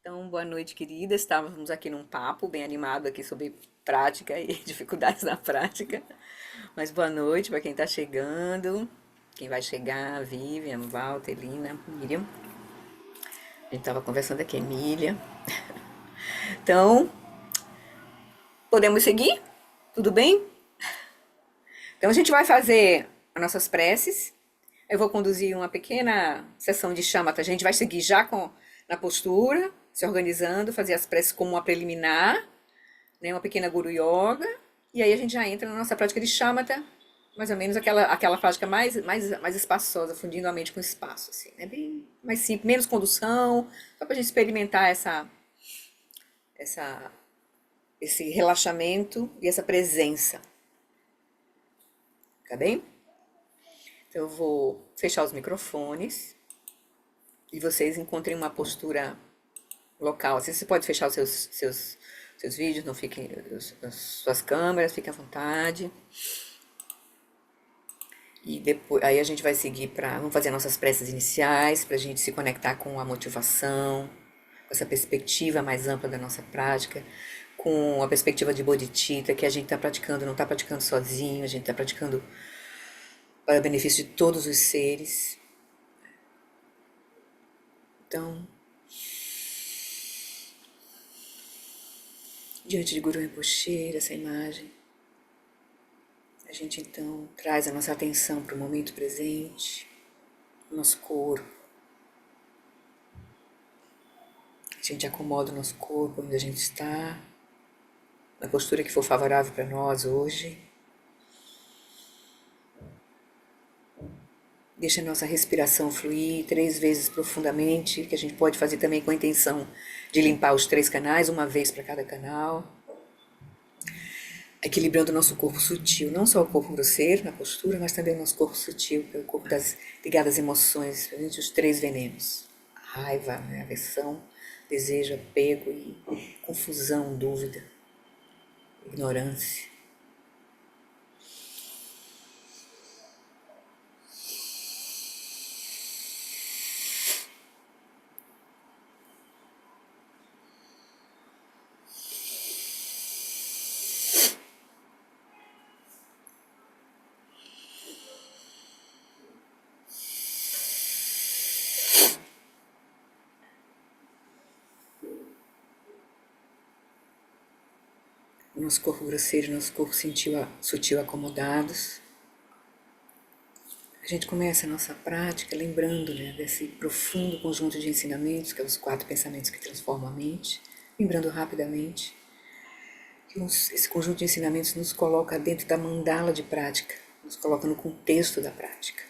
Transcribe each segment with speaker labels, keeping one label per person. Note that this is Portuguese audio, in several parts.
Speaker 1: Então, boa noite, querida. Estávamos aqui num papo bem animado aqui sobre prática e dificuldades na prática. Mas boa noite para quem está chegando, quem vai chegar, Vivian, Walter, Lina, Miriam. A gente estava conversando aqui, Emília. Então, podemos seguir? Tudo bem? Então, a gente vai fazer as nossas preces. Eu vou conduzir uma pequena sessão de chamata. A gente vai seguir já na postura, se organizando, fazer as preces como uma preliminar, né, uma pequena Guru Yoga, e aí a gente já entra na nossa prática de Shamatha, mais ou menos aquela prática mais espaçosa, fundindo a mente com o espaço, assim, né, bem mais simples, menos condução, só pra gente experimentar essa, esse relaxamento e essa presença, tá bem? Então eu vou fechar os microfones e vocês encontrem uma postura local, assim, você pode fechar os seus vídeos, não fiquem, as suas câmeras, fiquem à vontade. E depois, aí a gente vai seguir vamos fazer nossas preces iniciais, para a gente se conectar com a motivação, com essa perspectiva mais ampla da nossa prática, com a perspectiva de Bodhicitta, que a gente está praticando, não está praticando sozinho, a gente está praticando para o benefício de todos os seres. Então, diante de Guru Rinpoche, essa imagem, a gente então traz a nossa atenção para o momento presente, o nosso corpo. A gente acomoda o nosso corpo onde a gente está, na postura que for favorável para nós hoje. Deixa a nossa respiração fluir 3 vezes profundamente, que a gente pode fazer também com a intenção de limpar os 3 canais, uma vez para cada canal. Equilibrando o nosso corpo sutil, não só o corpo grosseiro na postura, mas também o nosso corpo sutil, que é o corpo ligado às emoções, principalmente os 3 venenos. A raiva, a aversão, desejo, apego e confusão, dúvida, ignorância. Nosso corpo grosseiro e nosso corpo sutil acomodados. A gente começa a nossa prática lembrando, né, desse profundo conjunto de ensinamentos, que é os 4 pensamentos que transformam a mente, lembrando rapidamente que esse conjunto de ensinamentos nos coloca dentro da mandala de prática, nos coloca no contexto da prática.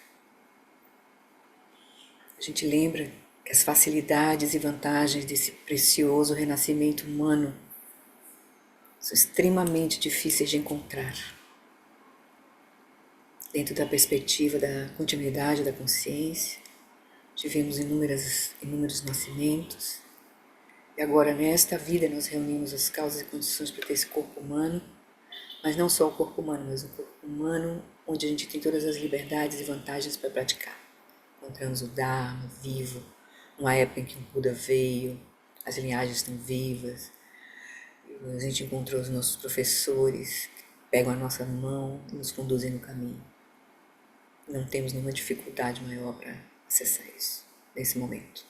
Speaker 1: A gente lembra que as facilidades e vantagens desse precioso renascimento humano são extremamente difíceis de encontrar. Dentro da perspectiva da continuidade da consciência, tivemos inúmeros nascimentos, e agora nesta vida nós reunimos as causas e condições para ter esse corpo humano, mas não só o corpo humano, mas o corpo humano onde a gente tem todas as liberdades e vantagens para praticar. Encontramos o Dharma vivo, numa época em que o Buda veio, as linhagens estão vivas, a gente encontrou os nossos professores que pegam a nossa mão e nos conduzem no caminho. Não temos nenhuma dificuldade maior para acessar isso nesse momento.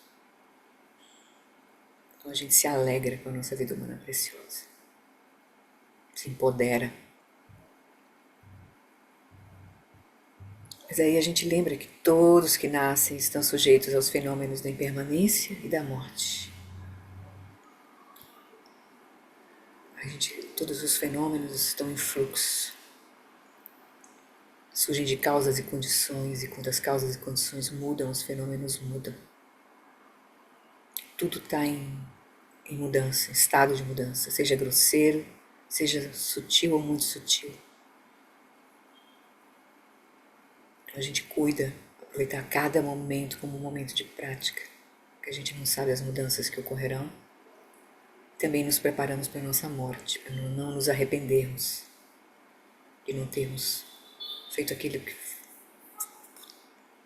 Speaker 1: Então a gente se alegra com a nossa vida humana preciosa, se empodera. Mas aí a gente lembra que todos que nascem estão sujeitos aos fenômenos da impermanência e da morte. Todos os fenômenos estão em fluxo. Surgem de causas e condições, e quando as causas e condições mudam, os fenômenos mudam. Tudo está em mudança, em estado de mudança, seja grosseiro, seja sutil ou muito sutil. Então a gente cuida, aproveitar cada momento como um momento de prática, porque a gente não sabe as mudanças que ocorrerão. Também nos preparamos para a nossa morte, para não nos arrependermos de não termos feito aquilo que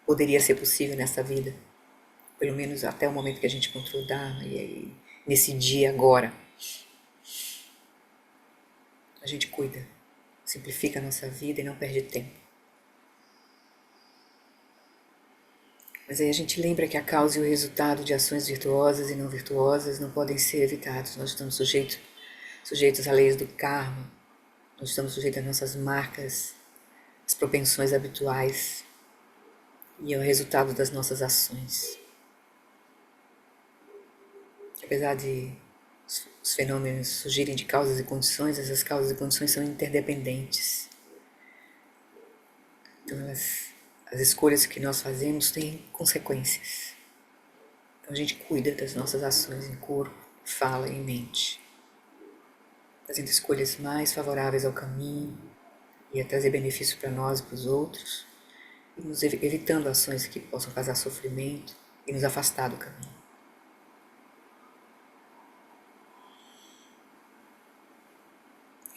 Speaker 1: poderia ser possível nessa vida, pelo menos até o momento que a gente encontrou o Dharma e aí nesse dia agora. A gente cuida, simplifica a nossa vida e não perde tempo. Mas aí a gente lembra que a causa e o resultado de ações virtuosas e não virtuosas não podem ser evitados. Nós estamos sujeitos às leis do karma, nós estamos sujeitos às nossas marcas, às propensões habituais e ao resultado das nossas ações. Apesar de os fenômenos surgirem de causas e condições, essas causas e condições são interdependentes. Então, as escolhas que nós fazemos têm consequências. Então, a gente cuida das nossas ações em corpo, fala e mente, fazendo escolhas mais favoráveis ao caminho e a trazer benefício para nós e para os outros, e nos evitando ações que possam causar sofrimento e nos afastar do caminho.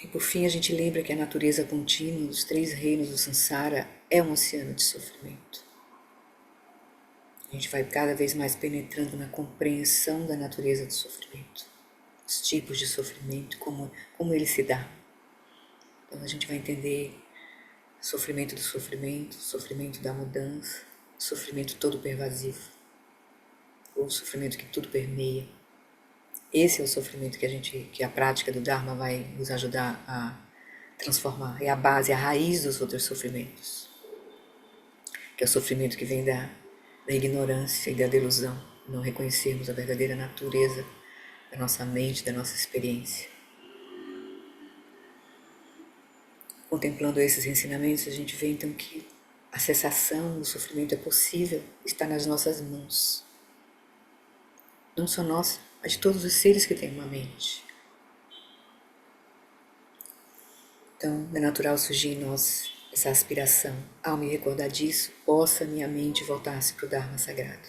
Speaker 1: E por fim a gente lembra que a natureza contínua dos 3 reinos do Sansara é um oceano de sofrimento. A gente vai cada vez mais penetrando na compreensão da natureza do sofrimento, os tipos de sofrimento, como ele se dá. Então a gente vai entender o sofrimento do sofrimento, o sofrimento da mudança, o sofrimento todo pervasivo, ou o sofrimento que tudo permeia. Esse é o sofrimento que a prática do Dharma vai nos ajudar a transformar. É a base, a raiz dos outros sofrimentos. Que é o sofrimento que vem da ignorância e da delusão. Não reconhecermos a verdadeira natureza da nossa mente, da nossa experiência. Contemplando esses ensinamentos, a gente vê então que a cessação do sofrimento é possível, está nas nossas mãos. Não só nossa, mas de todos os seres que têm uma mente. Então, é natural surgir em nós essa aspiração. Ao me recordar disso, possa minha mente voltar-se para o Dharma sagrado,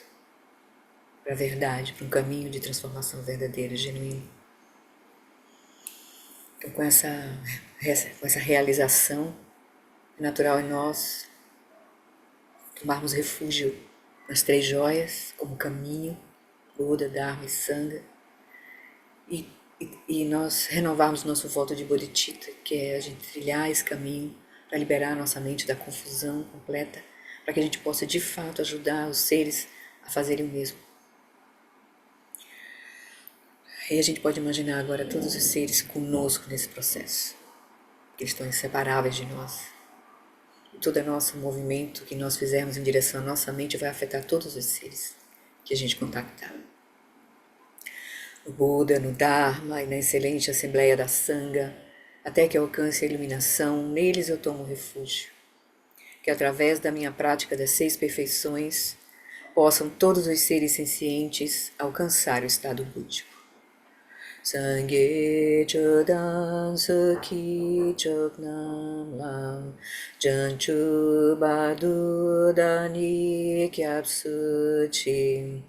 Speaker 1: para a verdade, para um caminho de transformação verdadeira, genuíno. Então, com essa realização, é natural em nós tomarmos refúgio nas 3 joias, como caminho, Buda, Dharma e Sangha, e nós renovarmos nosso voto de Bodhicitta, que é a gente trilhar esse caminho para liberar nossa mente da confusão completa, para que a gente possa de fato ajudar os seres a fazerem o mesmo. E a gente pode imaginar agora todos os seres conosco nesse processo, que estão inseparáveis de nós. E todo o nosso movimento que nós fizermos em direção à nossa mente vai afetar todos os seres que a gente contactar. No Buda, no Dharma e na excelente Assembleia da Sangha, até que alcance a iluminação, neles eu tomo refúgio. Que através da minha prática das 6 perfeições, possam todos os seres sencientes alcançar o estado búdico. Sangye chodan saki choknam lam janchu badu dani kyapsu chim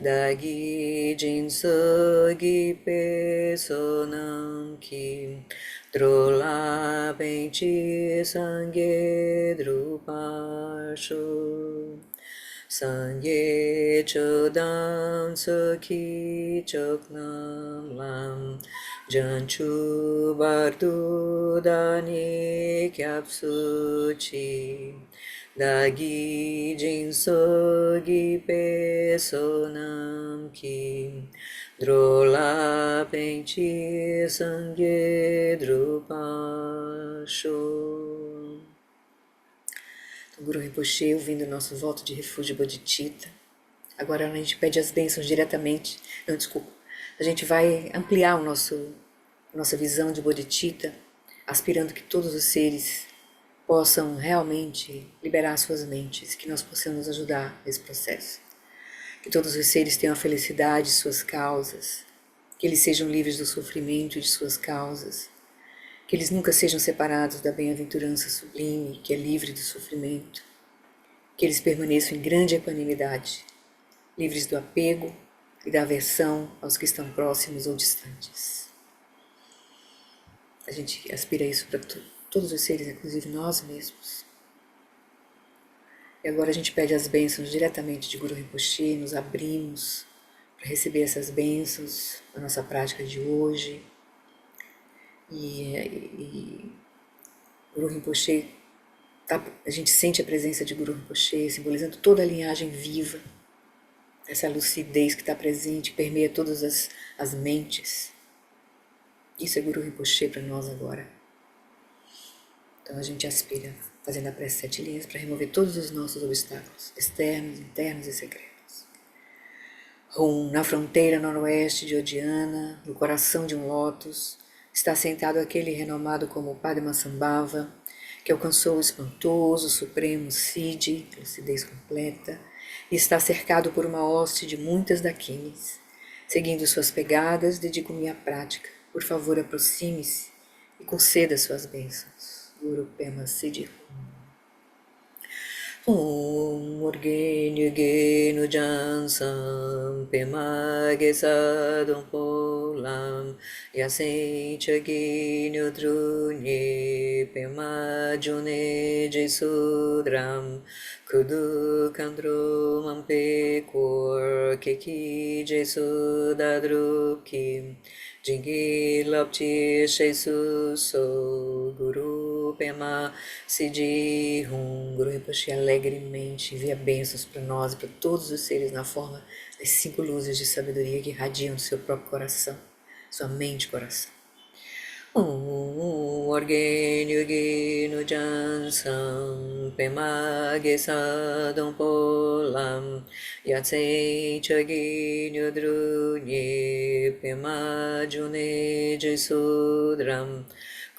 Speaker 1: dagi jinso gi pesonam kim drola benchi sangye drupasho Sangye chodam saki choknam lam janchu bardu dani kyapsu chi dagi jinso gi pesonam ki drola penchi sangye drupasho. Guru Rinpoche, ouvindo o nosso voto de refúgio Bodhicitta. Agora a gente pede as bênçãos diretamente. Não, desculpa. A gente vai ampliar a nossa visão de Bodhicitta, aspirando que todos os seres possam realmente liberar suas mentes, que nós possamos ajudar nesse processo. Que todos os seres tenham a felicidade de suas causas, que eles sejam livres do sofrimento de suas causas, que eles nunca sejam separados da bem-aventurança sublime, que é livre do sofrimento, que eles permaneçam em grande equanimidade, livres do apego e da aversão aos que estão próximos ou distantes. A gente aspira isso para todos os seres, inclusive nós mesmos. E agora a gente pede as bênçãos diretamente de Guru Rinpoche, nos abrimos para receber essas bênçãos na nossa prática de hoje. E Guru Rinpoche, a gente sente a presença de Guru Rinpoche, simbolizando toda a linhagem viva, essa lucidez que está presente, permeia todas as mentes. Isso é Guru Rinpoche para nós agora. Então a gente aspira, fazendo a prece 7 linhas, para remover todos os nossos obstáculos, externos, internos e secretos. Na fronteira noroeste de Odiana, no coração de um lótus, está sentado aquele renomado como Padmasambhava, que alcançou o espantoso, supremo Siddhi, lucidez completa, e está cercado por uma hoste de muitas dakinis. Seguindo suas pegadas, dedico-me à prática. Por favor, aproxime-se e conceda suas bênçãos. Guru Pema Siddhi. Om Orgenu Genu Jansam Pema Gesadam Polam Yasencha Genu Drunye Pema June Jesudram Kudu Kandru Mampe Kor Keki Jesudadrukim Jingi Lopti Shesu So Guru Pema Siddhi Hum. Guru Rinpoche alegremente envia bênçãos para nós e para todos os seres na forma das 5 luzes de sabedoria que irradiam do seu próprio coração, sua mente e coração. Orgenu Genu Jansam Pema Gesadam Polam Yatsei Chaginu Drunye Pema June Jesudram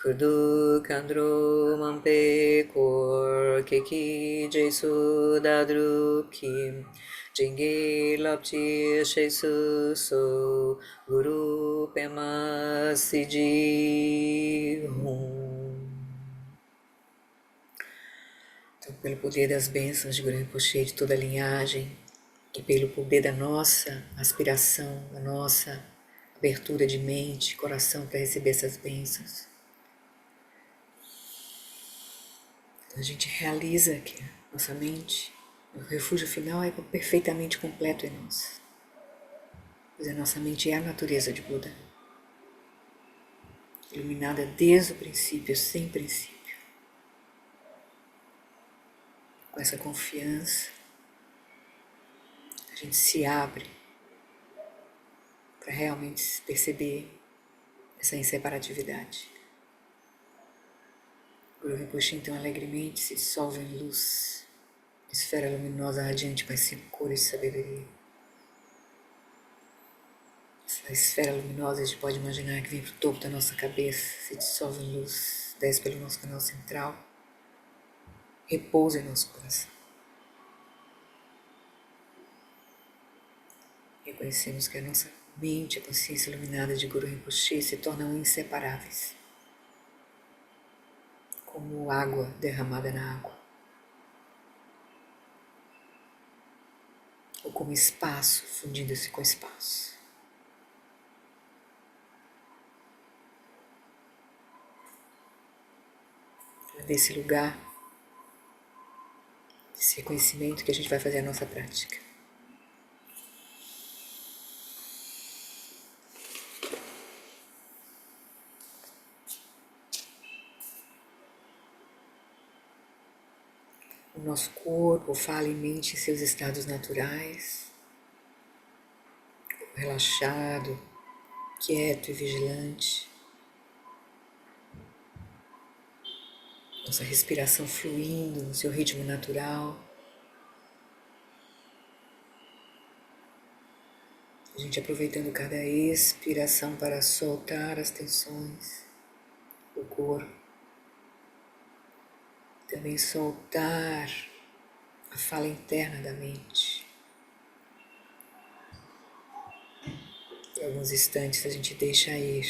Speaker 1: Kudu Kandru Mampe Kor Keki Jesudadrukim Jingi Lopti Shesu So Guru Pema Siddhi Hum. Então, pelo poder das bênçãos de Guru Rinpoche, de toda a linhagem, e pelo poder da nossa aspiração, da nossa abertura de mente, coração para receber essas bênçãos, então, a gente realiza que nossa mente, o refúgio final é perfeitamente completo em nós. Pois a nossa mente é a natureza de Buda, iluminada desde o princípio, sem princípio. Com essa confiança, a gente se abre para realmente perceber essa inseparatividade. O Guru Rinpoche, então, alegremente se dissolve em luz, esfera luminosa radiante com as 5 cores de sabedoria. Essa esfera luminosa a gente pode imaginar que vem para o topo da nossa cabeça, se dissolve em luz, desce pelo nosso canal central, repousa em nosso coração. Reconhecemos que a nossa mente e a consciência iluminada de Guru Rinpoche se tornam inseparáveis, como água derramada na água, ou como espaço fundindo-se com espaço. É desse lugar, desse reconhecimento que a gente vai fazer a nossa prática. O nosso corpo, fala e mente em seus estados naturais, relaxado, quieto e vigilante. Nossa respiração fluindo no seu ritmo natural. A gente aproveitando cada expiração para soltar as tensões do corpo. Também soltar a fala interna da mente. Por alguns instantes a gente deixa ir.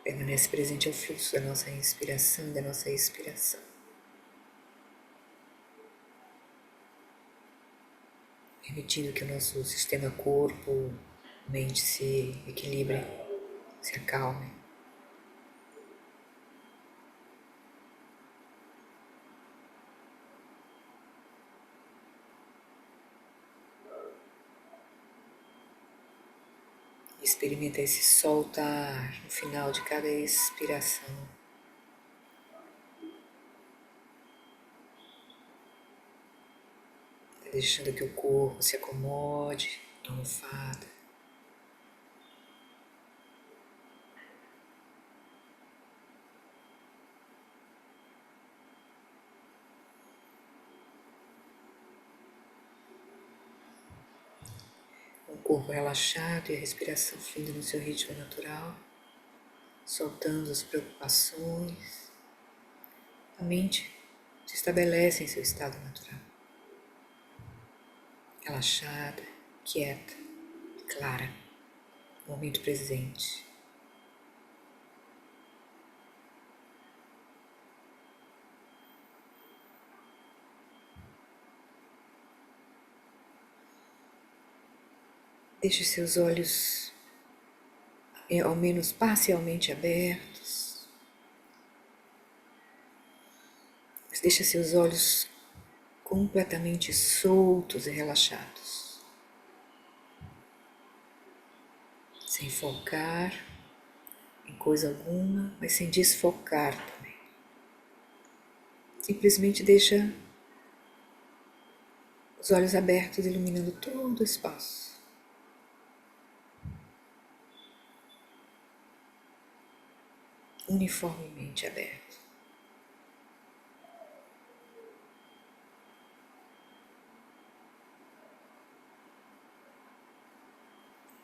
Speaker 1: Permanece presente ao fluxo da nossa inspiração e da nossa expiração. Permitindo que o nosso sistema corpo, mente se equilibre, se acalme. Experimenta esse soltar no final de cada expiração. Deixando que o corpo se acomode na almofada. O corpo relaxado e a respiração fluindo no seu ritmo natural, soltando as preocupações. A mente se estabelece em seu estado natural, relaxada, quieta, clara, no momento presente. Deixe seus olhos ao menos parcialmente abertos, mas deixe seus olhos completamente soltos e relaxados, sem focar em coisa alguma, mas sem desfocar também. Simplesmente deixa os olhos abertos, iluminando todo o espaço. Uniformemente aberto.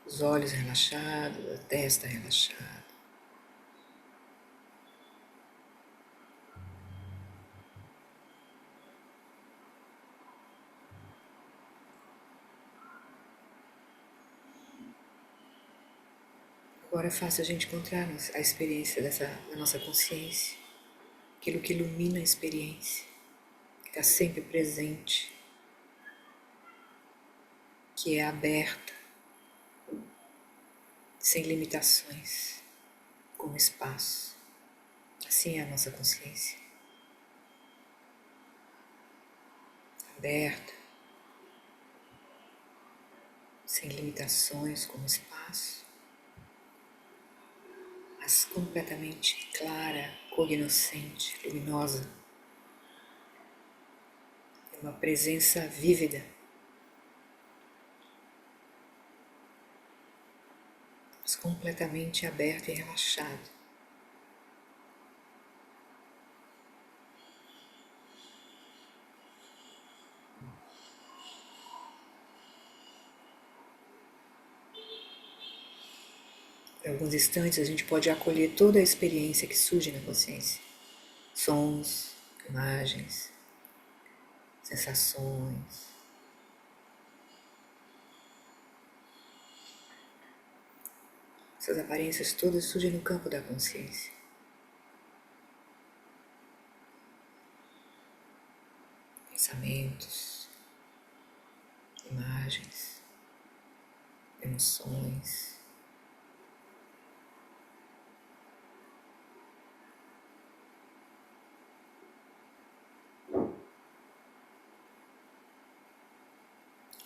Speaker 1: Os olhos relaxados, a testa relaxada. Agora é fácil a gente encontrar a experiência da nossa consciência, aquilo que ilumina a experiência, que está sempre presente, que é aberta, sem limitações, como espaço. Assim é a nossa consciência. Aberta, sem limitações, como espaço, mas completamente clara, cognoscente, luminosa. É uma presença vívida, mas completamente aberta e relaxada. Por alguns instantes a gente pode acolher toda a experiência que surge na consciência. Sons, imagens, sensações. Essas aparências todas surgem no campo da consciência. Pensamentos, imagens, emoções.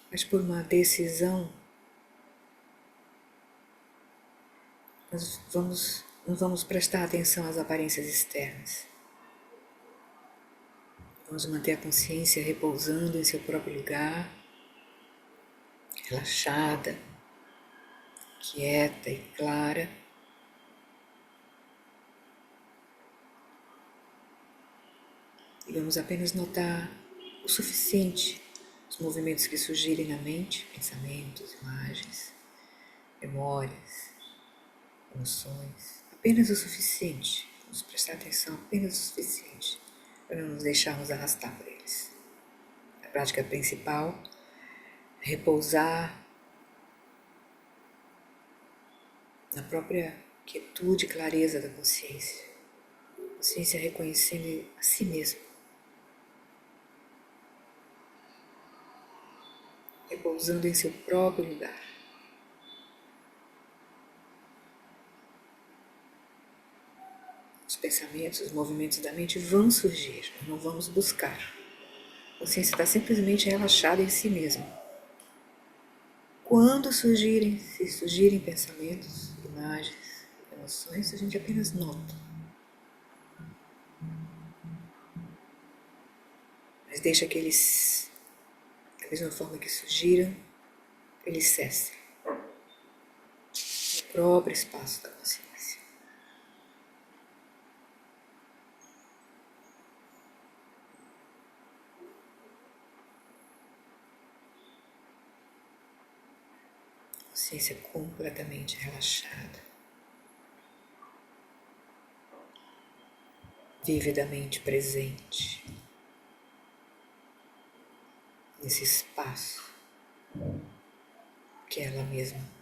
Speaker 1: Mas por uma decisão, nós não vamos prestar atenção às aparências externas. Vamos manter a consciência repousando em seu próprio lugar, relaxada, quieta e clara. E vamos apenas notar o suficiente, os movimentos que surgirem na mente, pensamentos, imagens, memórias, emoções. Apenas o suficiente. Vamos prestar atenção apenas o suficiente para não nos deixarmos arrastar por eles. A prática principal é repousar na própria quietude e clareza da consciência. A consciência reconhecendo a si mesma. Repousando em seu próprio lugar. Os pensamentos, os movimentos da mente vão surgir, não vamos buscar. A consciência está simplesmente relaxada em si mesma. Quando surgirem, se surgirem pensamentos, imagens, emoções, a gente apenas nota. Mas deixa que eles, da mesma forma que surgiram, eles cessem no próprio espaço da consciência. Consciência completamente relaxada, vividamente presente nesse espaço que é ela mesma.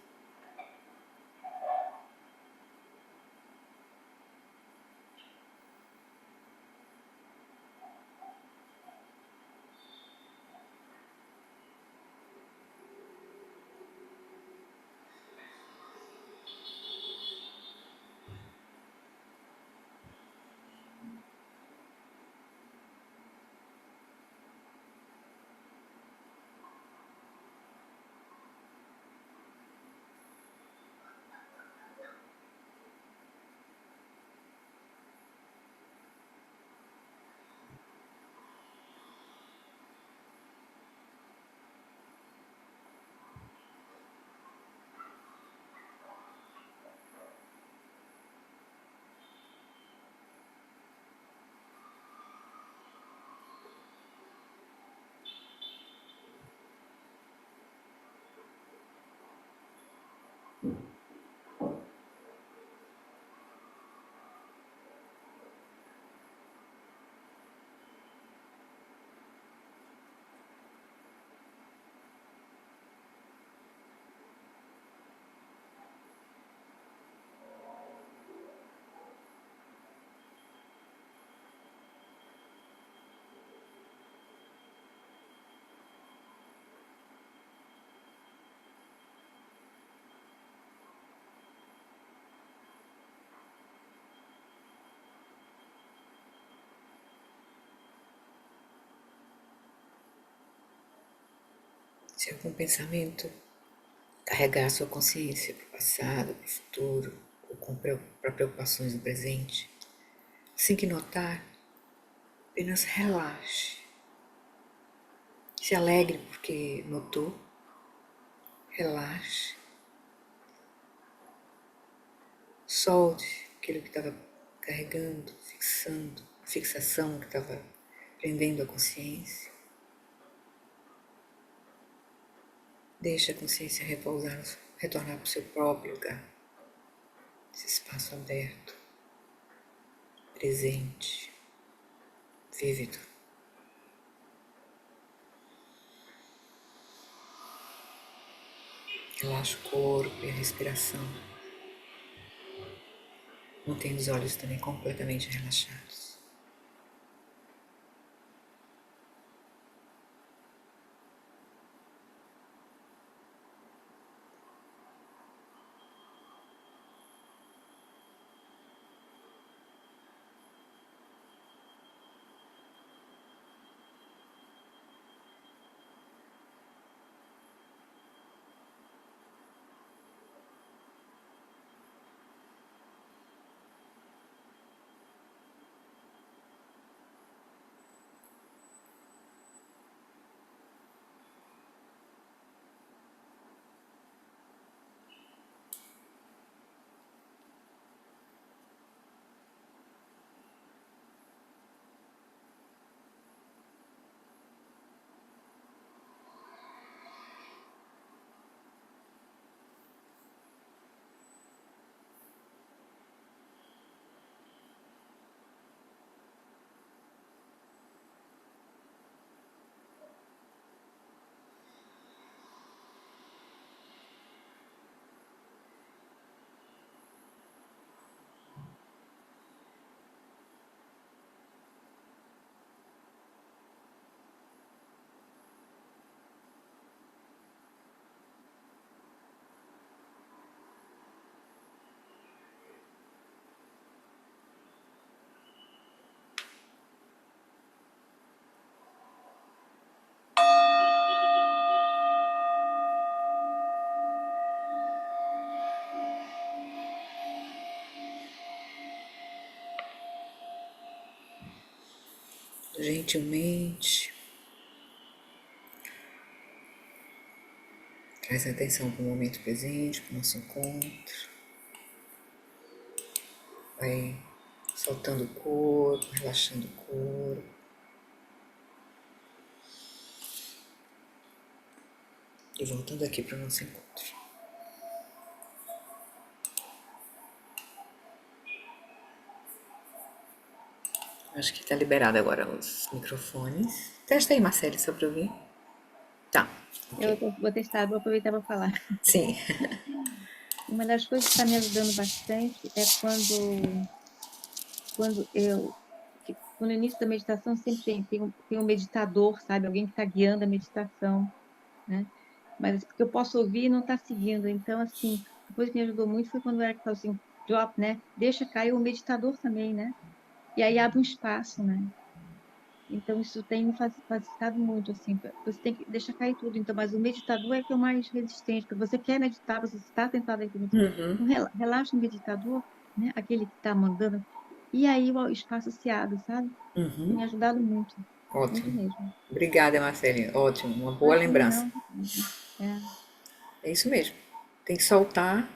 Speaker 1: Se algum pensamento carregar a sua consciência para o passado, para o futuro, ou para preocupações do presente, assim que notar, apenas relaxe. Se alegre porque notou, relaxe. Solte aquilo que estava carregando, fixando, a fixação que estava prendendo a consciência. Deixe a consciência repousar, retornar para o seu próprio lugar. Esse espaço aberto, presente, vívido. Relaxa o corpo e a respiração. Mantendo os olhos também completamente relaxados. Gentilmente, traz a atenção para o momento presente, para o nosso encontro. Vai soltando o corpo, relaxando o corpo. E voltando aqui para o nosso encontro. Acho que tá liberado agora os microfones. Testa aí, Marcele, só para ouvir. Tá, ok.
Speaker 2: Vou testar, vou aproveitar para falar.
Speaker 1: Sim.
Speaker 2: Uma das coisas que está me ajudando bastante é quando no início da meditação sempre tem um meditador, sabe? Alguém que está guiando a meditação, né? Mas porque eu posso ouvir e não está seguindo. Então, assim, uma coisa que me ajudou muito foi quando o Eric falou assim, drop, né? Deixa cair o meditador também, né? E aí abre um espaço, né? Então, isso tem me facilitado muito, assim, você tem que deixar cair tudo. Então, mas o meditador é que é o mais resistente, porque você quer meditar, você está tentado em meditar. Então, relaxa o meditador, né? Aquele que está mandando, e aí o espaço se abre, sabe? Tem me ajudado muito
Speaker 1: Ótimo.
Speaker 2: mesmo.
Speaker 1: Obrigada, Marcele. Ótimo. Uma boa
Speaker 2: Imagina,
Speaker 1: lembrança.
Speaker 2: não. É,
Speaker 1: É isso mesmo. Tem que soltar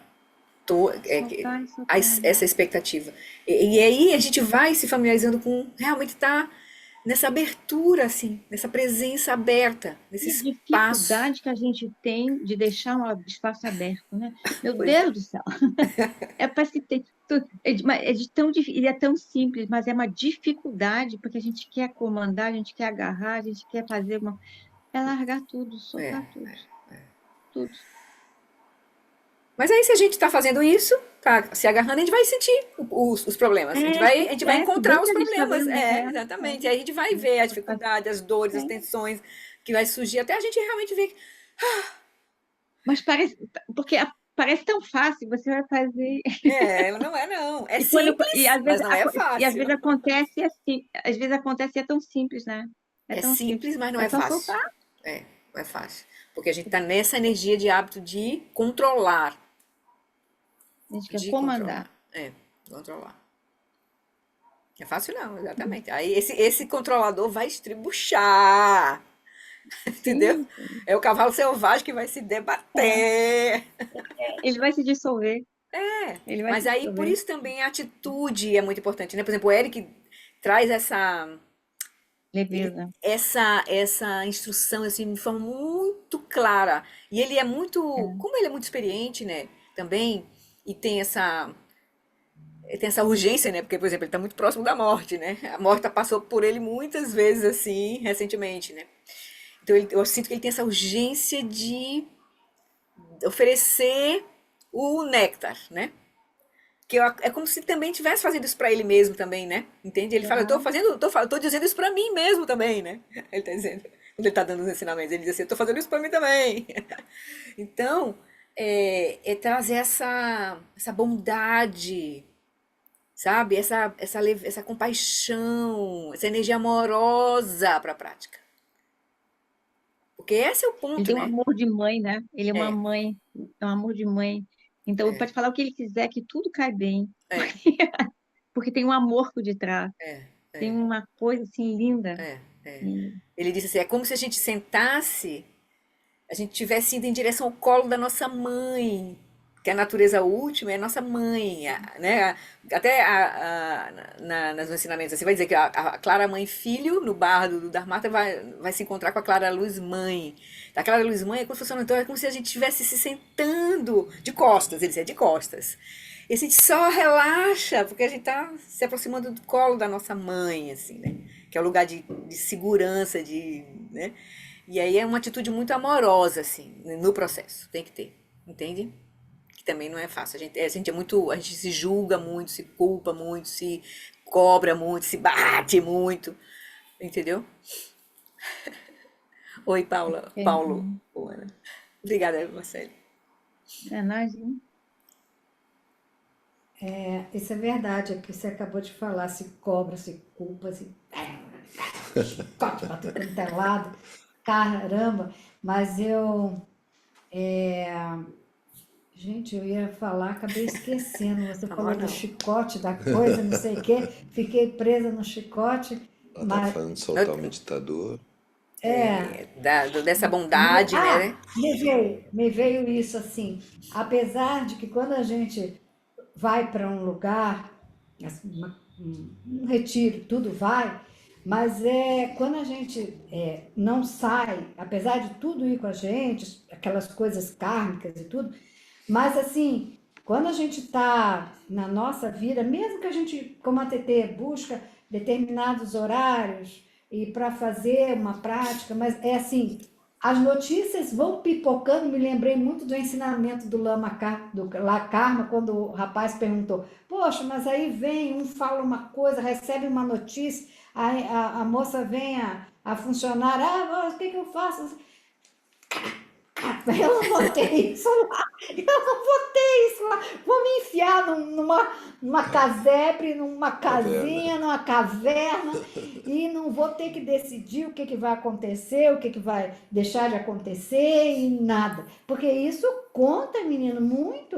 Speaker 2: soltar e soltar, né?
Speaker 1: essa expectativa. E aí a gente vai se familiarizando com realmente estar nessa abertura, assim, nessa presença aberta, nesse
Speaker 2: E a
Speaker 1: espaço.
Speaker 2: dificuldade que a gente tem de deixar um espaço aberto, né? Meu
Speaker 1: Pois é.
Speaker 2: Deus do céu! Parece que tem, ele é tão simples, mas é uma dificuldade, porque a gente quer comandar, a gente quer agarrar, a gente quer fazer uma. É largar tudo,
Speaker 1: É.
Speaker 2: soltar tudo, tudo.
Speaker 1: Mas aí se a gente está fazendo isso, tá se agarrando, a gente vai sentir os problemas. A gente vai
Speaker 2: Que bem
Speaker 1: encontrar
Speaker 2: que
Speaker 1: os
Speaker 2: a gente está
Speaker 1: problemas.
Speaker 2: vendo,
Speaker 1: É, exatamente. Aí a gente vai ver as dificuldades, as dores, as
Speaker 2: é.
Speaker 1: tensões que vai surgir, até a gente realmente ver.
Speaker 2: Mas porque parece tão fácil, você vai fazer.
Speaker 1: É, não é não. É
Speaker 2: E
Speaker 1: simples,
Speaker 2: às
Speaker 1: mas
Speaker 2: vezes,
Speaker 1: não é
Speaker 2: e às vezes
Speaker 1: fácil.
Speaker 2: acontece assim, às vezes acontece e é tão simples, né? É
Speaker 1: É
Speaker 2: tão simples.
Speaker 1: simples, mas não
Speaker 2: É
Speaker 1: é
Speaker 2: só
Speaker 1: fácil.
Speaker 2: soltar.
Speaker 1: É, não é fácil. Porque a gente está nessa energia de hábito de controlar.
Speaker 2: A gente quer
Speaker 1: De
Speaker 2: comandar.
Speaker 1: controlar. É, controlar. Não é fácil não, exatamente. Aí esse controlador vai estribuchar. Entendeu?
Speaker 2: Sim, sim.
Speaker 1: É o cavalo selvagem que vai se
Speaker 2: É.
Speaker 1: debater.
Speaker 2: Ele vai se dissolver.
Speaker 1: É,
Speaker 2: Ele vai se
Speaker 1: mas aí por
Speaker 2: dissolver.
Speaker 1: isso também a atitude é muito importante, né? Por exemplo, o Eric traz
Speaker 2: Leveza.
Speaker 1: essa instrução assim de forma muito clara. E ele é muito,
Speaker 2: É.
Speaker 1: como ele é muito experiente, né? Também e tem essa urgência, né? Porque, por exemplo, ele está muito próximo da morte, né? A morte passou por ele muitas vezes assim, recentemente, né? Então eu sinto que ele tem essa urgência de oferecer o néctar, né? É como se também estivesse fazendo isso para ele mesmo também, né? Entende? Ele fala, eu tô
Speaker 2: Claro.
Speaker 1: fazendo, eu tô dizendo isso para mim mesmo também, né? Ele tá dizendo, quando ele tá dando os ensinamentos, ele diz assim, eu tô fazendo isso para mim também. Então, é trazer essa bondade, sabe? Essa compaixão, essa energia amorosa para a prática. Porque esse é o
Speaker 2: Ele
Speaker 1: ponto,
Speaker 2: tem um
Speaker 1: né?
Speaker 2: amor de mãe, né? Ele é uma
Speaker 1: É,
Speaker 2: mãe, é um amor de mãe. Então, ele pode falar o que ele quiser, que tudo cai bem.
Speaker 1: é,
Speaker 2: Porque tem um amor por detrás. Tem
Speaker 1: é,
Speaker 2: uma coisa assim linda.
Speaker 1: é.
Speaker 2: E,
Speaker 1: Ele disse assim, é como se a gente sentasse, a gente tivesse indo em direção ao colo da nossa mãe, que a natureza última é a nossa mãe, né? Até nos ensinamentos assim, vai dizer que a Clara Mãe Filho, no bar do Dharmata, vai se encontrar com a Clara Luz Mãe. A Clara Luz Mãe é como se fosse, então, é como se a gente estivesse se sentando de costas, ele dizia, de costas. E a gente só relaxa, porque a gente está se aproximando do colo da nossa mãe, assim, né? Que é o lugar de segurança, né? E aí é uma atitude muito amorosa, assim, no processo. Tem que ter, entende? Que também não é fácil. A gente é muito, a gente se julga muito, se culpa muito, se cobra muito, se bate muito, entendeu? Oi, Paula,
Speaker 2: é,
Speaker 1: Paulo, Ana. Obrigada, Marcelo.
Speaker 2: é nós, né?
Speaker 3: Isso é verdade, é o que você acabou de falar, se cobra, se culpa, se chicote pra tudo quanto é lado, caramba, mas gente, eu ia falar, acabei esquecendo, você
Speaker 1: Tá
Speaker 3: falou
Speaker 1: mal
Speaker 3: do
Speaker 1: não.
Speaker 3: chicote, da coisa, não sei o quê, fiquei presa no chicote,
Speaker 4: Ela tá
Speaker 3: Mas,
Speaker 4: falando de soltar o meditador.
Speaker 3: é,
Speaker 1: Dessa bondade, né?
Speaker 3: me veio isso assim. Apesar de que quando a gente vai para um lugar, assim, um retiro, tudo vai, mas quando a gente não sai, apesar de tudo ir com a gente, aquelas coisas kármicas e tudo, mas assim, quando a gente está na nossa vida, mesmo que a gente, como a TT, busca determinados horários e para fazer uma prática, mas é assim, as notícias vão pipocando. Me lembrei muito do ensinamento do do Karma, quando o rapaz perguntou: poxa, mas aí vem, um fala uma coisa, recebe uma notícia, a moça vem, a funcionária, o que que eu faço? Eu não botei isso lá, eu não botei isso lá. Vou me enfiar numa casebre, numa
Speaker 4: Caverna.
Speaker 3: casinha, numa caverna, e não vou ter que decidir o que que vai acontecer, o que que vai deixar de acontecer e nada. Porque isso conta, menino, muito,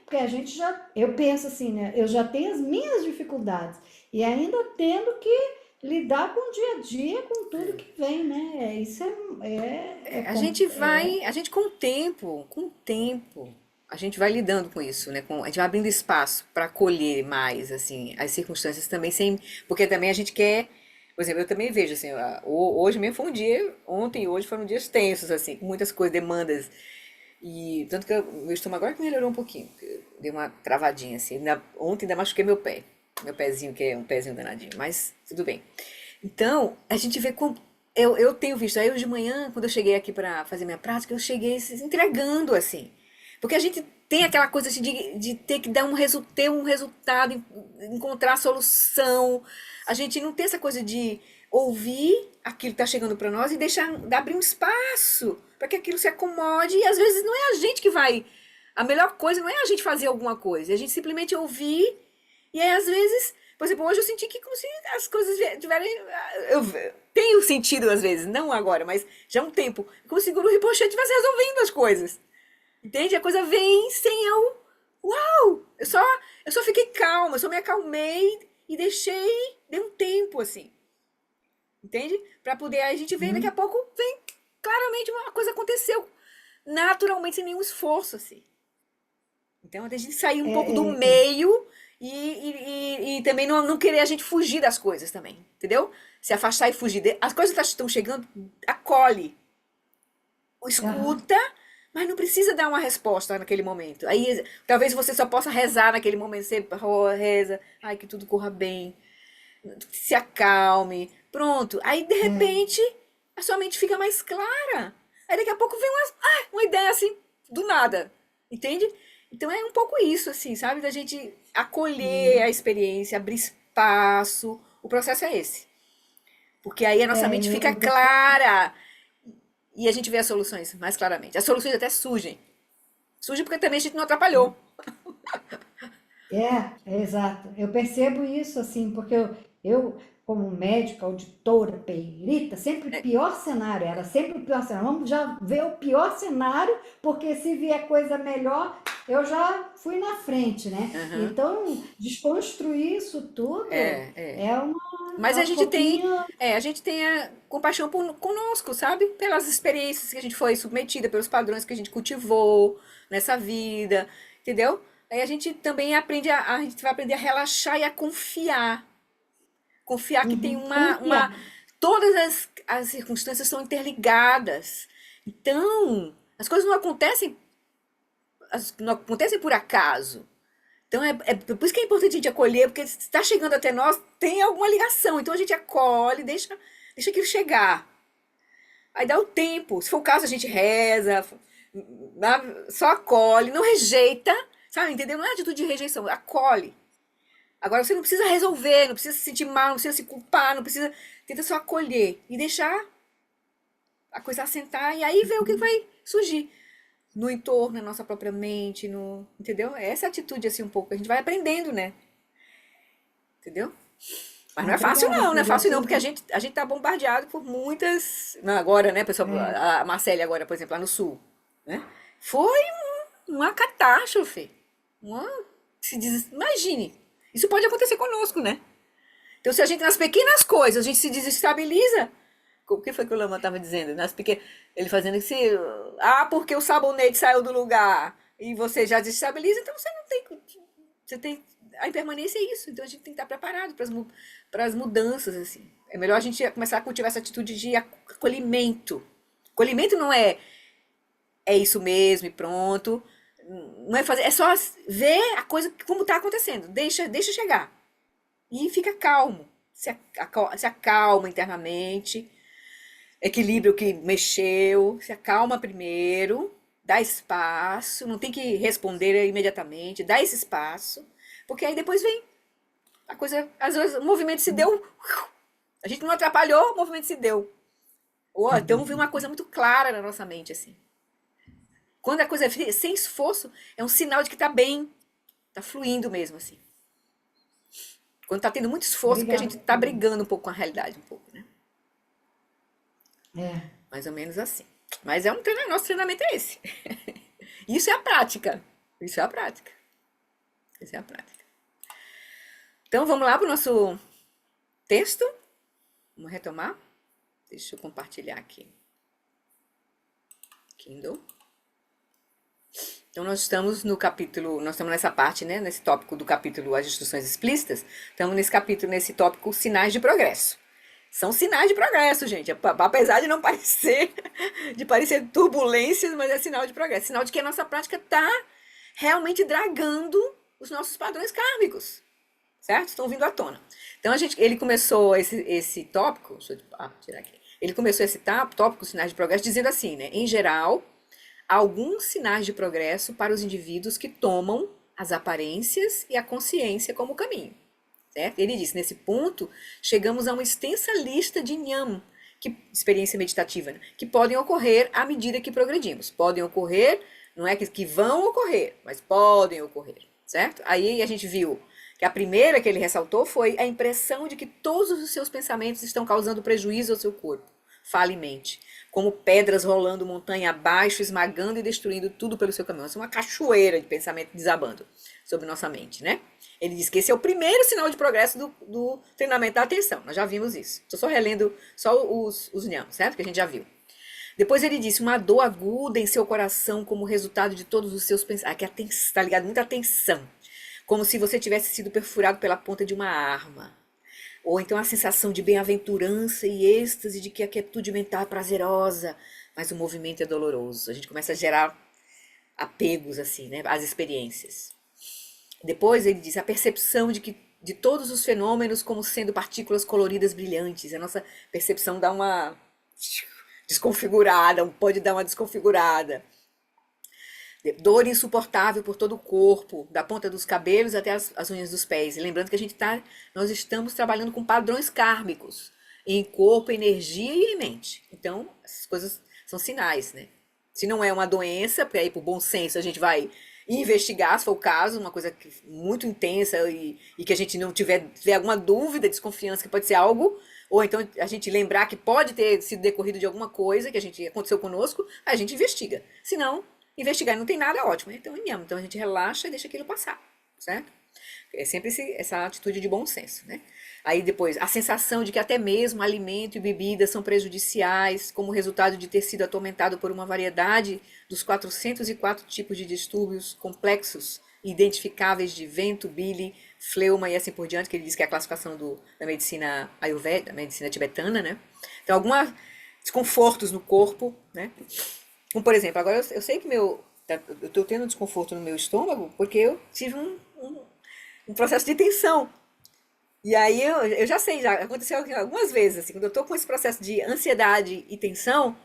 Speaker 3: porque a gente já, eu penso assim, né? Eu já tenho as minhas dificuldades e ainda tendo que lidar com o dia a dia, com tudo que vem, né? Isso
Speaker 1: A gente com o tempo, a gente vai lidando com isso, né? A gente vai abrindo espaço para acolher mais, assim, as circunstâncias também sem, porque também a gente quer, por exemplo, eu também vejo assim, hoje mesmo foi um dia, ontem e hoje foram dias tensos, assim, com muitas coisas, demandas, e tanto que meu estômago agora que melhorou um pouquinho, deu uma travadinha, assim, ontem ainda machuquei meu pezinho, que é um pezinho danadinho, mas tudo bem. Então, a gente vê como. Eu tenho visto, aí hoje de manhã, quando eu cheguei aqui para fazer minha prática, eu cheguei se entregando assim. Porque a gente tem aquela coisa assim, de ter que dar ter um resultado, encontrar a solução. A gente não tem essa coisa de ouvir aquilo que está chegando para nós e abrir um espaço para que aquilo se acomode. E às vezes não é a gente que vai. A melhor coisa não é a gente fazer alguma coisa, é a gente simplesmente ouvir e aí, às vezes, por exemplo, hoje eu senti que como se as coisas tiverem. Eu tenho sentido, às vezes, não agora, mas já há um tempo, como se o Guru Rinpoche estivesse resolvendo as coisas. Entende? A coisa vem sem eu. Uau! Eu só fiquei calma, eu só me acalmei e dei um tempo, assim. Entende? Pra poder. Aí a gente vem, daqui a pouco, vem claramente uma coisa aconteceu naturalmente, sem nenhum esforço, assim. Então, a gente sair um pouco do meio e também não querer a gente fugir das coisas também, entendeu? Se afastar e fugir. As coisas estão chegando, acolhe,
Speaker 3: aham,
Speaker 1: escuta, mas não precisa dar uma resposta naquele momento. Aí, talvez você só possa rezar naquele momento. Você reza, ai, que tudo corra bem, se acalme, pronto. Aí, de repente, a sua mente fica mais clara. Aí, daqui a pouco vem uma ideia assim, do nada, entende? Então, é um pouco isso, assim, sabe? Da gente acolher a experiência, abrir espaço. O processo é esse. Porque aí a nossa mente fica
Speaker 3: eu percebo.
Speaker 1: clara e a gente vê as soluções mais claramente. As soluções até surgem. Surgem porque também a gente não atrapalhou.
Speaker 3: É, exato. Eu percebo isso, assim, porque eu, como médica, auditora, perita, sempre pior cenário, era sempre o pior cenário. Vamos já ver o pior cenário, porque se vier coisa melhor, eu já fui na frente, né?
Speaker 1: Aham.
Speaker 3: Então, desconstruir isso tudo
Speaker 1: É.
Speaker 3: é
Speaker 1: Mas a
Speaker 3: aos
Speaker 1: gente tem,
Speaker 3: pouquinhos.
Speaker 1: a gente tem a compaixão conosco, sabe? Pelas experiências que a gente foi submetida, pelos padrões que a gente cultivou nessa vida, entendeu? Aí a gente também a gente vai aprender a relaxar e a confiar. Confiar que tem
Speaker 3: Confiar.
Speaker 1: todas as circunstâncias são interligadas. Então, as coisas não acontecem por acaso. Então, é por isso que é importante a gente acolher, porque se está chegando até nós, tem alguma ligação. Então, a gente acolhe, deixa aquilo chegar. Aí dá o tempo. Se for o caso, a gente reza, só acolhe, não rejeita, sabe? Entendeu? Não é atitude de rejeição, acolhe. Agora, você não precisa resolver, não precisa se sentir mal, não precisa se culpar, não precisa. Tenta só acolher e deixar a coisa assentar e aí ver o que vai surgir no entorno, na nossa própria mente, entendeu? É essa atitude assim um pouco, a gente vai aprendendo, né? Entendeu? Mas
Speaker 3: Ah,
Speaker 1: não é fácil
Speaker 3: obrigada,
Speaker 1: não é
Speaker 3: Silvia.
Speaker 1: fácil não, porque a gente tá bombardeado por muitas, não, agora, né, pessoal, a Marcele agora, por exemplo, lá no sul, né? Foi uma catástrofe. Uma, imagine. Isso pode acontecer conosco, né? Então, se a gente, nas pequenas coisas, a gente se desestabiliza. O que foi que o Lama estava dizendo? Ele fazendo assim, porque o sabonete saiu do lugar e você já desestabiliza, então você não tem. Você tem. A impermanência é isso. Então a gente tem que estar preparado para as mudanças, assim. É melhor a gente começar a cultivar essa atitude de acolhimento. Acolhimento não é isso mesmo e pronto. Não é fazer, é só ver a coisa como está acontecendo. Deixa chegar. E fica calmo. Se acalma internamente. Equilibra o que mexeu. Se acalma primeiro. Dá espaço. Não tem que responder imediatamente. Dá esse espaço. Porque aí depois vem. A coisa. Às vezes o movimento se deu. A gente não atrapalhou, o movimento se deu. Então vem uma coisa muito clara na nossa mente, assim. Quando a coisa é sem esforço, é um sinal de que tá bem. Tá fluindo mesmo, assim. Quando tá tendo muito esforço, porque a
Speaker 3: Obrigada.
Speaker 1: gente tá brigando um pouco com a realidade, um pouco, né?
Speaker 3: É,
Speaker 1: Mais ou menos assim. Mas nosso treinamento é esse. Isso é a prática. Isso é a prática. Isso é a prática. Então vamos lá pro nosso texto. Vamos retomar. Deixa eu compartilhar aqui. Kindle. Então nós estamos nessa parte, né, nesse tópico do capítulo As Instruções Explícitas. Estamos nesse capítulo, nesse tópico Sinais de Progresso. São sinais de progresso, gente. Apesar de não parecer, de parecer turbulências, mas é sinal de progresso. Sinal de que a nossa prática está realmente dragando os nossos padrões kármicos. Certo? Estão vindo à tona. Então ele começou esse tópico, deixa eu tirar aqui. Ele começou esse tópico, sinais de progresso, dizendo assim, né? Em geral, há alguns sinais de progresso para os indivíduos que tomam as aparências e a consciência como caminho. Certo? Ele disse, nesse ponto, chegamos a uma extensa lista de Nyam, experiência meditativa, né? Que podem ocorrer à medida que progredimos. Podem ocorrer, não é que vão ocorrer, mas podem ocorrer. Certo? Aí a gente viu que a primeira que ele ressaltou foi a impressão de que todos os seus pensamentos estão causando prejuízo ao seu corpo, fala e mente, como pedras rolando montanha abaixo, esmagando e destruindo tudo pelo seu caminho. Isso é uma cachoeira de pensamento desabando sobre nossa mente, né? Ele diz que esse é o primeiro sinal de progresso do treinamento da atenção. Nós já vimos isso. Estou só relendo os nham, certo? Que a gente já viu. Depois ele disse, uma dor aguda em seu coração como resultado de todos os seus pensamentos. Aqui está ligado, muita atenção. Como se você tivesse sido perfurado pela ponta de uma arma. Ou então a sensação de bem-aventurança e êxtase de que a quietude mental é prazerosa, mas o movimento é doloroso. A gente começa a gerar apegos, assim, né, às experiências. Depois ele diz a percepção de todos os fenômenos como sendo partículas coloridas brilhantes. A nossa percepção dá uma desconfigurada, pode dar uma desconfigurada. Dor insuportável por todo o corpo, da ponta dos cabelos até as unhas dos pés. E lembrando que nós estamos trabalhando com padrões kármicos, em corpo, energia e em mente. Então, essas coisas são sinais, né? Se não é uma doença, porque aí por bom senso a gente vai investigar, se for o caso, uma coisa muito intensa e que a gente não tiver alguma dúvida, desconfiança que pode ser algo, ou então a gente lembrar que pode ter sido decorrido de alguma coisa que aconteceu conosco, a gente investiga. Se não, investigar não tem nada, é ótimo. Então a gente relaxa e deixa aquilo passar, certo? É sempre essa atitude de bom senso, né? Aí depois, a sensação de que até mesmo alimento e bebida são prejudiciais, como resultado de ter sido atormentado por uma variedade dos 404 tipos de distúrbios complexos e identificáveis de vento, bile, fleuma e assim por diante, que ele diz que é a classificação da medicina ayurveda, da medicina tibetana, né? Então, alguns desconfortos no corpo, né? Como, por exemplo, agora eu sei que eu estou tendo um desconforto no meu estômago porque eu tive um processo de tensão. E aí eu já sei, já aconteceu algumas vezes, assim, quando eu estou com esse processo de ansiedade e tensão,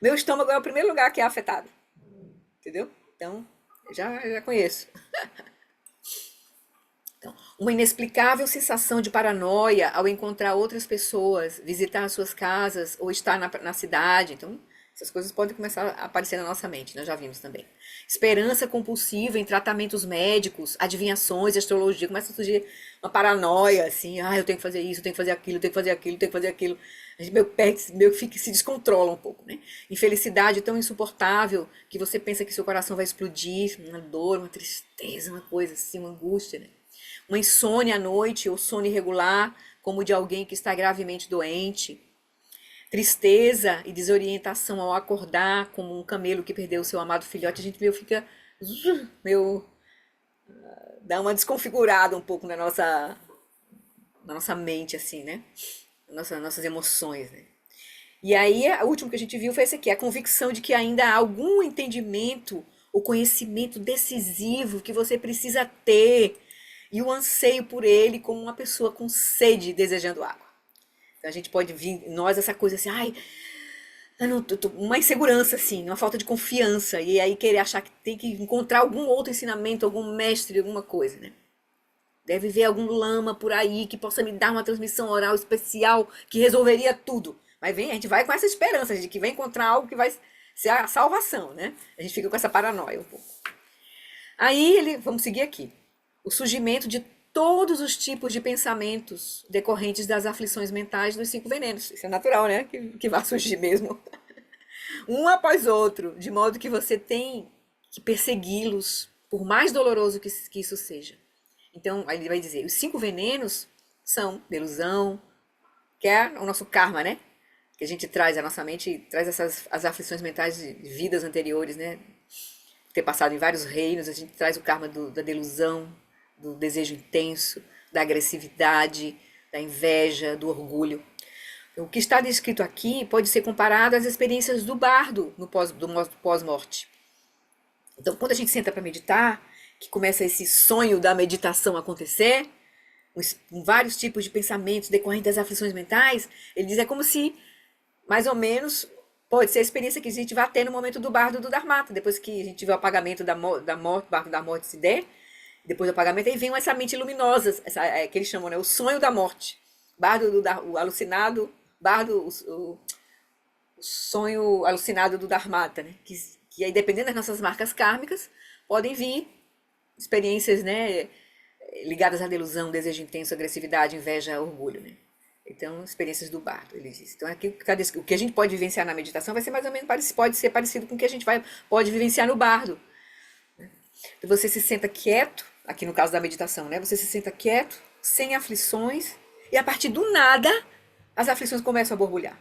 Speaker 1: meu estômago é o primeiro lugar que é afetado. Entendeu? Então, eu já conheço. Então, uma inexplicável sensação de paranoia ao encontrar outras pessoas, visitar as suas casas ou estar na cidade. Então, essas coisas podem começar a aparecer na nossa mente, nós já vimos também. Esperança compulsiva em tratamentos médicos, adivinhações, astrologia, começa a surgir uma paranoia, assim, eu tenho que fazer isso, eu tenho que fazer aquilo, eu tenho que fazer aquilo, eu tenho que fazer aquilo. A gente meio que se descontrola um pouco, né? Infelicidade tão insuportável que você pensa que seu coração vai explodir, uma dor, uma tristeza, uma coisa assim, uma angústia, né? Uma insônia à noite ou sono irregular, como de alguém que está gravemente doente. Tristeza e desorientação ao acordar, como um camelo que perdeu o seu amado filhote. A gente meio fica, meio, dá uma desconfigurada um pouco na nossa mente, assim, né? Nossas emoções, né? E aí, o último que a gente viu foi esse aqui, a convicção de que ainda há algum entendimento, o conhecimento decisivo que você precisa ter, e o anseio por ele como uma pessoa com sede desejando água. Então a gente pode vir em nós essa coisa assim, ai, eu não, uma insegurança assim, uma falta de confiança, e aí querer achar que tem que encontrar algum outro ensinamento, algum mestre, alguma coisa, né? Deve ver algum lama por aí que possa me dar uma transmissão oral especial que resolveria tudo. Mas vem, a gente vai com essa esperança de que vai encontrar algo que vai ser a salvação, né? A gente fica com essa paranoia um pouco. Aí, vamos seguir aqui. O surgimento de todos os tipos de pensamentos decorrentes das aflições mentais dos 5 venenos. Isso é natural, né? Que vai surgir mesmo. Um após outro, de modo que você tem que persegui-los, por mais doloroso que isso seja. Então, aí ele vai dizer, os 5 venenos são delusão, que é o nosso karma, né? Que a gente traz, a nossa mente traz as aflições mentais de vidas anteriores, né? Ter passado em vários reinos, a gente traz o karma da delusão, do desejo intenso, da agressividade, da inveja, do orgulho. O que está descrito aqui pode ser comparado às experiências do bardo no pós-morte. Então, quando a gente senta para meditar, que começa esse sonho da meditação acontecer, com vários tipos de pensamentos decorrentes das aflições mentais, ele diz, é como se, mais ou menos, pode ser a experiência que a gente vai ter no momento do bardo do Dharmata, depois que a gente tiver o apagamento da morte, o bardo da morte se der, depois do apagamento, aí vem essa mente luminosa, que eles chamam, né, o sonho da morte. Bardo o alucinado, bardo, o sonho alucinado do Dharmata, né? Que aí, dependendo das nossas marcas kármicas, podem vir experiências, né, ligadas à delusão, desejo intenso, agressividade, inveja, orgulho, né? Então, experiências do bardo, ele diz. Então, aqui, o que a gente pode vivenciar na meditação vai ser mais ou menos pode ser parecido com o que a gente pode vivenciar no bardo. Então, você se senta quieto, aqui no caso da meditação, né? Você se senta quieto, sem aflições, e a partir do nada, as aflições começam a borbulhar.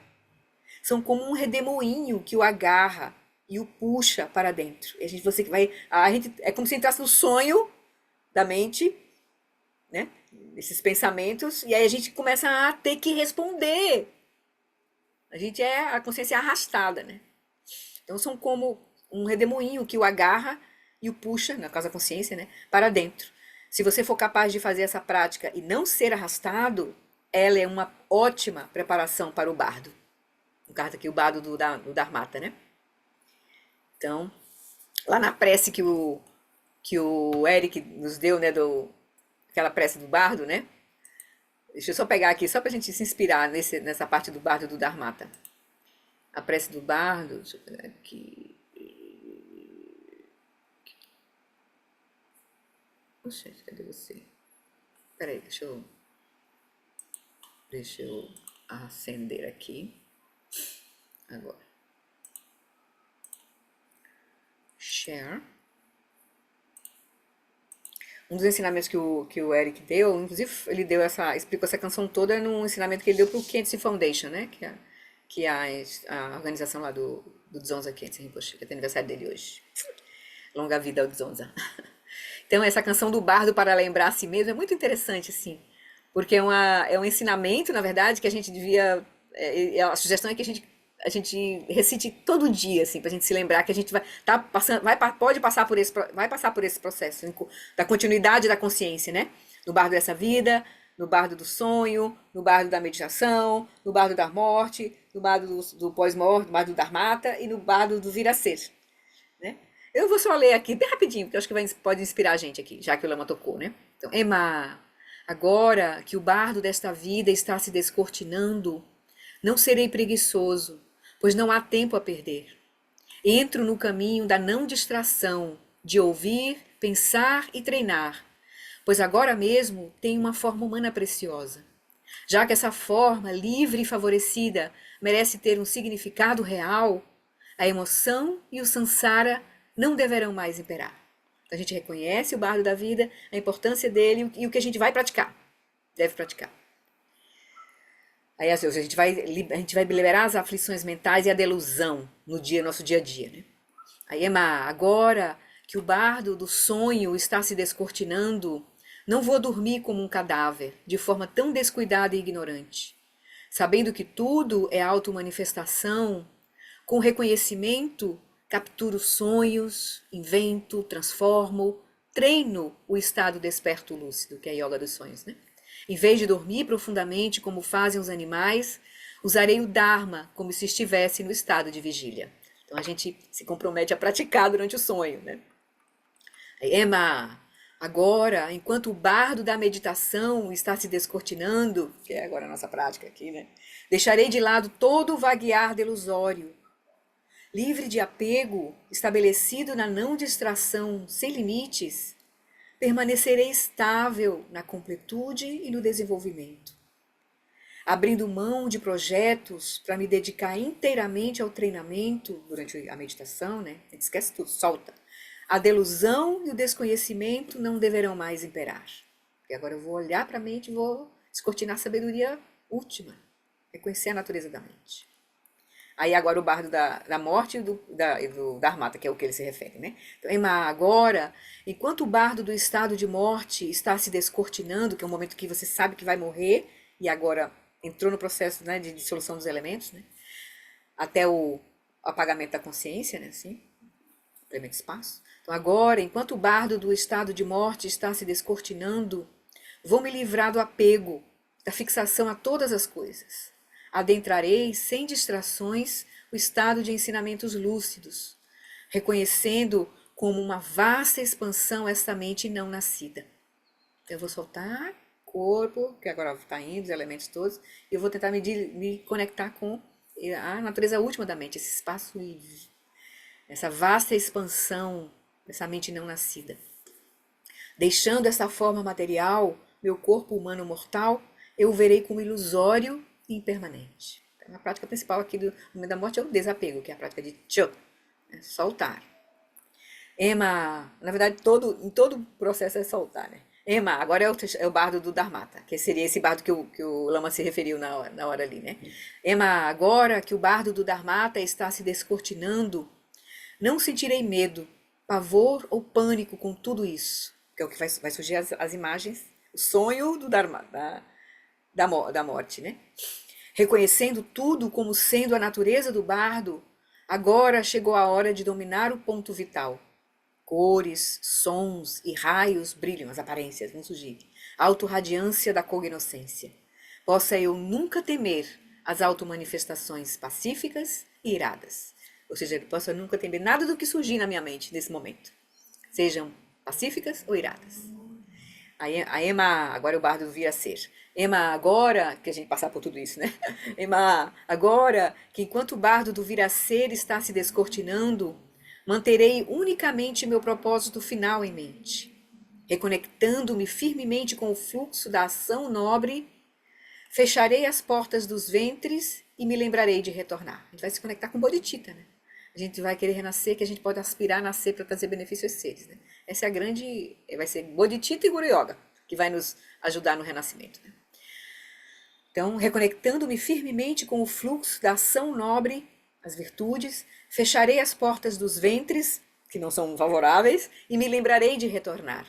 Speaker 1: São como um redemoinho que o agarra e o puxa para dentro. E é como se entrasse no sonho da mente, né? Esses pensamentos, e aí a gente começa a ter que responder. A consciência é arrastada, né? Então são como um redemoinho que o agarra e o puxa, no caso da consciência, né, para dentro. Se você for capaz de fazer essa prática e não ser arrastado, ela é uma ótima preparação para o bardo. No caso aqui, o bardo do Dharmata, né? Então, lá na prece que o Eric nos deu, né, aquela prece do bardo, né? Deixa eu só pegar aqui, só para a gente se inspirar nessa parte do bardo do Dharmata. A prece do bardo, deixa eu pegar aqui. Poxa, cadê você? Peraí, deixa eu acender aqui. Agora. Share. Um dos ensinamentos que o Eric deu, inclusive ele explicou essa canção toda num ensinamento que ele deu para o Khyentse Foundation, né? Que é a organização lá do Dzongsa Khyentse Rinpoche, que é o aniversário dele hoje. Longa vida ao Dzongsa. Então, essa canção do bardo para lembrar a si mesmo é muito interessante, assim, porque é um ensinamento, na verdade, que a gente devia... a sugestão é que a gente recite todo dia, assim, pra gente se lembrar que a gente vai passar por esse processo da continuidade da consciência, né? No bardo dessa vida, no bardo do sonho, no bardo da meditação, no bardo da morte, no bardo do pós-morte, no bardo do Dharmata e no bardo do vir a ser, né? Eu vou só ler aqui bem rapidinho, porque eu acho que pode inspirar a gente aqui, já que o Lama tocou, né? Então, Ema, agora que o bardo desta vida está se descortinando, não serei preguiçoso, pois não há tempo a perder. Entro no caminho da não distração, de ouvir, pensar e treinar, pois agora mesmo tenho uma forma humana preciosa. Já que essa forma, livre e favorecida, merece ter um significado real, a emoção e o samsara não deverão mais imperar. Então, a gente reconhece o bardo da vida, a importância dele e o que a gente vai praticar, deve praticar. Aí às vezes a gente vai liberar as aflições mentais e a delusão no nosso dia a dia, né? Aí, Ema, agora que o bardo do sonho está se descortinando, não vou dormir como um cadáver, de forma tão descuidada e ignorante. Sabendo que tudo é auto-manifestação, com reconhecimento, capturo sonhos, invento, transformo, treino o estado desperto lúcido, que é a yoga dos sonhos, né? Em vez de dormir profundamente como fazem os animais, usarei o Dharma como se estivesse no estado de vigília. Então a gente se compromete a praticar durante o sonho, né? Ema, agora, enquanto o bardo da meditação está se descortinando, que é agora a nossa prática aqui, né? Deixarei de lado todo o vaguear delusório. Livre de apego, estabelecido na não distração, sem limites, permanecerei estável na completude e no desenvolvimento. Abrindo mão de projetos para me dedicar inteiramente ao treinamento durante a meditação, né? A gente esquece tudo, solta. A delusão e o desconhecimento não deverão mais imperar. E agora eu vou olhar para a mente e vou descortinar a sabedoria última, reconhecer a natureza da mente. Aí agora o bardo da morte e do Dharmata, que é o que ele se refere, né? Então, Ema, agora, enquanto o bardo do estado de morte está se descortinando, que é um momento que você sabe que vai morrer, e agora entrou no processo, né, de dissolução dos elementos, né? Até o apagamento da consciência, né? Assim, elemento espaço. Então agora, enquanto o bardo do estado de morte está se descortinando, vou me livrar do apego, da fixação a todas as coisas. Adentrarei, sem distrações, o estado de ensinamentos lúcidos, reconhecendo como uma vasta expansão esta mente não nascida. Então, eu vou soltar o corpo, que agora está indo, os elementos todos, e eu vou tentar me conectar com a natureza última da mente, esse espaço livre, essa vasta expansão dessa mente não nascida. Deixando essa forma material, meu corpo humano mortal, eu o verei como ilusório e impermanente. Então, a prática principal aqui do momento da morte é o desapego, que é a prática de Cho, né? Soltar. Ema, na verdade, em todo processo é soltar, né? Ema, agora é o bardo do Dharmata, que seria esse bardo que o Lama se referiu na hora ali, né? Ema, agora que o bardo do Dharmata está se descortinando, não sentirei medo, pavor ou pânico com tudo isso, que é o que vai surgir as imagens, o sonho do Dharma, da morte, né? Reconhecendo tudo como sendo a natureza do bardo, agora chegou a hora de dominar o ponto vital. Cores, sons e raios brilham, as aparências vão surgir. Autorradiância da cognoscência. Possa eu nunca temer as automanifestações pacíficas e iradas. Ou seja, possa eu nunca temer nada do que surgir na minha mente nesse momento. Sejam pacíficas ou iradas. A Ema, agora o bardo vira ser. Ema, agora, que a gente passar por tudo isso, né? Ema, agora que enquanto o bardo do vir a ser está se descortinando, manterei unicamente meu propósito final em mente, reconectando-me firmemente com o fluxo da ação nobre, fecharei as portas dos ventres e me lembrarei de retornar. A gente vai se conectar com Bodhicitta, né? A gente vai querer renascer, que a gente pode aspirar a nascer para trazer benefícios a seres, né? Essa é a grande... Vai ser Bodhicitta e Guru Yoga, que vai nos ajudar no renascimento, né? Então, reconectando-me firmemente com o fluxo da ação nobre, as virtudes, fecharei as portas dos ventres, que não são favoráveis, e me lembrarei de retornar.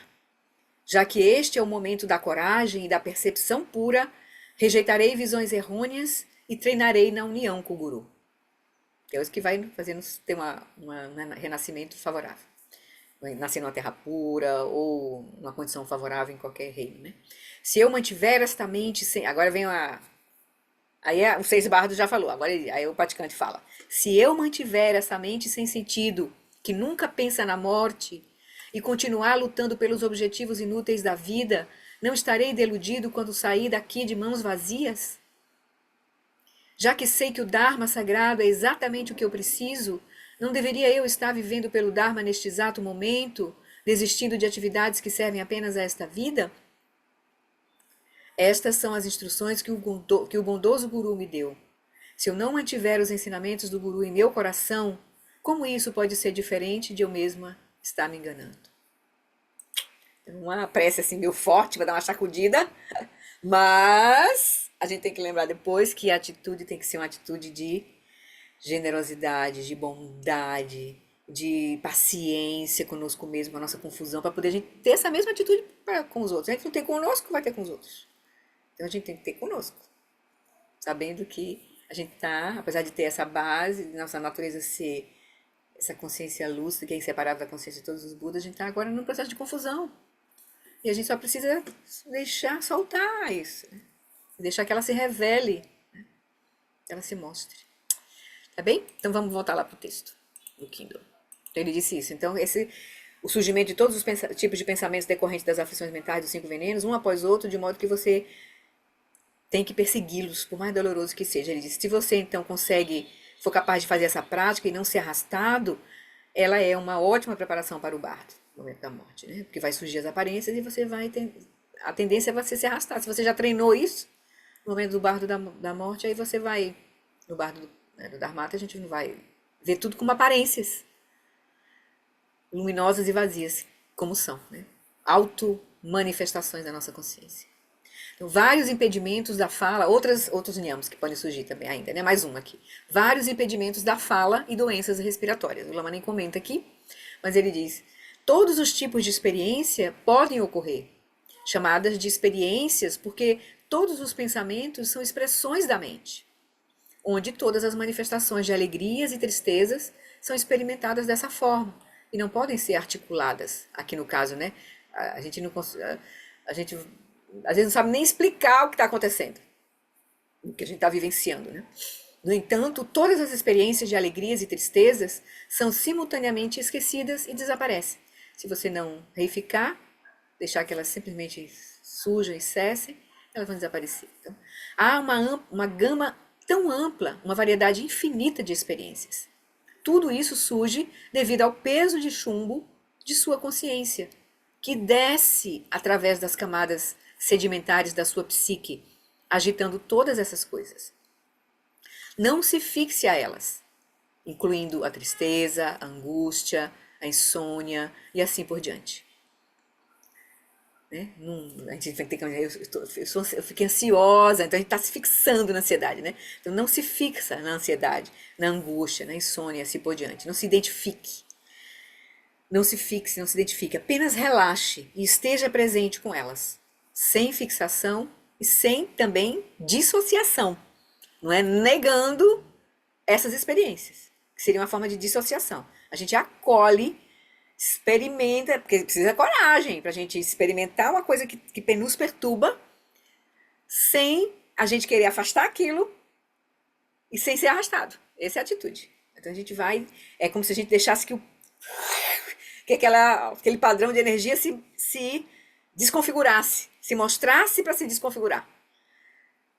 Speaker 1: Já que este é o momento da coragem e da percepção pura, rejeitarei visões errôneas e treinarei na união com o Guru. É isso que vai fazer-nos ter um renascimento favorável. Nascer numa terra pura ou numa condição favorável em qualquer reino, né? Se eu mantiver esta mente sem... Agora vem o Seis Bardos já falou, agora aí o praticante fala. Se eu mantiver essa mente sem sentido, que nunca pensa na morte, e continuar lutando pelos objetivos inúteis da vida, não estarei deludido quando sair daqui de mãos vazias? Já que sei que o Dharma sagrado é exatamente o que eu preciso, não deveria eu estar vivendo pelo Dharma neste exato momento, desistindo de atividades que servem apenas a esta vida? Estas são as instruções que o bondoso Guru me deu. Se eu não mantiver os ensinamentos do Guru em meu coração, como isso pode ser diferente de eu mesma estar me enganando? Uma prece assim meio forte, vai dar uma sacudida, mas a gente tem que lembrar depois que a atitude tem que ser uma atitude de generosidade, de bondade, de paciência conosco mesmo, com a nossa confusão, para poder a gente ter essa mesma atitude com os outros. A gente não tem conosco, vai ter com os outros. Então a gente tem que ter conosco, sabendo que a gente tá, apesar de ter essa base, de nossa natureza ser essa consciência lúcida, que é inseparável da consciência de todos os Budas, a gente está agora num processo de confusão. E a gente só precisa deixar soltar isso, né? Deixar que ela se revele, né? Que ela se mostre. Tá bem? Então vamos voltar lá pro texto do Kindle. Então ele disse isso. Então o surgimento de todos os tipos de pensamentos decorrentes das aflições mentais dos 5 venenos, um após outro, de modo que você tem que persegui-los, por mais doloroso que seja. Ele disse, se você então for capaz de fazer essa prática e não ser arrastado, ela é uma ótima preparação para o bardo, no momento da morte, né? Porque vai surgir as aparências e você vai ter... A tendência é você se arrastar. Se você já treinou isso, no momento do bardo da morte, aí você vai... No bardo do Dharmata, a gente não vai ver tudo como aparências luminosas e vazias, como são, né? Auto-manifestações da nossa consciência. Então, vários impedimentos da fala, outros niyamas que podem surgir também ainda, né? Mais um aqui. Vários impedimentos da fala e doenças respiratórias. O Lama nem comenta aqui, mas ele diz, todos os tipos de experiência podem ocorrer, chamadas de experiências, porque todos os pensamentos são expressões da mente, onde todas as manifestações de alegrias e tristezas são experimentadas dessa forma, e não podem ser articuladas. Aqui no caso, né? A gente às vezes não sabe nem explicar o que está acontecendo, o que a gente está vivenciando, né? No entanto, todas as experiências de alegrias e tristezas são simultaneamente esquecidas e desaparecem. Se você não reificar, deixar que elas simplesmente surjam e cessem, elas vão desaparecer. Então, há uma gama tão ampla, uma variedade infinita de experiências. Tudo isso surge devido ao peso de chumbo de sua consciência, que desce através das camadas sedimentares da sua psique, agitando todas essas coisas. Não se fixe a elas, incluindo a tristeza, a angústia, a insônia e assim por diante. Né? A gente tem que eu fiquei ansiosa, então a gente está se fixando na ansiedade, né? Então não se fixa na ansiedade, na angústia, na insônia e assim por diante. Não se identifique. Não se fixe, não se identifique. Apenas relaxe e esteja presente com elas, sem fixação e sem também dissociação. Não é negando essas experiências, que seria uma forma de dissociação. A gente acolhe, experimenta, porque precisa coragem para a gente experimentar uma coisa que nos perturba, sem a gente querer afastar aquilo e sem ser arrastado. Essa é a atitude. Então a gente vai, é como se a gente deixasse que aquele padrão de energia se desconfigurasse, se mostrasse para se desconfigurar.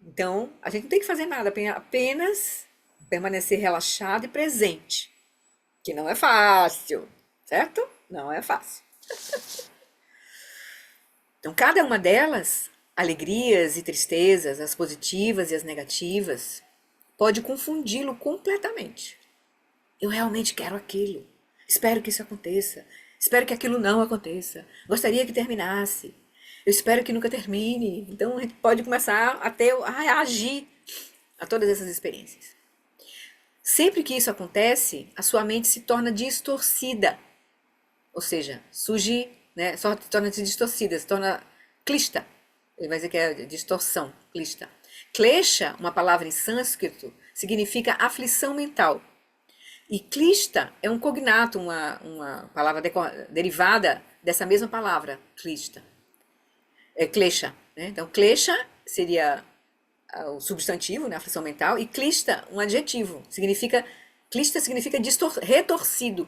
Speaker 1: Então, a gente não tem que fazer nada, apenas permanecer relaxado e presente, que não é fácil, certo? Não é fácil. Então, cada uma delas, alegrias e tristezas, as positivas e as negativas, pode confundi-lo completamente. Eu realmente quero aquilo. Espero que isso aconteça. Espero que aquilo não aconteça. Gostaria que terminasse. Eu espero que nunca termine. Então a gente pode começar a agir a todas essas experiências. Sempre que isso acontece, a sua mente se torna distorcida. Ou seja, surge, né, torna-se distorcida, se torna klishta. Ele vai dizer que é distorção, klishta. Klesha, uma palavra em sânscrito, significa aflição mental. E klishta é um cognato, uma palavra derivada dessa mesma palavra, klishta. Klesha, né? Então, klesha seria o substantivo, né, aflição mental, e klishta, um adjetivo. Klishta significa retorcido.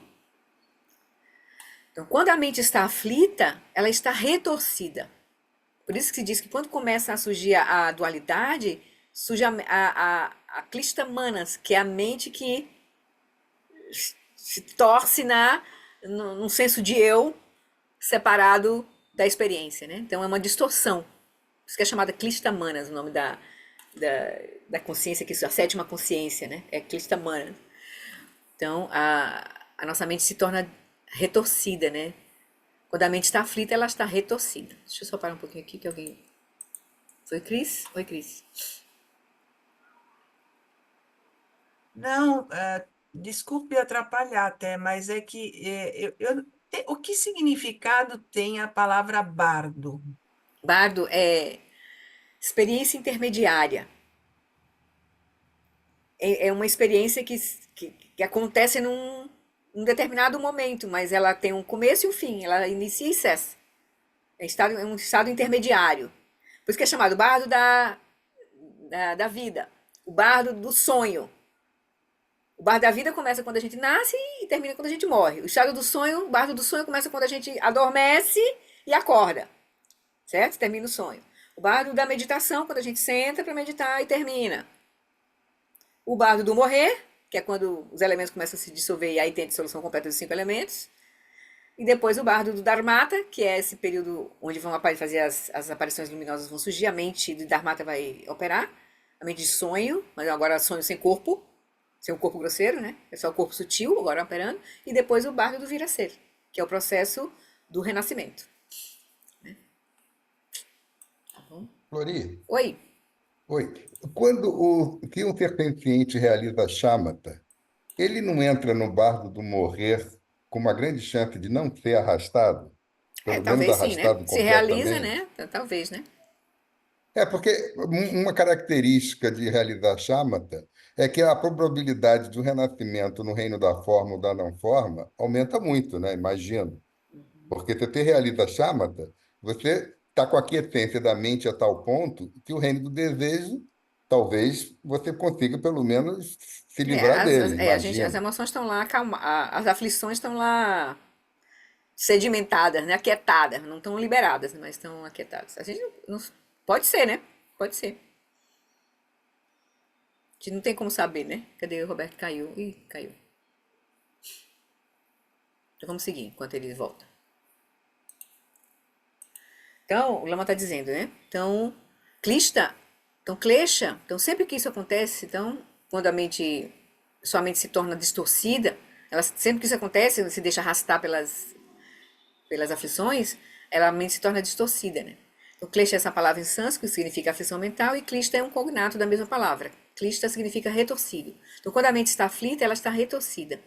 Speaker 1: Então, quando a mente está aflita, ela está retorcida. Por isso que se diz que quando começa a surgir a dualidade, surge a klishta manas, que é a mente que se torce num senso de eu separado da experiência, né? Então é uma distorção. Isso que é chamada klishta manas, o nome da consciência, que é a sétima consciência, né? É klishta manas. Então a nossa mente se torna retorcida, né? Quando a mente está aflita, ela está retorcida. Deixa eu só parar um pouquinho aqui que alguém... Foi Cris? Oi, Cris.
Speaker 4: Não, desculpe atrapalhar até, mas é que o que significado tem a palavra bardo?
Speaker 1: Bardo é experiência intermediária. É uma experiência que acontece num determinado momento, mas ela tem um começo e um fim, ela inicia e cessa. É um estado intermediário. Por isso que é chamado bardo da vida, o bardo do sonho. O bardo da vida começa quando a gente nasce e termina quando a gente morre. O estado do sonho, o bardo do sonho começa quando a gente adormece e acorda, certo? Termina o sonho. O bardo da meditação, quando a gente senta para meditar e termina. O bardo do morrer, que é quando os elementos começam a se dissolver e aí tem a dissolução completa dos 5 elementos. E depois o bardo do Dharmata, que é esse período onde vão fazer as aparições luminosas, vão surgir, a mente do Dharmata vai operar, a mente de sonho, mas agora sonho sem corpo, sem o corpo grosseiro, né? É só o corpo sutil agora operando. E depois o bardo do vir a ser, que é o processo do renascimento. Tá bom?
Speaker 5: Flori,
Speaker 1: Oi.
Speaker 5: oi. Que um ser consciente realiza shamatha, ele não entra no bardo do morrer com uma grande chance de não ser arrastado,
Speaker 1: É,
Speaker 5: pelo menos
Speaker 1: talvez sim, né?
Speaker 5: arrastado
Speaker 1: Se realiza,
Speaker 5: completamente?
Speaker 1: né? Talvez, né?
Speaker 5: É, porque uma característica de realizar shamatha é que a probabilidade do renascimento no reino da forma ou da não forma aumenta muito, né? Imagino. Porque se você realiza shamatha, você está com a quietência da mente a tal ponto que o reino do desejo, talvez você consiga pelo menos se
Speaker 1: É,
Speaker 5: livrar dele,
Speaker 1: as
Speaker 5: imagino.
Speaker 1: emoções estão lá, as aflições estão lá sedimentadas, né? Aquietadas, não estão liberadas, mas estão aquietadas. A gente pode ser, né? Pode ser. A gente não tem como saber, né? Cadê o Roberto? Caiu. Ih, caiu. Então vamos seguir enquanto ele volta. Então, o Lama está dizendo, né? Então, Klishta, então Klesha, então sempre que isso acontece, então, quando sua mente se torna distorcida, sempre que isso acontece, ela se deixa arrastar pelas aflições, a mente se torna distorcida, né? Então, Klesha é essa palavra em sânscrito, que significa aflição mental, e Klishta é um cognato da mesma palavra. Klishta significa retorcido. Então, quando a mente está aflita, ela está retorcida.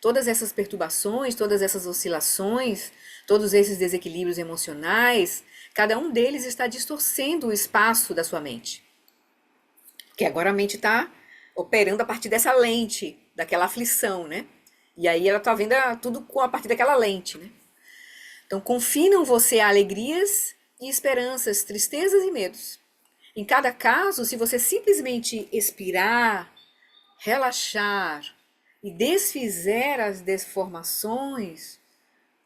Speaker 1: Todas essas perturbações, todas essas oscilações, todos esses desequilíbrios emocionais, cada um deles está distorcendo o espaço da sua mente. Porque agora a mente está operando a partir dessa lente, daquela aflição, né? E aí ela está vendo tudo a partir daquela lente, né? Então, confinam você a alegrias e esperanças, tristezas e medos. Em cada caso, se você simplesmente expirar, relaxar e desfizer as deformações,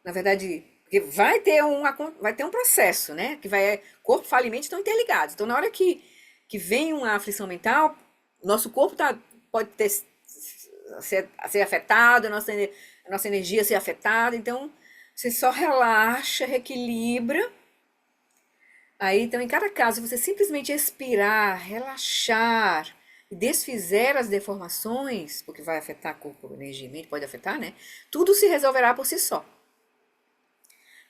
Speaker 1: na verdade, porque vai ter um processo, né? Corpo, fala e mente estão interligados. Então, na hora que vem uma aflição mental, nosso corpo pode ser afetado, a nossa energia ser afetada. Então, você só relaxa, reequilibra. Aí, então, em cada caso, você simplesmente expirar, relaxar e desfizer as deformações, porque vai afetar corpo, energia, mente, pode afetar, né? Tudo se resolverá por si só.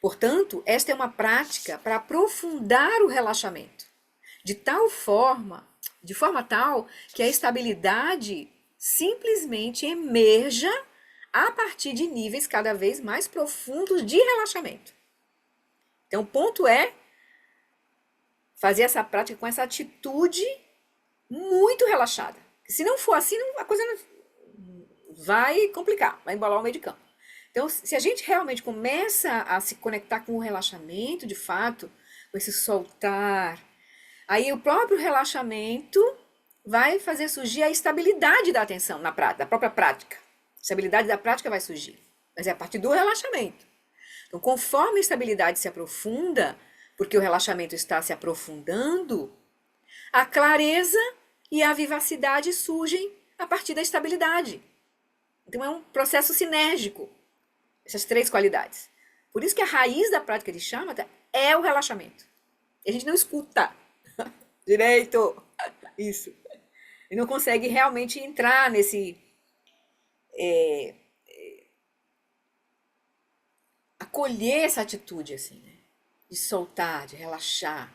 Speaker 1: Portanto, esta é uma prática para aprofundar o relaxamento, de forma tal que a estabilidade simplesmente emerja a partir de níveis cada vez mais profundos de relaxamento. Então, o ponto é fazer essa prática com essa atitude muito relaxada. Se não for assim, a coisa vai complicar, vai embolar o meio de campo. Então, se a gente realmente começa a se conectar com o relaxamento, de fato, com esse soltar, aí o próprio relaxamento vai fazer surgir a estabilidade da atenção na prática, da própria prática. A estabilidade da prática vai surgir, mas é a partir do relaxamento. Então, conforme a estabilidade se aprofunda, porque o relaxamento está se aprofundando, a clareza e a vivacidade surgem a partir da estabilidade. Então, é um processo sinérgico, essas três qualidades. Por isso que a raiz da prática de shamatha é o relaxamento. E a gente não escuta direito isso. E não consegue realmente entrar nesse... acolher essa atitude, assim, né? De soltar, de relaxar.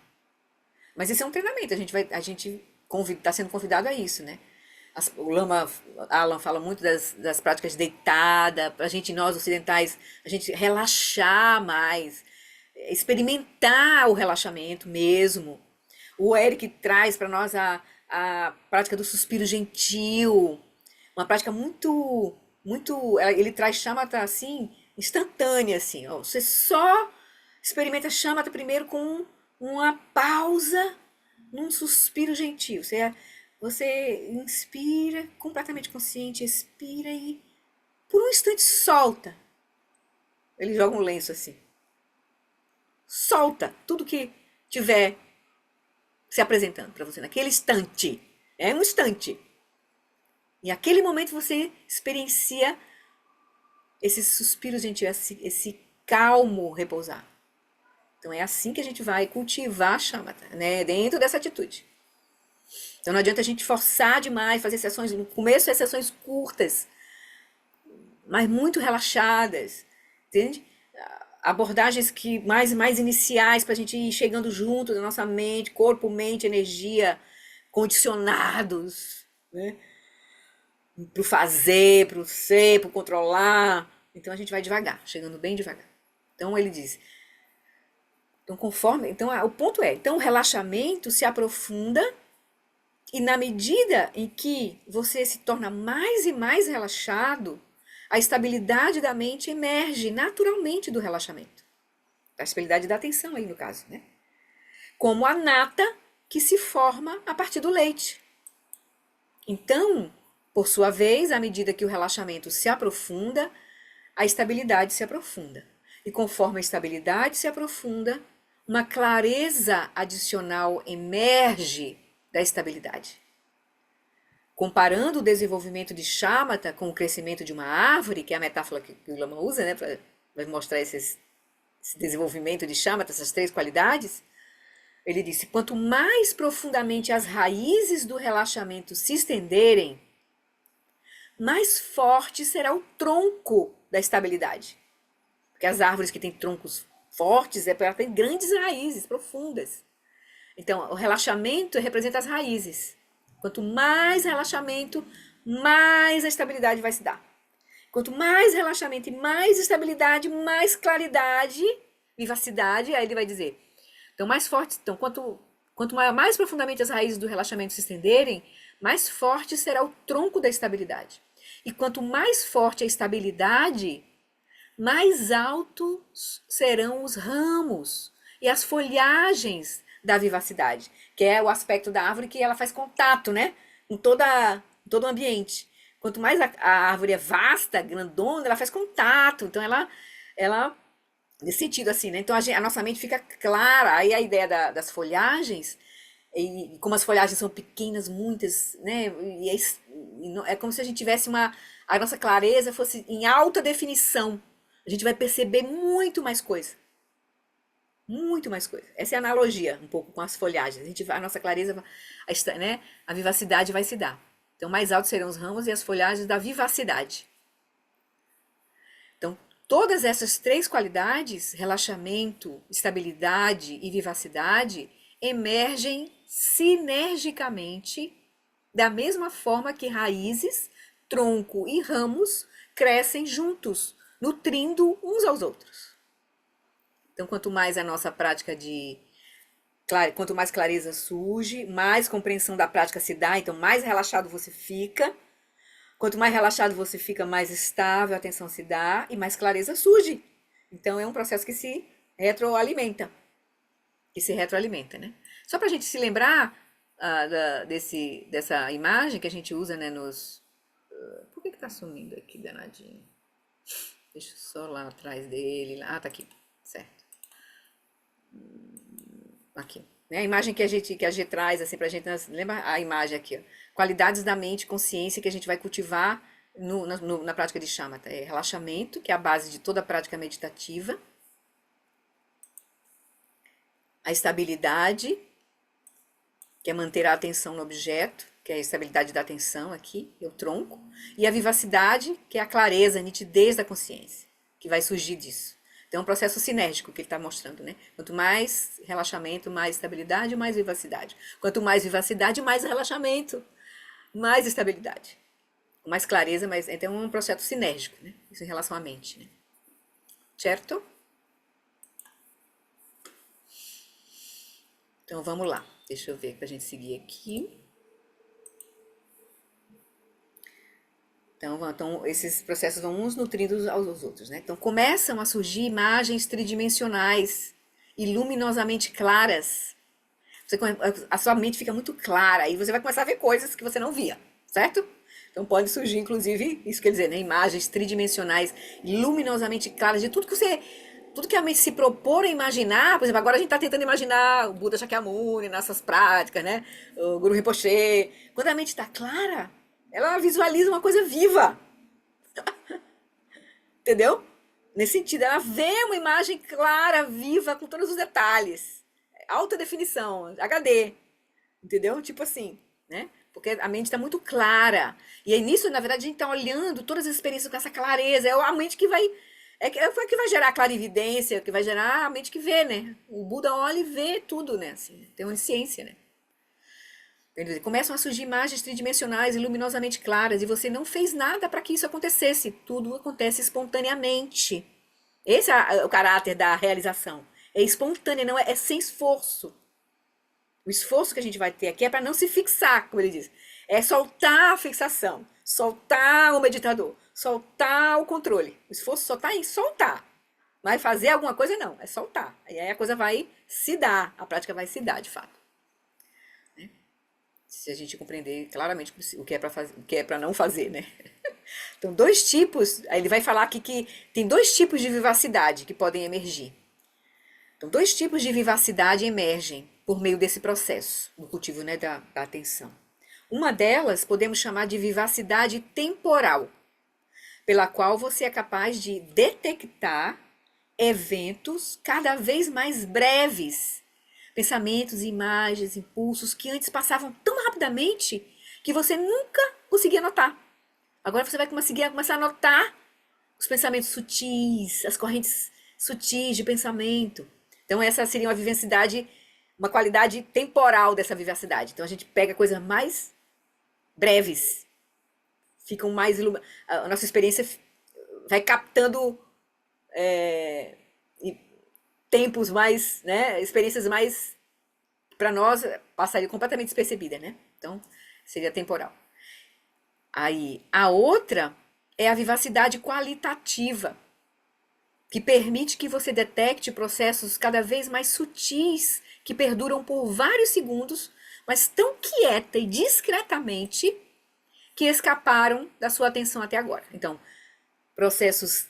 Speaker 1: Mas esse é um treinamento, a gente está sendo convidado a isso, né? O Lama Alan fala muito das práticas de deitada, para a gente, nós ocidentais, a gente relaxar mais, experimentar o relaxamento mesmo. O Eric traz para nós a prática do suspiro gentil, uma prática ele traz shamatha assim, instantânea, assim, ó. Você só experimenta shamatha primeiro com uma pausa, num suspiro gentil. Você inspira completamente consciente, expira e por um instante solta. Ele joga um lenço assim. Solta tudo que tiver se apresentando para você naquele instante. É um instante. E naquele momento você experiencia esse suspiro gentil, esse calmo repousar. Então é assim que a gente vai cultivar a shamatha, né? Dentro dessa atitude. Então não adianta a gente forçar demais, fazer sessões, no começo sessões curtas, mas muito relaxadas, entende? Abordagens que mais iniciais para a gente ir chegando junto da nossa mente, corpo, mente, energia, condicionados, né? Para o fazer, para o ser, para o controlar. Então a gente vai devagar, chegando bem devagar. Então ele diz, o ponto é, então o relaxamento se aprofunda e na medida em que você se torna mais e mais relaxado, a estabilidade da mente emerge naturalmente do relaxamento. A estabilidade da atenção aí no caso, né? Como a nata que se forma a partir do leite. Então, por sua vez, à medida que o relaxamento se aprofunda, a estabilidade se aprofunda. E conforme a estabilidade se aprofunda, uma clareza adicional emerge da estabilidade. Comparando o desenvolvimento de shamatha com o crescimento de uma árvore, que é a metáfora que o Lama usa, né, para mostrar esse desenvolvimento de shamatha, essas 3 qualidades, ele disse, quanto mais profundamente as raízes do relaxamento se estenderem, mais forte será o tronco da estabilidade. Porque as árvores que têm troncos fortes, ela tem grandes raízes profundas. Então, o relaxamento representa as raízes. Quanto mais relaxamento, mais a estabilidade vai se dar. Quanto mais relaxamento e mais estabilidade, mais claridade, vivacidade, aí ele vai dizer. Então, mais forte, então, quanto mais profundamente as raízes do relaxamento se estenderem, mais forte será o tronco da estabilidade. E quanto mais forte a estabilidade, mais altos serão os ramos e as folhagens da vivacidade, que é o aspecto da árvore que ela faz contato, né, com todo o ambiente. Quanto mais a árvore é vasta, grandona, ela faz contato, então ela nesse sentido assim, né, então a nossa mente fica clara, aí a ideia das folhagens, e como as folhagens são pequenas, muitas, né, é como se a gente tivesse a nossa clareza fosse em alta definição, a gente vai perceber muito mais coisa. Muito mais coisa. Essa é a analogia, um pouco com as folhagens. A nossa clareza, né, a vivacidade vai se dar. Então, mais altos serão os ramos e as folhagens da vivacidade. Então, todas essas 3 qualidades, relaxamento, estabilidade e vivacidade, emergem sinergicamente da mesma forma que raízes, tronco e ramos crescem juntos, nutrindo uns aos outros. Então, quanto mais a nossa prática quanto mais clareza surge, mais compreensão da prática se dá, então mais relaxado você fica. Quanto mais relaxado você fica, mais estável a atenção se dá e mais clareza surge. Então, é um processo que se retroalimenta. Né? Só para a gente se lembrar dessa imagem que a gente usa, né, nos... por que tá sumindo aqui, danadinho? Deixa eu só lá atrás dele. Ah, tá aqui. Certo. Aqui. Né? A imagem que a gente traz assim, pra gente. Lembra a imagem aqui? Ó. Qualidades da mente, consciência que a gente vai cultivar na prática de shamatha. É relaxamento, que é a base de toda a prática meditativa. A estabilidade, que é manter a atenção no objeto, que é a estabilidade da atenção aqui, é o tronco. E a vivacidade, que é a clareza, a nitidez da consciência, que vai surgir disso. Então, é um processo sinérgico que ele está mostrando, né? Quanto mais relaxamento, mais estabilidade, mais vivacidade. Quanto mais vivacidade, mais relaxamento. mais estabilidade, com mais clareza, mas então é um processo sinérgico, né? Isso em relação à mente, né? Certo? Então vamos lá. Deixa eu ver pra gente seguir aqui. Então, esses processos vão uns nutrindo aos outros, né? Então, começam a surgir imagens tridimensionais e luminosamente claras. A sua mente fica muito clara e você vai começar a ver coisas que você não via, certo? Então, pode surgir, inclusive, isso quer dizer, né? Imagens tridimensionais e luminosamente claras de tudo que a mente se propor a imaginar. Por exemplo, agora a gente está tentando imaginar o Buda Shakyamuni nessas práticas, né? O Guru Rinpoche. Quando a mente está clara, ela visualiza uma coisa viva. Entendeu? Nesse sentido, ela vê uma imagem clara, viva, com todos os detalhes. Alta definição, HD. Entendeu? Tipo assim, né? Porque a mente está muito clara. E aí nisso, na verdade, a gente está olhando todas as experiências com essa clareza. É a mente que vai... É que vai gerar clarividência, que vai gerar a mente que vê, né? O Buda olha e vê tudo, né? Assim, tem onisciência, né? Começam a surgir imagens tridimensionais e luminosamente claras, e você não fez nada para que isso acontecesse. Tudo acontece espontaneamente. Esse é o caráter da realização. É espontânea, não é sem esforço. O esforço que a gente vai ter aqui é para não se fixar, como ele diz. É soltar a fixação, soltar o meditador, soltar o controle. O esforço só está em soltar. Vai fazer alguma coisa, não. É soltar. E aí a coisa vai se dar. A prática vai se dar, de fato. Se a gente compreender claramente o que é para fazer, o que é para não fazer, né? Então, dois tipos, aí ele vai falar aqui que tem dois tipos de vivacidade que podem emergir. Então, dois tipos de vivacidade emergem por meio desse processo, do cultivo, né, da atenção. Uma delas podemos chamar de vivacidade temporal, pela qual você é capaz de detectar eventos cada vez mais breves, pensamentos, imagens, impulsos que antes passavam tão rapidamente que você nunca conseguia notar. Agora você vai começar a notar os pensamentos sutis, as correntes sutis de pensamento. Então essa seria uma vivacidade, uma qualidade temporal dessa vivacidade. Então a gente pega coisas mais breves, ficam mais a nossa experiência vai captando tempos mais, né, experiências mais, para nós, passaria completamente despercebida, né? Então, seria temporal. Aí, a outra é a vivacidade qualitativa, que permite que você detecte processos cada vez mais sutis, que perduram por vários segundos, mas tão quieta e discretamente, que escaparam da sua atenção até agora. Então, processos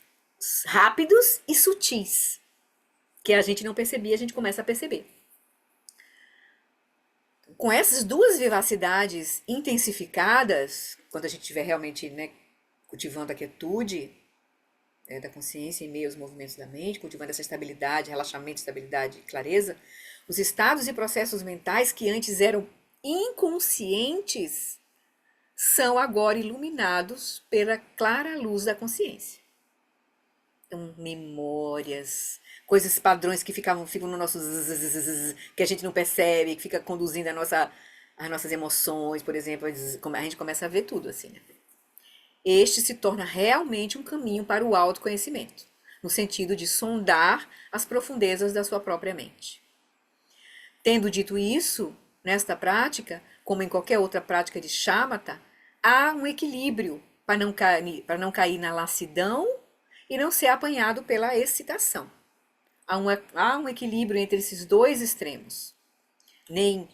Speaker 1: rápidos e sutis, que a gente não percebia, a gente começa a perceber. Com essas duas vivacidades intensificadas, quando a gente estiver realmente, né, cultivando a quietude da consciência em meio aos movimentos da mente, cultivando essa estabilidade, relaxamento, estabilidade e clareza, os estados e processos mentais que antes eram inconscientes são agora iluminados pela clara luz da consciência. Então, memórias, coisas, padrões que ficam no nosso zzz, que a gente não percebe, que fica conduzindo as nossas emoções, por exemplo, a gente começa a ver tudo assim, né? Este se torna realmente um caminho para o autoconhecimento, no sentido de sondar as profundezas da sua própria mente. Tendo dito isso, nesta prática, como em qualquer outra prática de shamatha, há um equilíbrio para não cair na lassidão e não ser apanhado pela excitação. Há um equilíbrio entre esses dois extremos. Nem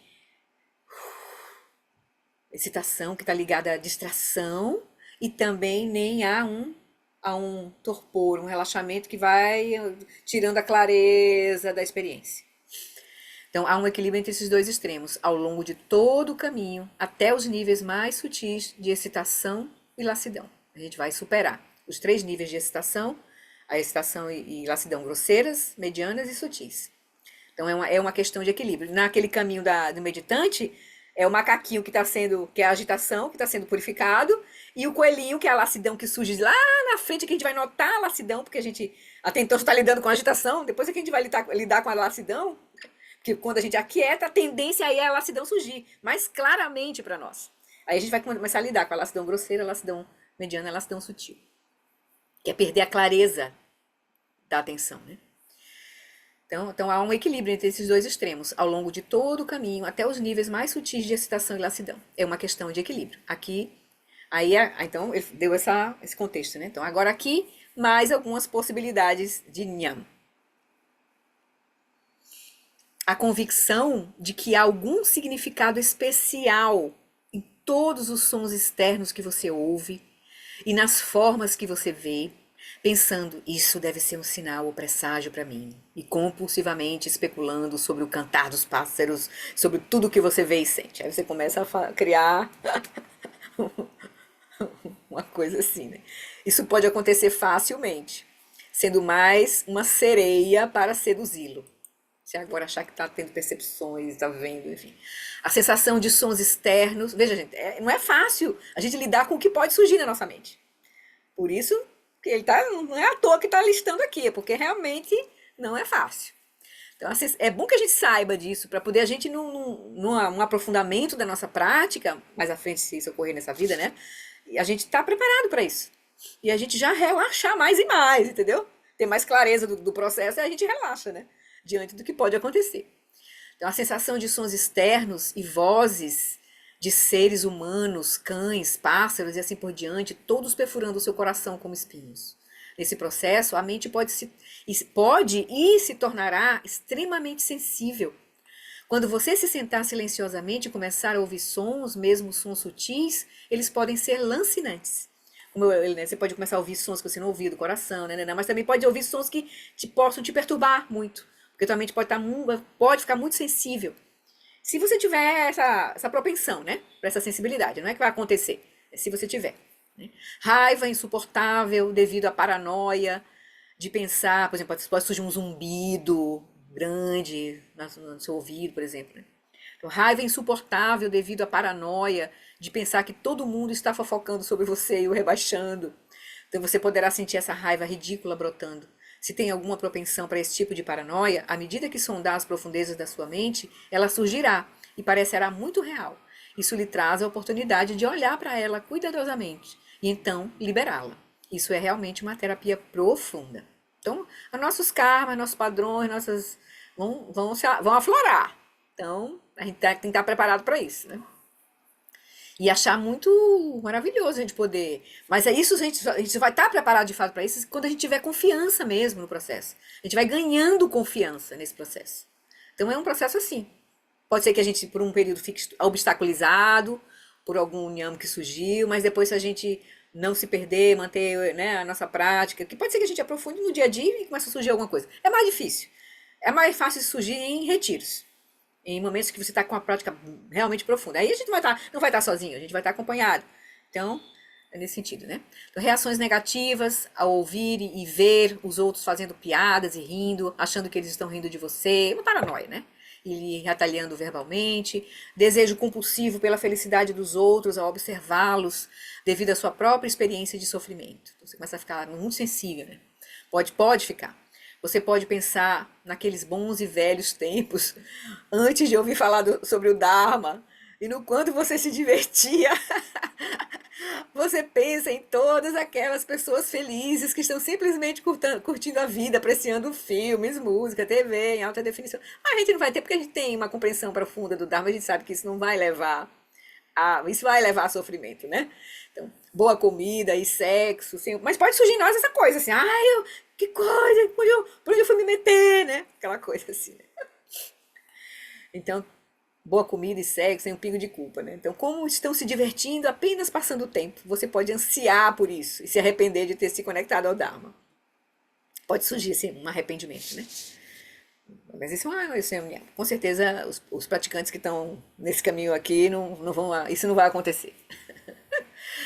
Speaker 1: excitação que está ligada à distração e também nem há um torpor, um relaxamento que vai tirando a clareza da experiência. Então, há um equilíbrio entre esses dois extremos, ao longo de todo o caminho, até os níveis mais sutis de excitação e lassidão. A gente vai superar os 3 níveis de excitação, a excitação e lassidão grosseiras, medianas e sutis. Então, é uma questão de equilíbrio. Naquele caminho do meditante, é o macaquinho que é a agitação, que está sendo purificado, e o coelhinho, que é a lassidão que surge lá na frente, que a gente vai notar a lassidão, porque a gente até então está lidando com a agitação, depois é que a gente vai lidar com a lassidão, porque quando a gente aquieta, a tendência aí é a lassidão surgir mais claramente para nós. Aí a gente vai começar a lidar com a lassidão grosseira, a lassidão mediana e a lassidão sutil. Que é perder a clareza da atenção, né? Então há um equilíbrio entre esses dois extremos ao longo de todo o caminho, até os níveis mais sutis de excitação e lassidão. É uma questão de equilíbrio. Aqui, então ele deu esse contexto, né? Então agora aqui, mais algumas possibilidades de Nyam. A convicção de que há algum significado especial em todos os sons externos que você ouve e nas formas que você vê, pensando, isso deve ser um sinal ou presságio para mim, e compulsivamente especulando sobre o cantar dos pássaros, sobre tudo que você vê e sente. Aí você começa a criar uma coisa assim, né? Isso pode acontecer facilmente, sendo mais uma sereia para seduzi-lo. Você agora achar que está tendo percepções, está vendo, enfim. A sensação de sons externos. Veja, gente, não é fácil a gente lidar com o que pode surgir na nossa mente. Por isso que não é à toa que está listando aqui, porque realmente não é fácil. Então, assim, é bom que a gente saiba disso, para poder a gente, num aprofundamento da nossa prática, mais à frente, se isso ocorrer nessa vida, né? E a gente está preparado para isso. E a gente já relaxar mais e mais, entendeu? Ter mais clareza do processo e a gente relaxa, né? Diante do que pode acontecer. Então, a sensação de sons externos e vozes de seres humanos, cães, pássaros e assim por diante, todos perfurando o seu coração como espinhos. Nesse processo, a mente pode e se tornará extremamente sensível. Quando você se sentar silenciosamente e começar a ouvir sons, mesmo sons sutis, eles podem ser lancinantes. Né, você pode começar a ouvir sons que você não ouviu do coração, né, mas também pode ouvir sons que possam te perturbar muito. Porque tua mente pode ficar muito sensível. Se você tiver essa propensão, né? Para essa sensibilidade. Não é que vai acontecer. É se você tiver. Né? Raiva insuportável devido à paranoia de pensar, por exemplo, pode surgir um zumbido grande no seu ouvido, por exemplo. Né? Então, raiva insuportável devido à paranoia de pensar que todo mundo está fofocando sobre você e o rebaixando. Então você poderá sentir essa raiva ridícula brotando. Se tem alguma propensão para esse tipo de paranoia, à medida que sondar as profundezas da sua mente, ela surgirá e parecerá muito real. Isso lhe traz a oportunidade de olhar para ela cuidadosamente e então liberá-la. Isso é realmente uma terapia profunda. Então, os nossos karmas, nossos padrões, vão aflorar. Então, a gente tem que estar preparado para isso, né? E achar muito maravilhoso a gente poder. Mas é isso, a gente vai estar preparado de fato para isso quando a gente tiver confiança mesmo no processo. A gente vai ganhando confiança nesse processo. Então é um processo assim. Pode ser que a gente, por um período, fique obstaculizado por algum nham que surgiu, mas depois, se a gente não se perder, manter, né, a nossa prática, que pode ser que a gente aprofunde no dia a dia e comece a surgir alguma coisa. É mais difícil. É mais fácil de surgir em retiros. Em momentos que você está com uma prática realmente profunda. Aí a gente não vai estar sozinho, a gente vai estar acompanhado. Então, é nesse sentido, né? Então, reações negativas ao ouvir e ver os outros fazendo piadas e rindo, achando que eles estão rindo de você. Uma paranoia, né? E retalhando verbalmente. Desejo compulsivo pela felicidade dos outros ao observá-los devido à sua própria experiência de sofrimento. Então, você começa a ficar muito sensível, né? Pode ficar. Você pode pensar naqueles bons e velhos tempos, antes de ouvir falar sobre o Dharma, e no quanto você se divertia. Você pensa em todas aquelas pessoas felizes que estão simplesmente curtindo a vida, apreciando filmes, música, TV, em alta definição. A gente não vai ter, porque a gente tem uma compreensão profunda do Dharma, a gente sabe que isso não vai levar isso vai levar a sofrimento, né? Então, boa comida e sexo, mas pode surgir em nós essa coisa assim, que coisa, por onde eu fui me meter, né? Aquela coisa assim, né? Então, boa comida e sexo sem um pingo de culpa, né? Então, como estão se divertindo apenas passando o tempo, você pode ansiar por isso e se arrepender de ter se conectado ao Dharma. Pode surgir, assim, um arrependimento, né? Mas isso com certeza os praticantes que estão nesse caminho aqui isso não vai acontecer.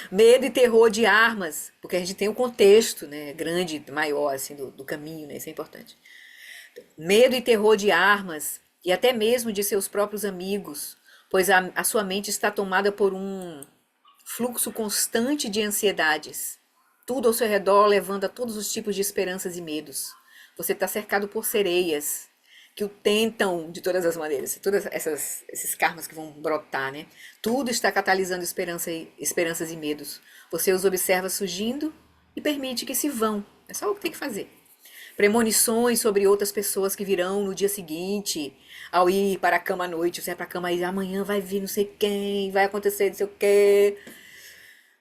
Speaker 1: Medo e terror de armas, porque a gente tem um contexto, né, grande, maior assim, do caminho, né, isso é importante. Medo e terror de armas, e até mesmo de seus próprios amigos, pois a sua mente está tomada por um fluxo constante de ansiedades. Tudo ao seu redor levando a todos os tipos de esperanças e medos. Você está cercado por sereias, que o tentam de todas as maneiras, esses karmas que vão brotar, né? Tudo está catalisando esperanças e medos. Você os observa surgindo e permite que se vão. É só o que tem que fazer. Premonições sobre outras pessoas que virão no dia seguinte, ao ir para a cama à noite, você vai para a cama e amanhã vai vir não sei quem, vai acontecer não sei o quê.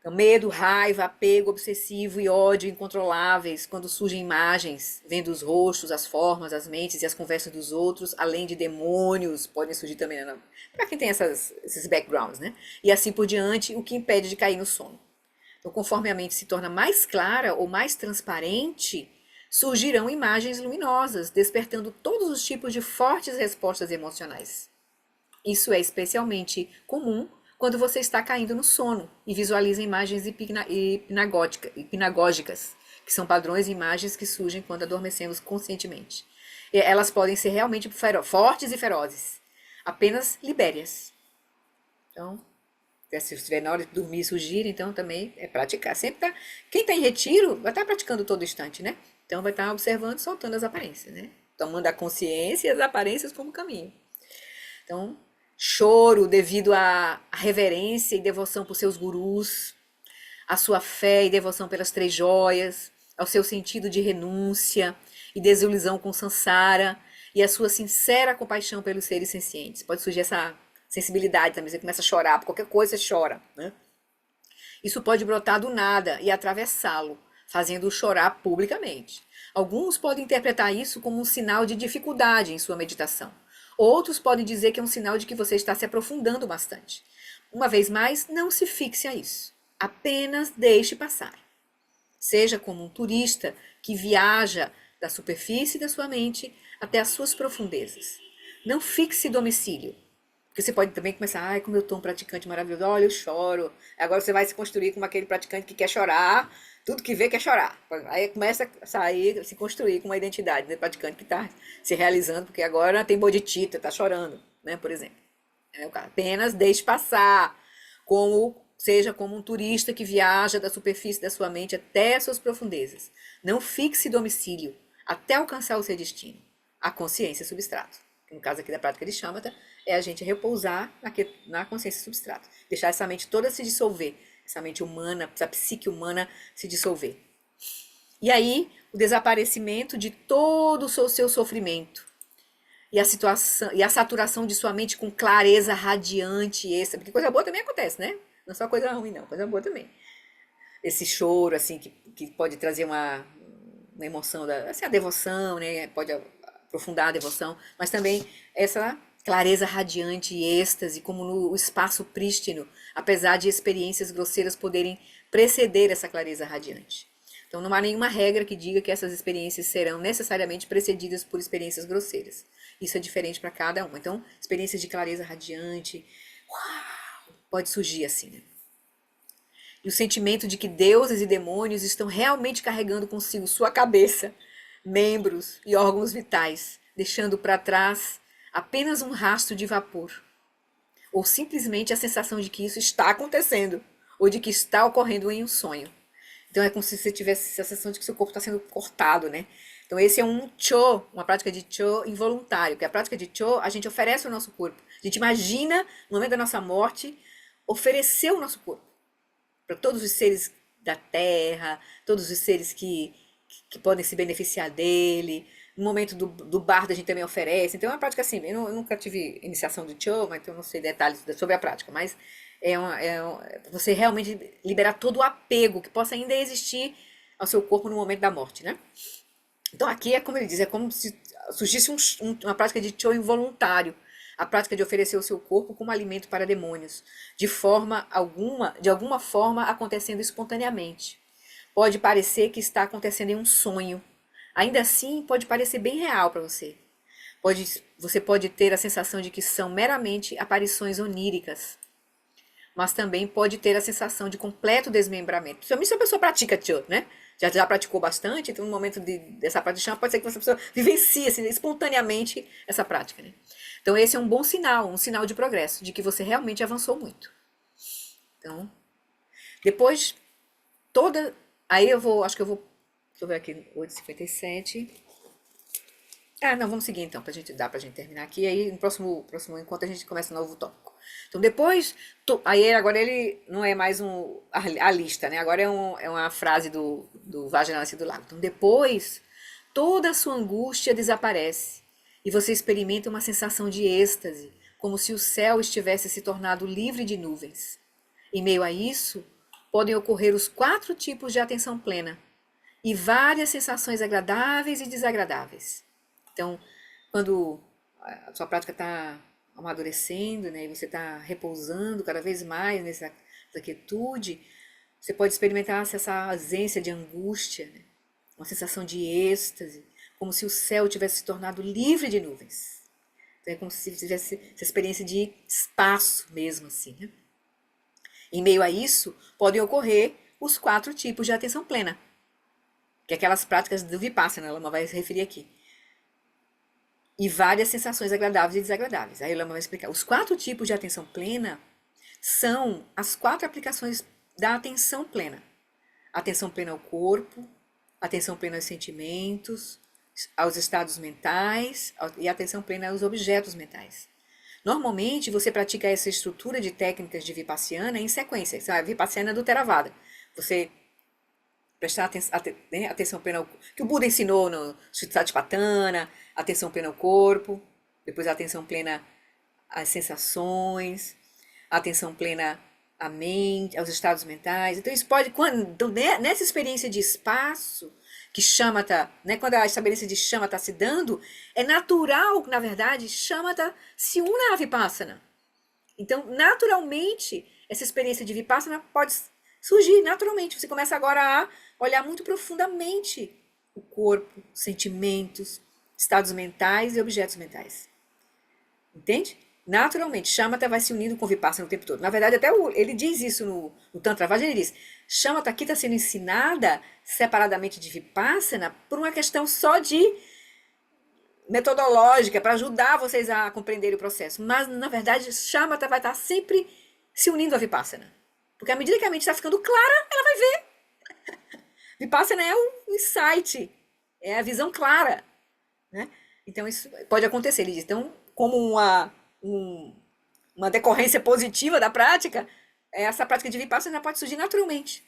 Speaker 1: Então, medo, raiva, apego obsessivo e ódio incontroláveis quando surgem imagens, vendo os rostos, as formas, as mentes e as conversas dos outros, além de demônios, podem surgir também, né? Para quem tem esses backgrounds, né? E assim por diante, o que impede de cair no sono. Então, conforme a mente se torna mais clara ou mais transparente, surgirão imagens luminosas, despertando todos os tipos de fortes respostas emocionais. Isso é especialmente comum quando você está caindo no sono e visualiza imagens hipnagógicas, que são padrões e imagens que surgem quando adormecemos conscientemente. E elas podem ser realmente fortes e ferozes. Apenas libere-as. Então, se estiver na hora de dormir e surgir, então também é praticar. Sempre tá, quem está em retiro vai estar praticando todo instante, né? Então vai estar observando, soltando as aparências, né? Tomando a consciência e as aparências como caminho. Então, choro devido à reverência e devoção por seus gurus, à sua fé e devoção pelas três joias, ao seu sentido de renúncia e desilusão com Sansara e a sua sincera compaixão pelos seres sencientes. Pode surgir essa sensibilidade também, você começa a chorar, por qualquer coisa você chora, né? Isso pode brotar do nada e atravessá-lo, fazendo-o chorar publicamente. Alguns podem interpretar isso como um sinal de dificuldade em sua meditação. Outros podem dizer que é um sinal de que você está se aprofundando bastante. Uma vez mais, não se fixe a isso. Apenas deixe passar. Seja como um turista que viaja da superfície da sua mente até as suas profundezas. Não fixe domicílio. Porque você pode também começar, ai, como eu estou um praticante maravilhoso, olha, eu choro. Agora você vai se construir como aquele praticante que quer chorar, tudo que vê quer chorar. Aí começa a sair, se construir com uma identidade, né, praticante que está se realizando, porque agora tem bodhicitta, está chorando, né, por exemplo. Apenas deixe passar, seja como um turista que viaja da superfície da sua mente até as suas profundezas. Não fixe domicílio até alcançar o seu destino, a consciência substrato. No caso aqui da prática de shamatha, é a gente repousar na consciência substrato. Deixar essa mente toda se dissolver. Essa mente humana, essa psique humana se dissolver. E aí, o desaparecimento de todo o seu sofrimento. E a saturação de sua mente com clareza radiante e extra. Porque coisa boa também acontece, né? Não é só coisa ruim, não. Coisa boa também. Esse choro, assim, que pode trazer uma emoção, assim, a devoção, né? Pode aprofundar a devoção, mas também essa clareza radiante e êxtase, como no espaço prístino, apesar de experiências grosseiras poderem preceder essa clareza radiante. Então não há nenhuma regra que diga que essas experiências serão necessariamente precedidas por experiências grosseiras. Isso é diferente para cada um. Então, experiências de clareza radiante, uau, pode surgir assim, né? E o sentimento de que deuses e demônios estão realmente carregando consigo sua cabeça, membros e órgãos vitais, deixando para trás apenas um rastro de vapor. Ou simplesmente a sensação de que isso está acontecendo, ou de que está ocorrendo em um sonho. Então é como se você tivesse a sensação de que seu corpo está sendo cortado, né? Então esse é um cho, uma prática de cho involuntário, porque a prática de cho a gente oferece o nosso corpo. A gente imagina, no momento da nossa morte, oferecer o nosso corpo para todos os seres da Terra, todos os seres que podem se beneficiar dele. No momento do bardo a gente também oferece. Então é uma prática assim, eu nunca tive iniciação do Cho, mas então eu não sei detalhes sobre a prática, mas você realmente liberar todo o apego que possa ainda existir ao seu corpo no momento da morte, né? Então aqui é como ele diz, é como se surgisse uma prática de Cho involuntário, a prática de oferecer o seu corpo como alimento para demônios, de alguma forma acontecendo espontaneamente. Pode parecer que está acontecendo em um sonho. Ainda assim, pode parecer bem real para você. Você pode ter a sensação de que são meramente aparições oníricas. Mas também pode ter a sensação de completo desmembramento. Principalmente se a pessoa pratica Cho, né? Já praticou bastante, então no momento dessa prática de chama, pode ser que essa pessoa vivencie assim, espontaneamente essa prática, né? Então esse é um bom sinal, um sinal de progresso, de que você realmente avançou muito. Então, depois, aí acho que eu vou, deixa eu ver aqui, 8h57. Ah, não, vamos seguir então, pra gente terminar aqui. Aí no próximo encontro a gente começa um novo tópico. Então depois, aí agora ele não é mais a lista, né? Agora é uma frase do Vajra Nascido do Lago. Então depois, toda a sua angústia desaparece e você experimenta uma sensação de êxtase, como se o céu estivesse se tornado livre de nuvens. Em meio a isso, podem ocorrer os 4 tipos de atenção plena e várias sensações agradáveis e desagradáveis. Então, quando a sua prática está amadurecendo, né, e você está repousando cada vez mais nessa quietude, você pode experimentar essa ausência de angústia, né, uma sensação de êxtase, como se o céu tivesse se tornado livre de nuvens. Então, é como se tivesse essa experiência de espaço mesmo, assim, né? Em meio a isso, podem ocorrer os 4 tipos de atenção plena, que é aquelas práticas do Vipassana, ela vai se referir aqui. E várias sensações agradáveis e desagradáveis. Aí o Lama vai explicar. Os 4 tipos de atenção plena são as 4 aplicações da atenção plena. Atenção plena ao corpo, atenção plena aos sentimentos, aos estados mentais e atenção plena aos objetos mentais. Normalmente, você pratica essa estrutura de técnicas de Vipassana em sequência. A Vipassana do Theravada. Você prestar atenção plena ao que o Buda ensinou no Satipatthana, atenção plena ao corpo, depois a atenção plena às sensações, a atenção plena à mente, aos estados mentais. Então isso pode, então, nessa experiência de espaço que Shamatha, né, quando a experiência de Shamatha está se dando, é natural que, na verdade, Shamatha se una à Vipassana. Então, naturalmente, essa experiência de Vipassana pode surgir naturalmente. Você começa agora a olhar muito profundamente o corpo, sentimentos, estados mentais e objetos mentais. Entende? Naturalmente, Shamatha vai se unindo com Vipassana o tempo todo. Na verdade, até ele diz isso no Tantra Vajra, ele diz, Shamatha aqui está sendo ensinada separadamente de Vipassana por uma questão só de metodológica, para ajudar vocês a compreenderem o processo. Mas, na verdade, Shamatha vai estar sempre se unindo a Vipassana. Porque à medida que a mente está ficando clara, ela vai ver. Vipassana é um insight, é a visão clara, né? Então isso pode acontecer. Ele diz, então, como uma decorrência positiva da prática, essa prática de Vipassana pode surgir naturalmente.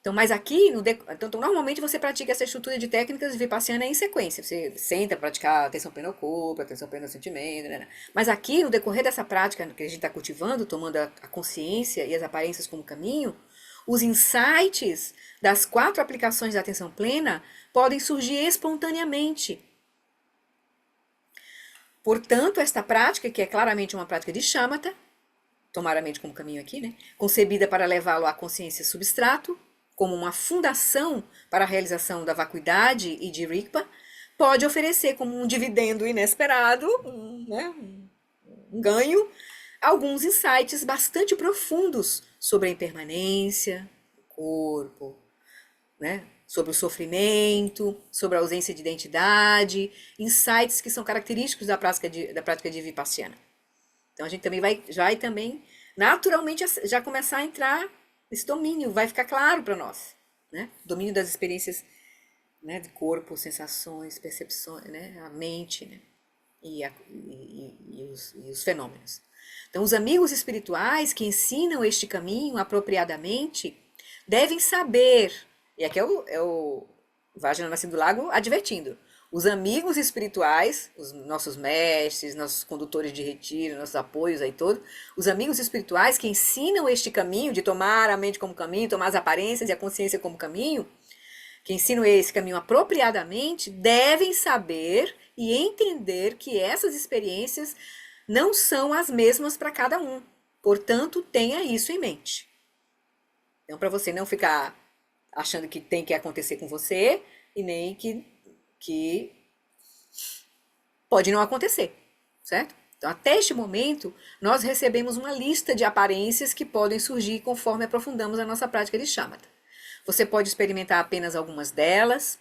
Speaker 1: Então, mas aqui, então, normalmente você pratica essa estrutura de técnicas de Vipassana em sequência. Você senta para praticar atenção plena ao corpo, atenção plena ao sentimento, né? Mas aqui, no decorrer dessa prática que a gente está cultivando, tomando a consciência e as aparências como caminho, os insights das 4 aplicações da atenção plena podem surgir espontaneamente. Portanto, esta prática, que é claramente uma prática de Shamatha, tomar a mente como caminho aqui, né? Concebida para levá-lo à consciência substrato, como uma fundação para a realização da vacuidade e de Rigpa, pode oferecer como um dividendo inesperado, um ganho, alguns insights bastante profundos sobre a impermanência do corpo, né? Sobre o sofrimento, sobre a ausência de identidade, insights que são característicos da prática de Vipassana. Então a gente também vai também naturalmente já começar a entrar nesse domínio, vai ficar claro para nós, né? Domínio das experiências, né, de corpo, sensações, percepções, né, a mente, né, e os fenômenos. Então, os amigos espirituais que ensinam este caminho apropriadamente devem saber, e aqui é o Vajra Nascido do Lago advertindo, os amigos espirituais, os nossos mestres, nossos condutores de retiro, nossos apoios aí todos, os amigos espirituais que ensinam este caminho de tomar a mente como caminho, tomar as aparências e a consciência como caminho, que ensinam esse caminho apropriadamente, devem saber e entender que essas experiências não são as mesmas para cada um. Portanto, tenha isso em mente. Então, para você não ficar achando que tem que acontecer com você e nem que pode não acontecer, certo? Então, até este momento, nós recebemos uma lista de aparências que podem surgir conforme aprofundamos a nossa prática de Shamatha. Você pode experimentar apenas algumas delas,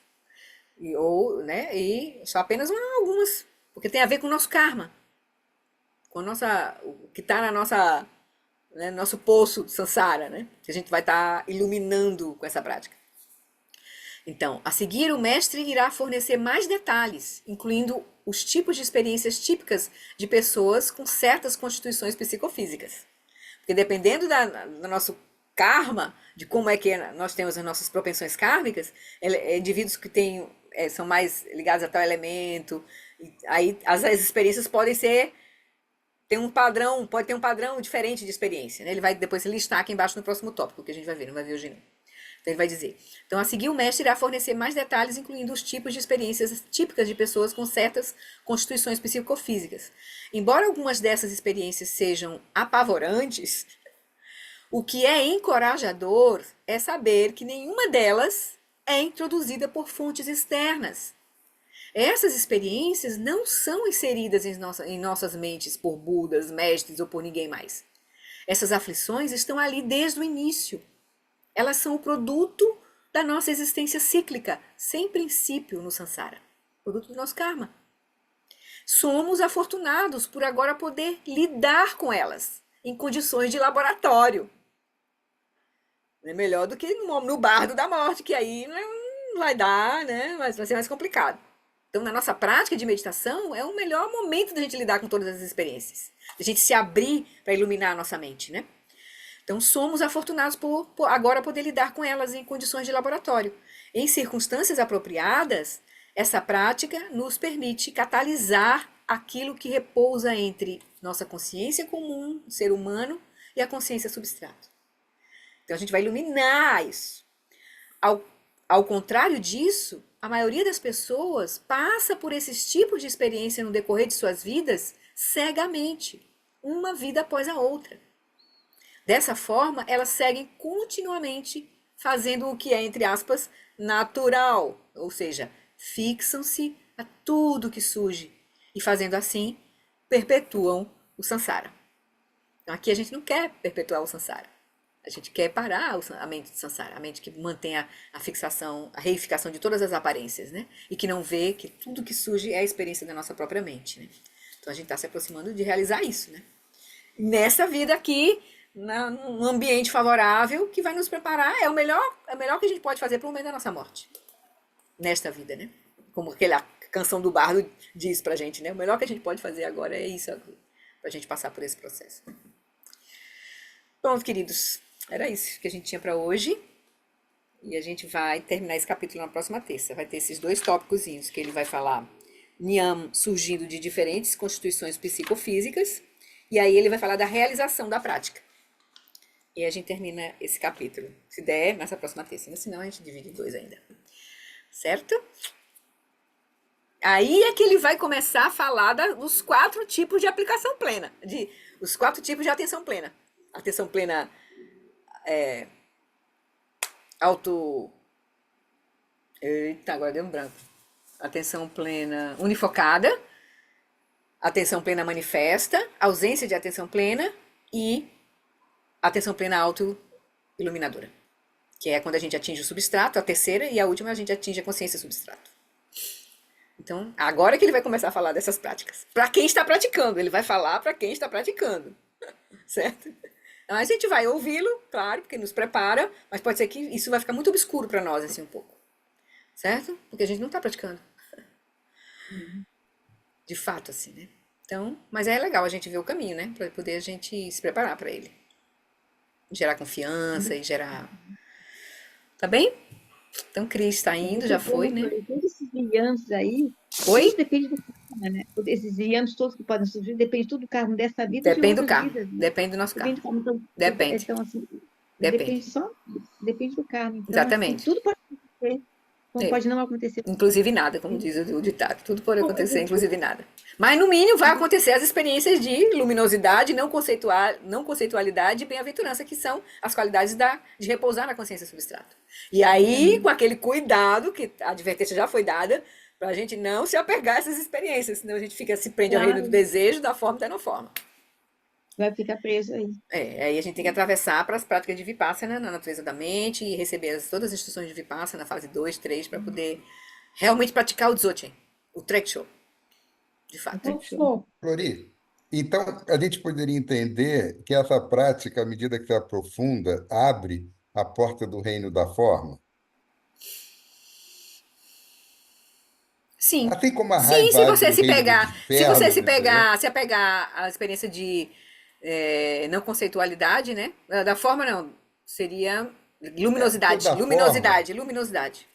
Speaker 1: e só apenas algumas, porque tem a ver com o nosso karma, com o que está na nossa, né, nosso poço de samsara, né, que a gente vai estar iluminando com essa prática. Então, a seguir, o mestre irá fornecer mais detalhes, incluindo os tipos de experiências típicas de pessoas com certas constituições psicofísicas. Porque dependendo do nosso karma, de como é que nós temos as nossas propensões kármicas, indivíduos que são mais ligados a tal elemento, aí as experiências podem pode ter um padrão diferente de experiência, né? Ele vai depois listar aqui embaixo no próximo tópico, que a gente vai ver, não vai ver hoje não. Então ele vai dizer, então a seguir o mestre irá fornecer mais detalhes, incluindo os tipos de experiências típicas de pessoas com certas constituições psicofísicas. Embora algumas dessas experiências sejam apavorantes, o que é encorajador é saber que nenhuma delas é introduzida por fontes externas. Essas experiências não são inseridas em nossas mentes por Budas, mestres ou por ninguém mais. Essas aflições estão ali desde o início. Elas são o produto da nossa existência cíclica, sem princípio no samsara. Produto do nosso karma. Somos afortunados por agora poder lidar com elas em condições de laboratório. É melhor do que no bardo da morte, que aí não vai dar, né? Vai ser mais complicado. Então, na nossa prática de meditação, é o melhor momento da gente lidar com todas as experiências. Da gente se abrir para iluminar a nossa mente, né? Então, somos afortunados por agora poder lidar com elas em condições de laboratório. Em circunstâncias apropriadas, essa prática nos permite catalisar aquilo que repousa entre nossa consciência comum, ser humano, e a consciência substrato. Então, a gente vai iluminar isso. Ao contrário disso, a maioria das pessoas passa por esses tipos de experiência no decorrer de suas vidas cegamente, uma vida após a outra. Dessa forma, elas seguem continuamente fazendo o que é, entre aspas, natural, ou seja, fixam-se a tudo que surge e fazendo assim, perpetuam o samsara. Então, aqui a gente não quer perpetuar o samsara. A gente quer parar a mente de samsara, a mente que mantém a fixação, a reificação de todas as aparências, né? E que não vê que tudo que surge é a experiência da nossa própria mente, né? Então, a gente está se aproximando de realizar isso, né? Nessa vida aqui, num ambiente favorável que vai nos preparar, é o melhor que a gente pode fazer para o momento da nossa morte. Nesta vida, né? Como aquela canção do Bardo diz pra gente, né? O melhor que a gente pode fazer agora é isso, pra gente passar por esse processo. Pronto, queridos. Era isso que a gente tinha para hoje. E a gente vai terminar esse capítulo na próxima terça. Vai ter esses 2 tópicozinhos que ele vai falar Niyam surgindo de diferentes constituições psicofísicas. E aí ele vai falar da realização da prática. E a gente termina esse capítulo. Se der, nessa próxima terça. Senão a gente divide em 2 ainda. Certo? Aí é que ele vai começar a falar dos 4 tipos de aplicação plena. Os 4 tipos de atenção plena. Atenção plena Eita, agora deu um branco. Atenção plena unifocada. Atenção plena manifesta. Ausência de atenção plena. E atenção plena auto-iluminadora. Que é quando a gente atinge o substrato, a terceira, e a última a gente atinge a consciência substrato. Então, agora que ele vai começar a falar dessas práticas. Para quem está praticando, ele vai falar para quem está praticando. Certo? Então, a gente vai ouvi-lo, claro, porque nos prepara, mas pode ser que isso vai ficar muito obscuro para nós, assim, um pouco. Certo? Porque a gente não está praticando. De fato, assim, né? Então, mas é legal a gente ver o caminho, né? Para poder a gente se preparar para ele. Gerar confiança e gerar... Tá bem? Então, Cris está indo, já foi, né?
Speaker 2: Todos esses brilhantes aí,
Speaker 1: Oi?
Speaker 2: tudo depende do karma, né? Esses brilhantes todos que podem surgir, depende tudo do karma dessa vida e de
Speaker 1: Depende do
Speaker 2: outras
Speaker 1: karma.
Speaker 2: vidas, né?
Speaker 1: Depende do nosso
Speaker 2: Depende
Speaker 1: karma.
Speaker 2: do karma.
Speaker 1: Depende.
Speaker 2: Então, assim,
Speaker 1: Depende.
Speaker 2: depende do karma. Então,
Speaker 1: Exatamente.
Speaker 2: assim, tudo pode acontecer, como
Speaker 1: É.
Speaker 2: pode não acontecer.
Speaker 1: Inclusive nada, como diz o ditado. Tudo pode acontecer, inclusive nada. Mas, no mínimo, vai acontecer as experiências de luminosidade, não conceitualidade e bem-aventurança, que são as qualidades de repousar na consciência substrato. E aí, com aquele cuidado, que a advertência já foi dada, para a gente não se apegar a essas experiências, senão a gente se prende ao reino do desejo, da forma e da não forma.
Speaker 2: Vai ficar preso aí.
Speaker 1: Aí a gente tem que atravessar para as práticas de Vipassana na natureza da mente e receber todas as instruções de Vipassana na fase 2, 3, para poder realmente praticar o Dzogchen, o Treksho, de fato.
Speaker 5: Flori, então a gente poderia entender que essa prática, à medida que se aprofunda, abre a porta do reino da forma?
Speaker 1: Sim.
Speaker 5: Assim como a
Speaker 1: Sim, se
Speaker 5: raiva
Speaker 1: você
Speaker 5: abre o
Speaker 1: se
Speaker 5: reino dos
Speaker 1: pegar, se você
Speaker 5: infernos, entendeu?
Speaker 1: se apegar à experiência de não conceitualidade, né? Da forma não, seria
Speaker 5: Porque o
Speaker 1: luminosidade,
Speaker 5: da forma,
Speaker 1: luminosidade.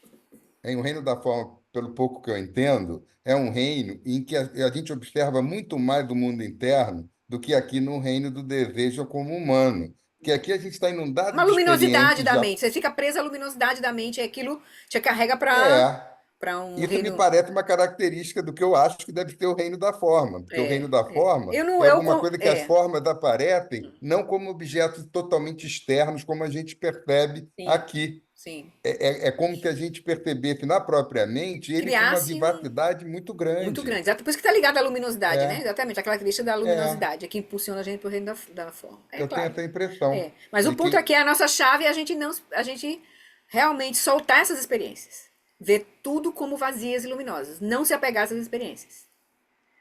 Speaker 5: em o reino da forma, pelo pouco que eu entendo, é um reino em que a gente observa muito mais do mundo interno do que aqui no reino do desejo como humano. Porque aqui a gente está inundado
Speaker 1: Uma
Speaker 5: de
Speaker 1: luminosidade
Speaker 5: experiências
Speaker 1: da
Speaker 5: já.
Speaker 1: mente. Você fica presa à luminosidade da mente e aquilo te carrega
Speaker 5: É,
Speaker 1: para um
Speaker 5: isso me
Speaker 1: reino.
Speaker 5: parece uma característica do que eu acho que deve ser o reino da forma, porque o reino da forma
Speaker 1: Eu não,
Speaker 5: é alguma coisa que as
Speaker 1: é,
Speaker 5: formas aparecem não como objetos totalmente externos, como a gente percebe
Speaker 1: sim,
Speaker 5: aqui.
Speaker 1: sim.
Speaker 5: É como se a gente percebesse na própria mente ele com uma
Speaker 1: Criasse um
Speaker 5: vivacidade muito
Speaker 1: muito
Speaker 5: grande.
Speaker 1: grande. Exato. Por isso que está ligado à luminosidade, né?
Speaker 5: É,
Speaker 1: Exatamente. A característica da
Speaker 5: é,
Speaker 1: luminosidade é que impulsiona a gente para o reino da forma. É
Speaker 5: eu tenho
Speaker 1: claro.
Speaker 5: essa impressão
Speaker 1: Mas o
Speaker 5: de
Speaker 1: ponto
Speaker 5: que
Speaker 1: aqui é a nossa chave é a gente realmente soltar essas experiências. Ver tudo como vazias e luminosas. Não se apegar a essas experiências.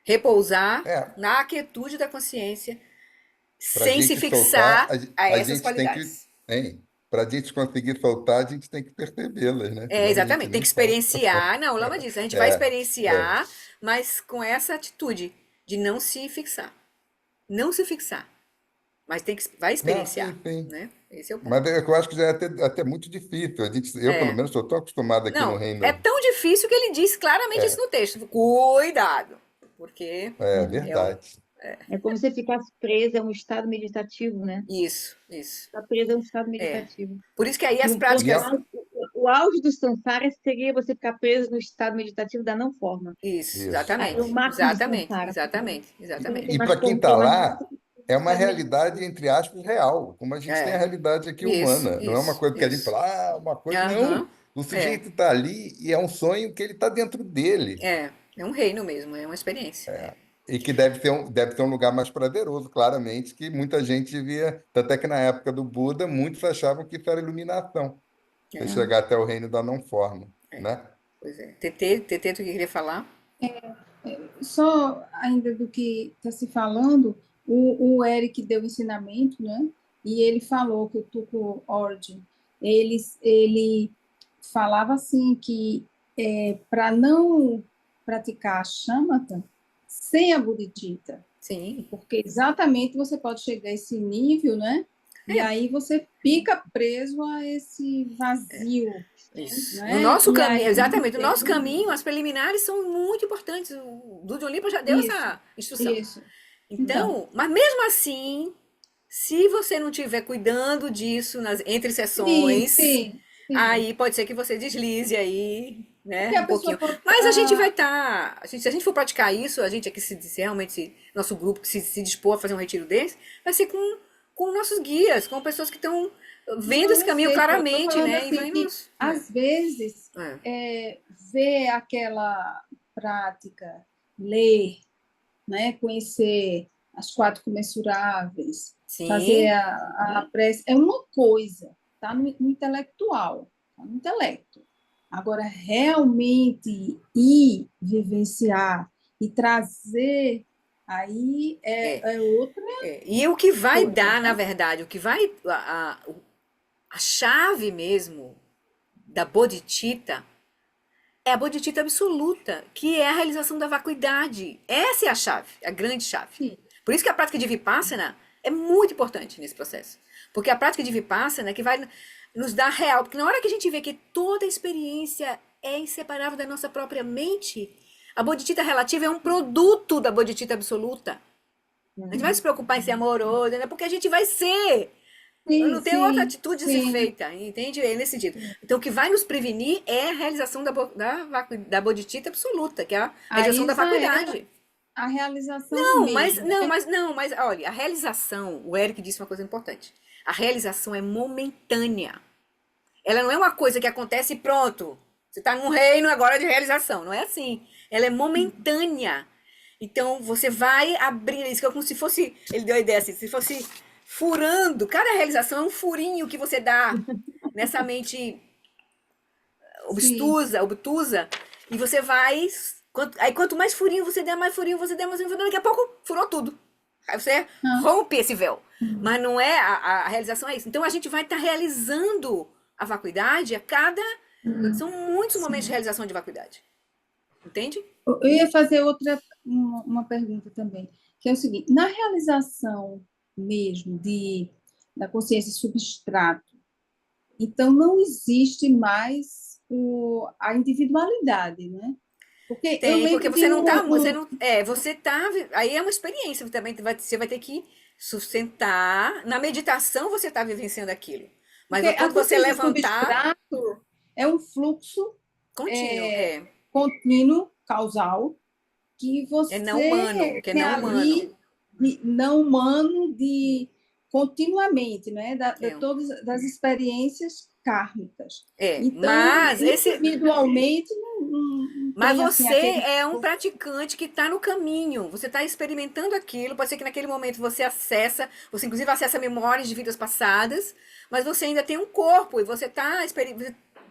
Speaker 1: Repousar
Speaker 5: é,
Speaker 1: na quietude da consciência,
Speaker 5: para a
Speaker 1: sem se
Speaker 5: gente soltar,
Speaker 1: fixar a
Speaker 5: a
Speaker 1: essas
Speaker 5: gente tem que,
Speaker 1: qualidades.
Speaker 5: hein, para a gente conseguir soltar, a gente tem que percebê-las, né?
Speaker 1: É,
Speaker 5: Senão a gente
Speaker 1: exatamente. Tem que
Speaker 5: nem solta.
Speaker 1: experienciar. Não, o Lama diz, a gente vai
Speaker 5: É, é.
Speaker 1: experienciar, mas com essa atitude de não se fixar. Não se fixar. Mas vai
Speaker 5: Não,
Speaker 1: experienciar,
Speaker 5: sim, sim.
Speaker 1: né? Esse é o
Speaker 5: Mas
Speaker 1: ponto.
Speaker 5: eu acho que já é até muito difícil. Eu, pelo
Speaker 1: É.
Speaker 5: menos, estou tão acostumado aqui no
Speaker 1: Não, é
Speaker 5: reino.
Speaker 1: tão difícil que ele diz claramente isso
Speaker 5: É,
Speaker 1: no texto. Cuidado, porque
Speaker 5: é
Speaker 1: é um...
Speaker 5: verdade.
Speaker 2: É como se você ficasse presa a um estado meditativo, né?
Speaker 1: Isso, isso.
Speaker 2: Está presa a um estado
Speaker 1: É.
Speaker 2: meditativo.
Speaker 1: Por isso que aí
Speaker 2: E
Speaker 1: as
Speaker 2: um ponto
Speaker 5: E
Speaker 1: práticas...
Speaker 5: a,
Speaker 2: alto, o auge do samsara seria você ficar preso no estado meditativo da não forma.
Speaker 1: Isso,
Speaker 5: isso.
Speaker 2: Aí é o
Speaker 1: exatamente.
Speaker 2: máximo do
Speaker 1: Exatamente,
Speaker 2: samsara.
Speaker 1: exatamente,
Speaker 2: Você não
Speaker 1: exatamente.
Speaker 2: tem
Speaker 5: E
Speaker 2: mais
Speaker 5: para quem
Speaker 2: como
Speaker 5: está
Speaker 2: ter mais nada
Speaker 5: lá, é
Speaker 2: no
Speaker 5: uma
Speaker 2: estado
Speaker 5: realidade,
Speaker 2: meditativo.
Speaker 5: entre aspas, real, como a gente tem a
Speaker 1: É,
Speaker 5: realidade aqui
Speaker 1: isso,
Speaker 5: humana. Não é uma
Speaker 1: isso,
Speaker 5: coisa que a gente
Speaker 1: isso.
Speaker 5: fala, uma coisa. Não.
Speaker 1: Aham,
Speaker 5: O
Speaker 1: é,
Speaker 5: sujeito está ali e é um sonho que ele está dentro dele.
Speaker 1: é. É um reino mesmo, é uma experiência. É.
Speaker 5: E que deve ter um lugar mais prazeroso, claramente, que muita gente via. Tanto é que na época do Buda, muitos achavam que isso era iluminação, você
Speaker 1: É,
Speaker 5: chegar até o reino da não forma,
Speaker 1: é.
Speaker 5: né?
Speaker 1: Pois é. TT, tu que queria falar?
Speaker 6: Só ainda do que está se falando, o Eric deu ensinamento, né? E ele falou que o Tuco Ord, ele falava assim que para não praticar a shamatha sem a bodhicitta,
Speaker 1: Sim.
Speaker 6: porque exatamente você pode chegar a esse nível, né? E
Speaker 1: É,
Speaker 6: aí você fica preso a esse vazio,
Speaker 1: isso. No
Speaker 6: né?
Speaker 1: nosso
Speaker 6: E
Speaker 1: caminho,
Speaker 6: aí
Speaker 1: exatamente, no nosso
Speaker 6: tem
Speaker 1: caminho, as preliminares são muito importantes. O Dude Olimpa já deu
Speaker 6: isso,
Speaker 1: essa instrução.
Speaker 6: isso. Então,
Speaker 1: Então, mas mesmo assim, se você não estiver cuidando disso entre
Speaker 6: sim,
Speaker 1: sessões,
Speaker 6: sim, sim.
Speaker 1: aí pode ser que você deslize aí, né,
Speaker 6: Porque a
Speaker 1: um
Speaker 6: pessoa
Speaker 1: pouquinho.
Speaker 6: pode.
Speaker 1: Mas a gente vai estar, se a gente for praticar isso, a gente aqui se realmente, nosso grupo se dispor a fazer um retiro desse, vai ser com nossos guias, com pessoas que estão vendo
Speaker 6: Não,
Speaker 1: esse
Speaker 6: eu
Speaker 1: caminho
Speaker 6: sei, eu estou
Speaker 1: claramente,
Speaker 6: falando
Speaker 1: né, e
Speaker 6: assim
Speaker 1: vai
Speaker 6: que,
Speaker 1: nos...
Speaker 6: às vezes,
Speaker 1: É.
Speaker 6: ver aquela prática, ler, né, conhecer as quatro comensuráveis, fazer
Speaker 1: Sim,
Speaker 6: a prece, é uma coisa, está no intelectual, está no intelecto. Agora, realmente ir vivenciar e trazer, aí
Speaker 1: é.
Speaker 6: é outra
Speaker 1: E o que vai
Speaker 6: coisa,
Speaker 1: dar, na
Speaker 6: né?
Speaker 1: verdade, o que vai, a chave mesmo da bodhicitta é a bodhicitta absoluta, que é a realização da vacuidade. Essa é a chave, a grande chave.
Speaker 6: Sim,
Speaker 1: Por isso que a prática de Vipassana é muito importante nesse processo. Porque a prática de Vipassana é que vai nos dar real. Porque na hora que a gente vê que toda experiência é inseparável da nossa própria mente, a bodhicitta relativa é um produto da bodhicitta absoluta. A gente vai se preocupar em ser amoroso, né? Porque a gente vai ser.
Speaker 6: sim,
Speaker 1: Não tem outra
Speaker 6: sim,
Speaker 1: atitude a ser
Speaker 6: sim.
Speaker 1: feita, entende? É nesse sentido. Então, o que vai nos prevenir é a realização da bodhicitta absoluta, que é a realização
Speaker 6: Aí
Speaker 1: da
Speaker 6: já é
Speaker 1: vacuidade.
Speaker 6: a realização
Speaker 1: Não, mas
Speaker 6: mesmo,
Speaker 1: não,
Speaker 6: né?
Speaker 1: mas não, mas olha, a realização, o Eric disse uma coisa importante. A realização é momentânea. Ela não é uma coisa que acontece e pronto. Você está num reino agora de realização. Não é assim. Ela é momentânea. Então você vai abrir isso, que é como se fosse. Ele deu a ideia assim, se fosse furando. Cada realização é um furinho que você dá nessa mente
Speaker 6: Sim.
Speaker 1: obtusa, e você vai. Aí quanto mais furinho você der, mais furinho você der, mais furinho, daqui a pouco furou tudo. Aí você
Speaker 6: Ah,
Speaker 1: rompe esse véu. Mas não é, a realização é isso. Então a gente vai estar realizando a vacuidade a cada. São muitos momentos de
Speaker 6: sim.
Speaker 1: realização de vacuidade. entende?
Speaker 6: Eu ia fazer uma pergunta também, que é o seguinte: na realização mesmo da consciência substrato, então não existe mais a individualidade, né? Porque eu
Speaker 1: Tem, porque
Speaker 6: lembro
Speaker 1: você
Speaker 6: de
Speaker 1: não tá, você não, você tá, aí é uma experiência, você vai ter que sustentar. Na meditação você está vivenciando aquilo. Mas
Speaker 6: porque a
Speaker 1: quando você
Speaker 6: consciência
Speaker 1: levantar,
Speaker 6: substrato é um fluxo
Speaker 1: contínuo,
Speaker 6: contínuo, causal, que
Speaker 1: é não humano,
Speaker 6: você
Speaker 1: que é
Speaker 6: tem
Speaker 1: não humano.
Speaker 6: ali, não humano, continuamente, né?
Speaker 1: É,
Speaker 6: Todas das experiências kármicas. Então,
Speaker 1: mas
Speaker 6: individualmente, não
Speaker 1: mas
Speaker 6: tem assim
Speaker 1: você
Speaker 6: aquele.
Speaker 1: é um praticante que está no caminho. Você está experimentando aquilo. Pode ser que naquele momento você inclusive acessa memórias de vidas passadas, mas você ainda tem um corpo e você está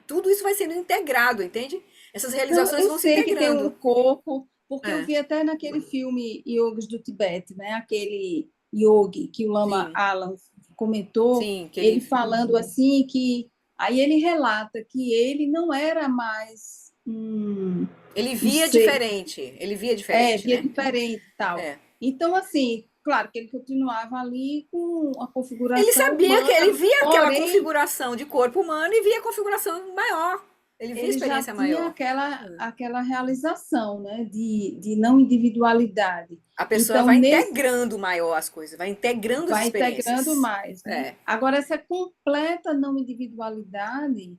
Speaker 1: tudo isso vai sendo integrado, entende? Essas
Speaker 6: Não,
Speaker 1: realizações
Speaker 6: eu
Speaker 1: vão se
Speaker 6: sei que tem um
Speaker 1: integrando.
Speaker 6: corpo, porque eu
Speaker 1: É,
Speaker 6: vi até naquele filme Yogis do Tibete, né? Aquele yogi que o Lama
Speaker 1: sim,
Speaker 6: Alan comentou,
Speaker 1: sim, que
Speaker 6: ele
Speaker 1: ele
Speaker 6: falando assim que aí ele relata que ele não era mais
Speaker 1: ele
Speaker 6: um
Speaker 1: via
Speaker 6: ser,
Speaker 1: diferente,
Speaker 6: via
Speaker 1: né?
Speaker 6: diferente e tal.
Speaker 1: É.
Speaker 6: Então, assim, claro que ele continuava ali com a
Speaker 1: Ele
Speaker 6: configuração
Speaker 1: sabia que ele
Speaker 6: humana,
Speaker 1: via aquela
Speaker 6: porém
Speaker 1: configuração de corpo humano e via a configuração maior. Ele via a
Speaker 6: ele já
Speaker 1: experiência
Speaker 6: tinha
Speaker 1: maior.
Speaker 6: aquela realização, né, de não individualidade.
Speaker 1: A pessoa
Speaker 6: Então,
Speaker 1: vai
Speaker 6: nesse
Speaker 1: integrando maior as coisas, vai integrando as
Speaker 6: vai integrando
Speaker 1: experiências.
Speaker 6: mais, né?
Speaker 1: É.
Speaker 6: Agora, essa completa não individualidade,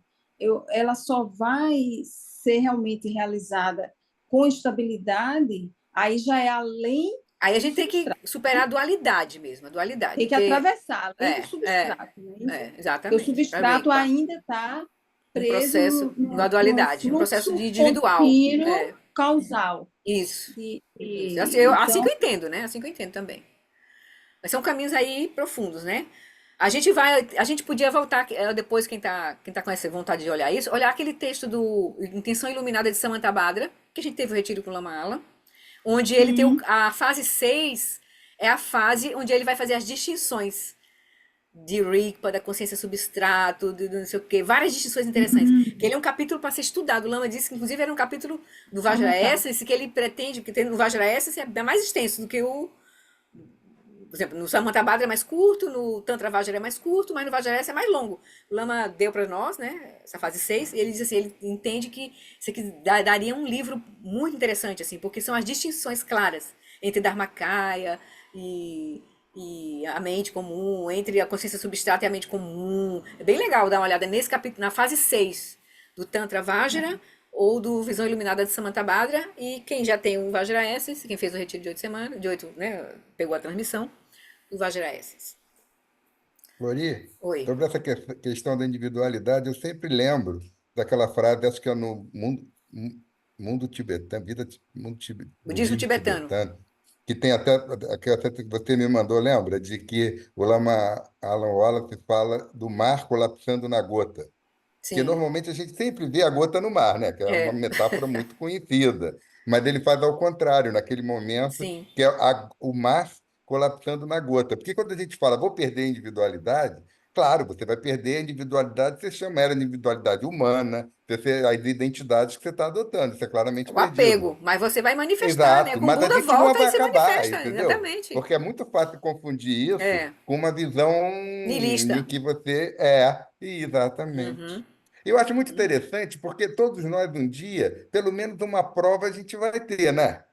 Speaker 6: ela só vai ser realmente realizada com estabilidade, aí já é além
Speaker 1: Aí a
Speaker 6: do
Speaker 1: gente tem que
Speaker 6: substrato,
Speaker 1: superar a dualidade mesmo, a dualidade.
Speaker 6: tem que
Speaker 1: Porque,
Speaker 6: atravessar além do substrato, não é isso? Porque o
Speaker 1: exatamente, para ver que
Speaker 6: substrato
Speaker 1: tá
Speaker 6: ainda está
Speaker 1: um
Speaker 6: preso
Speaker 1: processo, uma
Speaker 6: num
Speaker 1: dualidade, um processo de
Speaker 6: fluxo
Speaker 1: individual.
Speaker 6: contínuo
Speaker 1: É,
Speaker 6: causal.
Speaker 1: isso. Isso. Assim que
Speaker 6: Então,
Speaker 1: eu entendo, né? Assim que eu entendo também. Mas são caminhos aí profundos, né? A gente podia voltar depois quem tá com essa vontade de olhar isso, olhar aquele texto do Intenção Iluminada de Samantha Badra, que a gente teve o retiro com o Lama Ala, onde ele tem a fase 6 é a fase onde ele vai fazer as distinções de Rigpa, da consciência substrato, de não sei o quê, várias distinções interessantes. Que ele é um capítulo para ser estudado. O Lama disse que, inclusive, era um capítulo do Vajra
Speaker 6: anotar.
Speaker 1: Essence, que ele pretende, que tem no Vajra Essence é mais extenso do que por exemplo, no Samantabhadra é mais curto, no Tantra Vajra é mais curto, mas no Vajrayana é mais longo. O Lama deu para nós, né, essa fase 6 e ele diz assim, ele entende que isso aqui daria um livro muito interessante, assim, porque são as distinções claras entre Dharmakaya e a mente comum, entre a consciência substrata e a mente comum. É bem legal dar uma olhada nesse capítulo, na fase 6 do Tantra Vajra ou do Visão Iluminada de Samantabhadra, e quem já tem o Vajra Essence, quem fez o retiro de 8 semanas, de 8, né, pegou a transmissão, do Vajra Essence.
Speaker 5: Flori,
Speaker 1: Oi.
Speaker 5: sobre essa questão da individualidade, eu sempre lembro daquela frase, acho que é no mundo tibetano,
Speaker 1: Budismo
Speaker 5: budismo
Speaker 1: tibetano.
Speaker 5: tibetano, que tem até que você me mandou, lembra? De que o Lama Alan Wallace fala do mar colapsando na gota. Porque
Speaker 1: Sim.
Speaker 5: normalmente a gente sempre vê a gota no mar, né? Que é uma
Speaker 1: É.
Speaker 5: metáfora muito conhecida. Mas ele faz ao contrário, naquele momento,
Speaker 1: Sim.
Speaker 5: que é o mar colapsando na gota. Porque quando a gente fala, vou perder a individualidade, claro, você vai perder a individualidade, você chama ela de individualidade humana, as identidades que você está adotando, isso é claramente
Speaker 1: O
Speaker 5: perdido.
Speaker 1: apego. Mas você vai manifestar, né?
Speaker 5: Exato,
Speaker 1: Com o
Speaker 5: mas a
Speaker 1: Buda
Speaker 5: gente não
Speaker 1: volta
Speaker 5: vai
Speaker 1: e se
Speaker 5: acabar,
Speaker 1: manifesta.
Speaker 5: entendeu?
Speaker 1: Exatamente.
Speaker 5: Porque é muito fácil confundir isso
Speaker 1: É.
Speaker 5: com uma visão em
Speaker 1: Nilista.
Speaker 5: que você é. Exatamente.
Speaker 1: Uhum.
Speaker 5: Eu acho muito interessante porque todos nós, um dia, pelo menos uma prova a gente vai ter, né?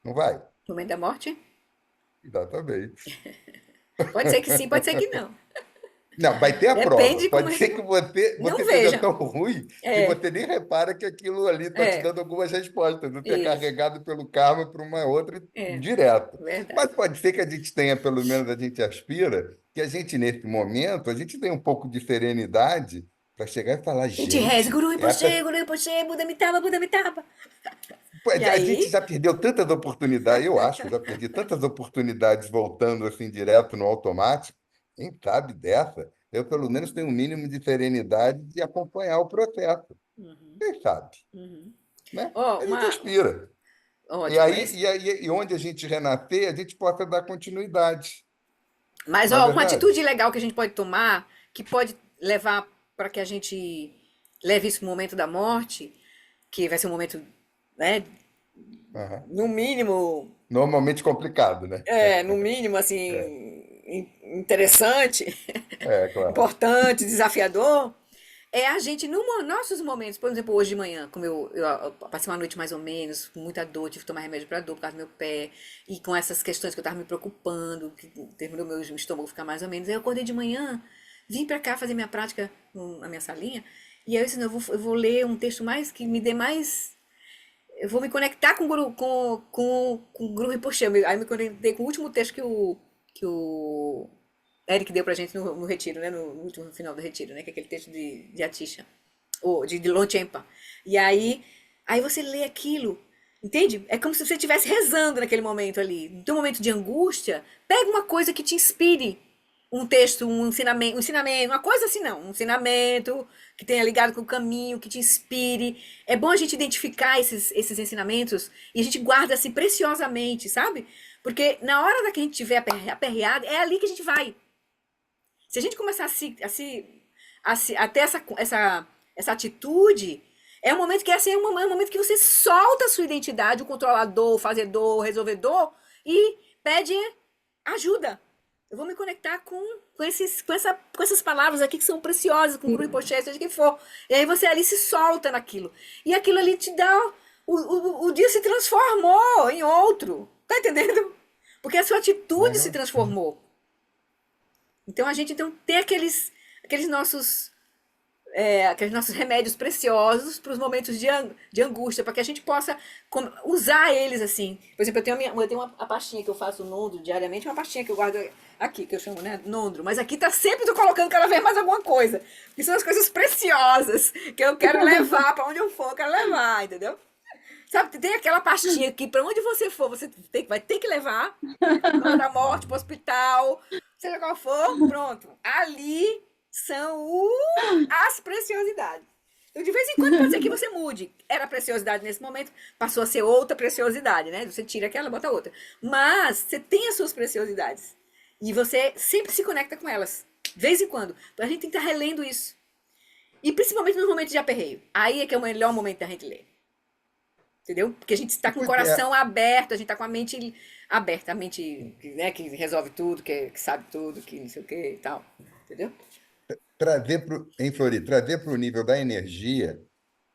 Speaker 5: Não vai?
Speaker 1: Momento da morte?
Speaker 5: Exatamente.
Speaker 1: Pode ser que sim, pode ser que não.
Speaker 5: Não, vai ter a prova.
Speaker 1: Depende de como
Speaker 5: Pode
Speaker 1: a
Speaker 5: ser
Speaker 1: gente
Speaker 5: que você,
Speaker 1: não
Speaker 5: você seja
Speaker 1: veja.
Speaker 5: tão ruim que
Speaker 1: É,
Speaker 5: você nem repara que aquilo ali está te
Speaker 1: é,
Speaker 5: dando algumas respostas. Você é
Speaker 1: isso.
Speaker 5: carregado pelo karma para uma outra
Speaker 1: É,
Speaker 5: direto. Mas
Speaker 1: verdade.
Speaker 5: pode ser que a gente tenha, pelo menos a gente aspira, que a gente, nesse momento, a gente tenha um pouco de serenidade para chegar e falar,
Speaker 1: A gente reza,
Speaker 5: gente, essa.
Speaker 1: Guru Rinpoche, Buda me tapa.
Speaker 5: Pô,
Speaker 1: E
Speaker 5: a gente
Speaker 1: aí,
Speaker 5: já perdeu tantas oportunidades, eu acho que eu já perdi tantas oportunidades voltando assim direto no automático. Quem sabe dessa? Eu, pelo menos, tenho um mínimo de serenidade de acompanhar o processo.
Speaker 1: uhum,
Speaker 5: Quem sabe,
Speaker 1: uhum.
Speaker 5: né?
Speaker 1: Ó,
Speaker 5: A gente
Speaker 1: uma.
Speaker 5: aspira. E
Speaker 1: Ótimo,
Speaker 5: aí,
Speaker 1: esse.
Speaker 5: e onde a gente renascer, a gente possa dar continuidade.
Speaker 1: Mas,
Speaker 5: Não é
Speaker 1: ó, uma
Speaker 5: verdade?
Speaker 1: atitude legal que a gente pode tomar, que pode levar para que a gente leve isso no momento da morte, que vai ser um momento né?
Speaker 5: Aham.
Speaker 1: No mínimo,
Speaker 5: Normalmente complicado, né?
Speaker 1: no mínimo, assim,
Speaker 5: É,
Speaker 1: interessante,
Speaker 5: claro.
Speaker 1: importante, desafiador, é a gente, nossos momentos, por exemplo, hoje de manhã, como eu passei uma noite mais ou menos, com muita dor, tive que tomar remédio para dor por causa do meu pé, e com essas questões que eu tava me preocupando, que terminou meu estômago ficar mais ou menos, aí eu acordei de manhã, vim para cá fazer minha prática na minha salinha, e aí eu disse, não, eu vou ler um texto mais, que me dê mais, eu vou me conectar com o Guru Rinpoche. Aí eu me conectei com o último texto que o Eric deu pra gente no retiro, né? No último final do retiro, né? Que é aquele texto de Atisha, ou de Longchenpa. E aí você lê aquilo, entende? É como se você estivesse rezando naquele momento ali. No teu momento de angústia, pega uma coisa que te inspire. Um texto, um ensinamento, uma coisa assim não, um ensinamento que tenha ligado com o caminho, que te inspire. É bom a gente identificar esses ensinamentos e a gente guarda assim preciosamente, sabe? Porque na hora da que a gente tiver aperreado, é ali que a gente vai. Se a gente começar a ter essa atitude, é um momento que assim, é um momento que você solta a sua identidade, o controlador, o fazedor, o resolvedor, e pede ajuda. Eu vou me conectar com essas palavras aqui que são preciosas, com o Guru Rinpoche, seja quem for. E aí você ali se solta naquilo. E aquilo ali te dá. O dia se transformou em outro. Tá entendendo? Porque a sua atitude se
Speaker 5: Aham.
Speaker 1: transformou. Então a gente tem aqueles nossos remédios preciosos para os momentos de angústia, para que a gente possa usar eles assim. Por exemplo, eu tenho a pastinha que eu faço nondro diariamente, uma pastinha que eu guardo aqui, que eu chamo, né, nondro. Mas aqui tá sempre tô colocando cada vez mais alguma coisa. Que são as coisas preciosas que eu quero levar para onde eu for, eu quero levar, entendeu? Sabe, tem aquela pastinha que para onde você for, você vai ter que levar, na hora da morte, pro hospital, seja qual for, pronto. Ali são as preciosidades. Então, de vez em quando pode ser que você mude. Era preciosidade nesse momento, passou a ser outra preciosidade, né? Você tira aquela, bota outra. Mas você tem as suas preciosidades. E você sempre se conecta com elas. De vez em quando. A gente tem que estar relendo isso. E principalmente nos momentos de aperreio. Aí é que é o melhor momento da gente ler. Entendeu? Porque a gente está com o
Speaker 5: Pois é,
Speaker 1: coração aberto, a gente está com a mente aberta, a mente, né, que resolve tudo, que sabe tudo, que não sei o que e tal. Entendeu?
Speaker 5: em Flori, trazer para o nível da energia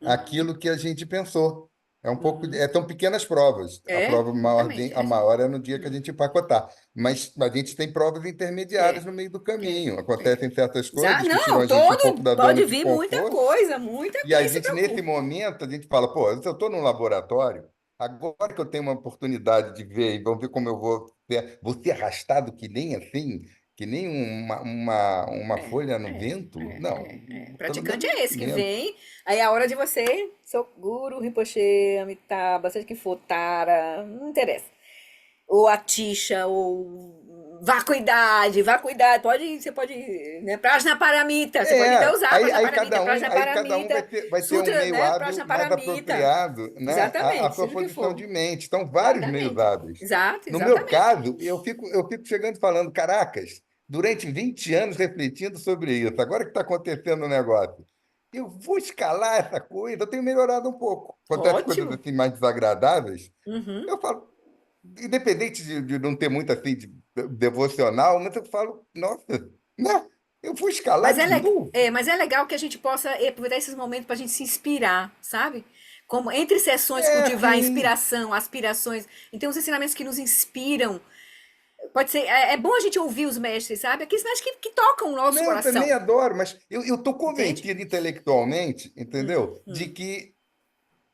Speaker 5: aquilo que a gente pensou. É um pouco, são pequenas provas. A
Speaker 1: É,
Speaker 5: prova maior,
Speaker 1: exatamente.
Speaker 5: a maior é no dia que a gente empacotar. Mas a gente tem provas intermediárias
Speaker 1: É,
Speaker 5: no meio do
Speaker 1: é,
Speaker 5: caminho.
Speaker 1: é.
Speaker 5: Acontecem certas coisas que tiram
Speaker 1: Não,
Speaker 5: a gente um pouco da zona
Speaker 1: pode
Speaker 5: de
Speaker 1: vir
Speaker 5: conforto.
Speaker 1: muita
Speaker 5: E a
Speaker 1: coisa, se
Speaker 5: gente, nesse
Speaker 1: preocupe.
Speaker 5: momento, a gente fala, pô, se eu estou num laboratório, agora que eu tenho uma oportunidade de ver, e vamos ver como eu vou ser arrastado que nem uma folha no vento? Não, pelo
Speaker 1: Praticante
Speaker 5: menos
Speaker 1: é esse que
Speaker 5: menos.
Speaker 1: vem, aí é a hora de você, seu guru, Rinpoche, Amitabha, seja que for, Tara, não interessa. Ou a tixa, ou vá cuidar, você pode, né, Prajnaparamita, você pode até
Speaker 5: É,
Speaker 1: usar Prajnaparamita,
Speaker 5: cada um
Speaker 1: Prajnaparamita,
Speaker 5: vai ter um
Speaker 1: Sutra,
Speaker 5: meio
Speaker 1: né,
Speaker 5: hábil mais
Speaker 1: Prajnaparamita,
Speaker 5: apropriado, né, à
Speaker 1: exatamente,
Speaker 5: sua
Speaker 1: seja o que
Speaker 5: posição
Speaker 1: for,
Speaker 5: de mente. Então, vários meios
Speaker 1: exatamente,
Speaker 5: hábeis.
Speaker 1: exato,
Speaker 5: No meu
Speaker 1: exatamente.
Speaker 5: caso, eu fico chegando e falando, caracas, durante 20 anos refletindo sobre isso, agora que está acontecendo o negócio, eu vou escalar essa coisa, eu tenho melhorado um pouco. Acontece coisas
Speaker 1: Ótimo.
Speaker 5: assim mais desagradáveis,
Speaker 1: Uhum.
Speaker 5: eu falo, independente de não ter muito assim de devocional, mas eu falo, nossa, né? Eu vou escalar de novo.
Speaker 1: Mas é legal que a gente possa aproveitar esses momentos para a gente se inspirar, sabe? Como entre sessões
Speaker 5: É,
Speaker 1: cultivar
Speaker 5: sim.
Speaker 1: inspiração, aspirações. Então, os ensinamentos que nos inspiram. Pode ser. É bom a gente ouvir os mestres, sabe? Aqueles mestres que tocam o nosso
Speaker 5: Não, eu também
Speaker 1: coração.
Speaker 5: adoro, mas eu estou
Speaker 1: Entende?
Speaker 5: convencido intelectualmente, entendeu? De que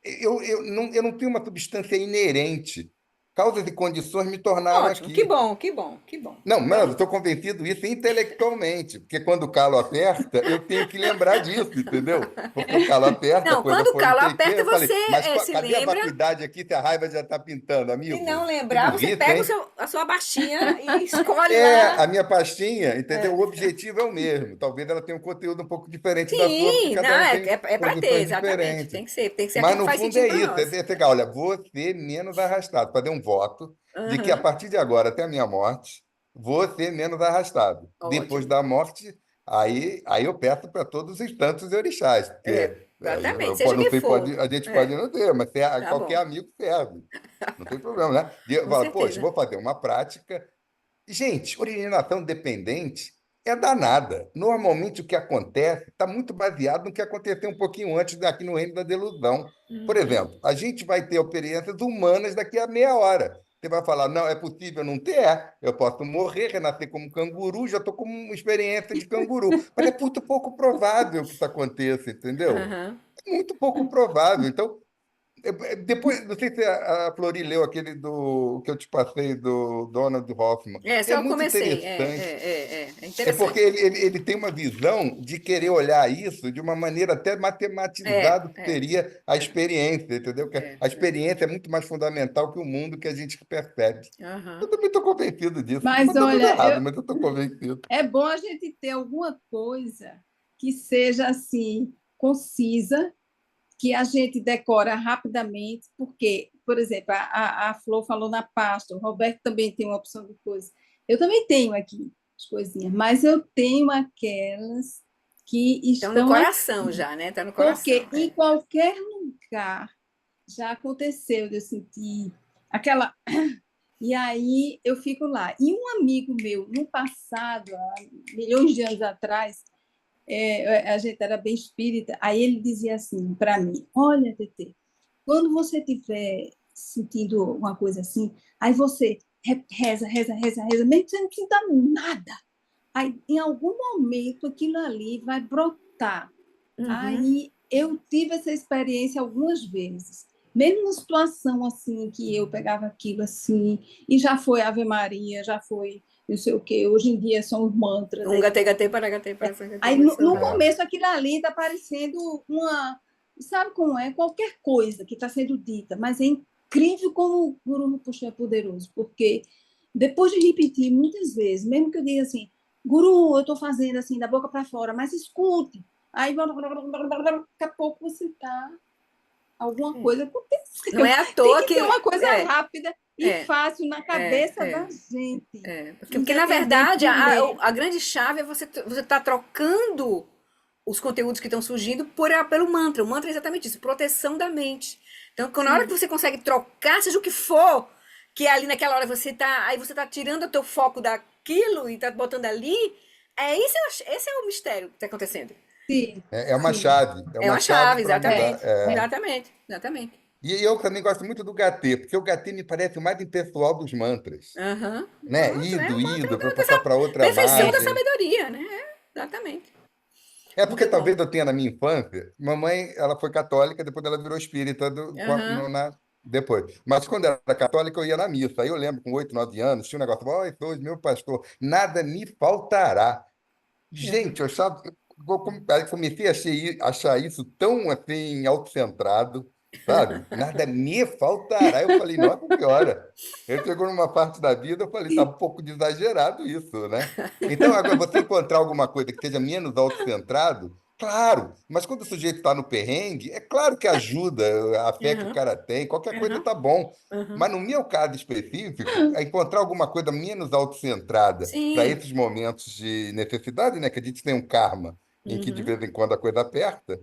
Speaker 5: eu não tenho uma substância inerente. Causas e condições me tornaram
Speaker 1: Ótimo. Que
Speaker 5: aqui.
Speaker 1: bom, que bom, que bom.
Speaker 5: Não, mas eu
Speaker 1: Então,
Speaker 5: estou convencido isso intelectualmente, porque quando o calo aperta, eu tenho que lembrar disso, entendeu? Porque o calo aperta, a
Speaker 1: não,
Speaker 5: coisa
Speaker 1: quando o
Speaker 5: foi não
Speaker 1: calo
Speaker 5: sei o quê.
Speaker 1: aperta,
Speaker 5: Eu falei,
Speaker 1: você
Speaker 5: mas
Speaker 1: se
Speaker 5: cadê a
Speaker 1: lembra.
Speaker 5: vacuidade aqui se a raiva já está pintando,
Speaker 1: Se não
Speaker 5: amigo? Que
Speaker 1: lembrar, você
Speaker 5: burrice,
Speaker 1: pega
Speaker 5: hein?
Speaker 1: a sua baixinha e escolhe
Speaker 5: É,
Speaker 1: lá.
Speaker 5: a minha pastinha, entendeu? O objetivo é o mesmo. Talvez ela tenha um conteúdo um pouco diferente da sua, porque
Speaker 1: Sim, não,
Speaker 5: cada um
Speaker 1: é,
Speaker 5: tem
Speaker 1: é para ter,
Speaker 5: produções
Speaker 1: exatamente.
Speaker 5: diferentes.
Speaker 1: Tem que ser
Speaker 5: Mas
Speaker 1: aquilo que
Speaker 5: no
Speaker 1: faz
Speaker 5: fundo
Speaker 1: sentido
Speaker 5: é
Speaker 1: para
Speaker 5: isso,
Speaker 1: nós.
Speaker 5: é pegar, olha, você menos arrastado, fazer um voto de que a
Speaker 1: Aham,
Speaker 5: partir de agora até a minha morte, vou ser menos arrastado. Depois
Speaker 1: ótimo.
Speaker 5: da morte, aí eu peço para todos os santos e orixás, porque
Speaker 1: Exatamente, seja o
Speaker 5: Não
Speaker 1: que
Speaker 5: tem,
Speaker 1: for.
Speaker 5: a gente
Speaker 1: É,
Speaker 5: pode não ter, mas
Speaker 1: tá
Speaker 5: qualquer
Speaker 1: bom,
Speaker 5: amigo serve. Não tem problema, né? E eu
Speaker 1: com
Speaker 5: falo, poxa,
Speaker 1: certeza.
Speaker 5: vou fazer uma prática. Gente, originação dependente é danada. Normalmente o que acontece está muito baseado no que aconteceu um pouquinho antes daqui no reino da delusão. Por
Speaker 1: Uhum.
Speaker 5: exemplo, a gente vai ter experiências humanas daqui a meia hora. Você vai falar, não, é possível não ter? É. Eu posso morrer, renascer como canguru, já estou com uma experiência de canguru. Mas é muito pouco provável que isso aconteça, entendeu?
Speaker 1: Aham.
Speaker 5: É muito pouco provável. Então, depois, não sei se a Flori leu aquele do que eu te passei do Donald Hoffman.
Speaker 1: É,
Speaker 5: É
Speaker 1: só eu
Speaker 5: muito
Speaker 1: comecei.
Speaker 5: interessante.
Speaker 1: É
Speaker 5: É porque
Speaker 1: interessante.
Speaker 5: ele tem uma visão de querer olhar isso de uma maneira até
Speaker 1: É,
Speaker 5: matematizada que
Speaker 1: é,
Speaker 5: seria a experiência, entendeu? Que
Speaker 1: é,
Speaker 5: a
Speaker 1: é.
Speaker 5: experiência é muito mais fundamental que o mundo que a gente percebe. Eu
Speaker 1: Aham.
Speaker 5: também estou convencido disso.
Speaker 6: Mas
Speaker 5: Pode dar tudo
Speaker 6: olha,
Speaker 5: errado, mas eu estou convencido.
Speaker 6: é bom a gente ter alguma coisa que seja assim concisa, que a gente decora rapidamente, porque, por exemplo, a Flor falou na pasta, o Roberto também tem uma opção de coisa. Eu também tenho aqui as coisinhas, mas eu tenho aquelas que
Speaker 1: Então, no
Speaker 6: estão
Speaker 1: coração
Speaker 6: aqui,
Speaker 1: já, né? Tá no
Speaker 6: porque
Speaker 1: coração.
Speaker 6: em
Speaker 1: É.
Speaker 6: qualquer lugar já aconteceu de eu sentir aquela. E aí eu fico lá. E um amigo meu, no passado, há milhões de anos atrás, a gente era bem espírita, aí ele dizia assim para mim: Olha, Tetê, quando você estiver sentindo uma coisa assim, aí você reza, reza, reza, reza, mesmo que você não sinta nada. Aí, em algum momento, aquilo ali vai brotar.
Speaker 1: Uhum.
Speaker 6: Aí eu tive essa experiência algumas vezes, mesmo numa situação assim que eu pegava aquilo assim, e já foi Ave Maria, já foi não sei o quê, hoje em dia são os mantras.
Speaker 1: Um gatê, gatê, para gatê, para gatê,
Speaker 6: Aí
Speaker 1: para
Speaker 6: no
Speaker 1: sorrar.
Speaker 5: É,
Speaker 6: começo aquilo ali está parecendo uma, sabe como é? Qualquer coisa que está sendo dita, mas é incrível como o Guru Puxa é poderoso, porque depois de repetir muitas vezes, mesmo que eu diga assim, Guru, eu estou fazendo assim, da boca para fora, mas escute. Aí, daqui a pouco você está, alguma
Speaker 1: É.
Speaker 6: coisa
Speaker 1: Não
Speaker 6: aconteceu.
Speaker 1: é à
Speaker 6: Tem
Speaker 1: toa
Speaker 6: que
Speaker 1: que.
Speaker 6: ter uma coisa
Speaker 1: É,
Speaker 6: rápida e
Speaker 1: é,
Speaker 6: fácil na
Speaker 1: é,
Speaker 6: cabeça
Speaker 1: é.
Speaker 6: da gente,
Speaker 1: É, porque, na
Speaker 6: independente
Speaker 1: verdade,
Speaker 6: do meio.
Speaker 1: a grande chave é você tá trocando os conteúdos que estão surgindo pelo mantra. O mantra é exatamente isso, proteção da mente. Então, na hora que
Speaker 6: Sim,
Speaker 1: você consegue trocar, seja o que for, que ali naquela hora aí você tá tirando o teu foco daquilo e tá botando ali, esse é o mistério que tá acontecendo.
Speaker 6: sim,
Speaker 5: é
Speaker 6: sim.
Speaker 5: é
Speaker 1: É
Speaker 5: uma
Speaker 1: uma
Speaker 5: chave
Speaker 1: chave,
Speaker 5: para mudar.
Speaker 1: exatamente. Exatamente, exatamente.
Speaker 5: E eu também gosto muito do Gatê, porque o Gatê me parece o mais impessoal dos mantras,
Speaker 1: Aham.
Speaker 5: né?
Speaker 1: Pronto, é
Speaker 5: Ido,
Speaker 1: o mantra
Speaker 5: ido, para passar para outra
Speaker 1: perfeição da
Speaker 5: margem.
Speaker 1: sabedoria, né? Exatamente.
Speaker 5: É porque
Speaker 1: Muito bom.
Speaker 5: talvez eu tenha na minha infância, mamãe, ela foi católica, depois ela virou espírita
Speaker 1: Aham.
Speaker 5: depois. Mas quando ela era católica, eu ia na missa. Aí eu lembro, com 8, 9 anos, tinha um negócio, oi, hoje meu pastor, nada me faltará.
Speaker 1: Aham.
Speaker 5: Gente, eu achava, aí comecei a achar isso tão assim, autocentrado, sabe? Nada me faltará. Eu falei, nossa senhora. Ele chegou numa parte da vida, eu falei, tá um pouco de exagerado isso, né? Então, agora, você encontrar alguma coisa que seja menos autocentrado, claro, mas quando o sujeito está no perrengue, é claro que ajuda a fé que o
Speaker 1: Aham.
Speaker 5: cara tem, qualquer coisa
Speaker 1: Aham.
Speaker 5: tá bom.
Speaker 1: Aham.
Speaker 5: Mas no meu caso específico, é encontrar alguma coisa menos autocentrada para
Speaker 1: Sim.
Speaker 5: esses momentos de necessidade, né? Que a gente tem um karma em que de
Speaker 1: Uhum.
Speaker 5: vez em quando a coisa aperta.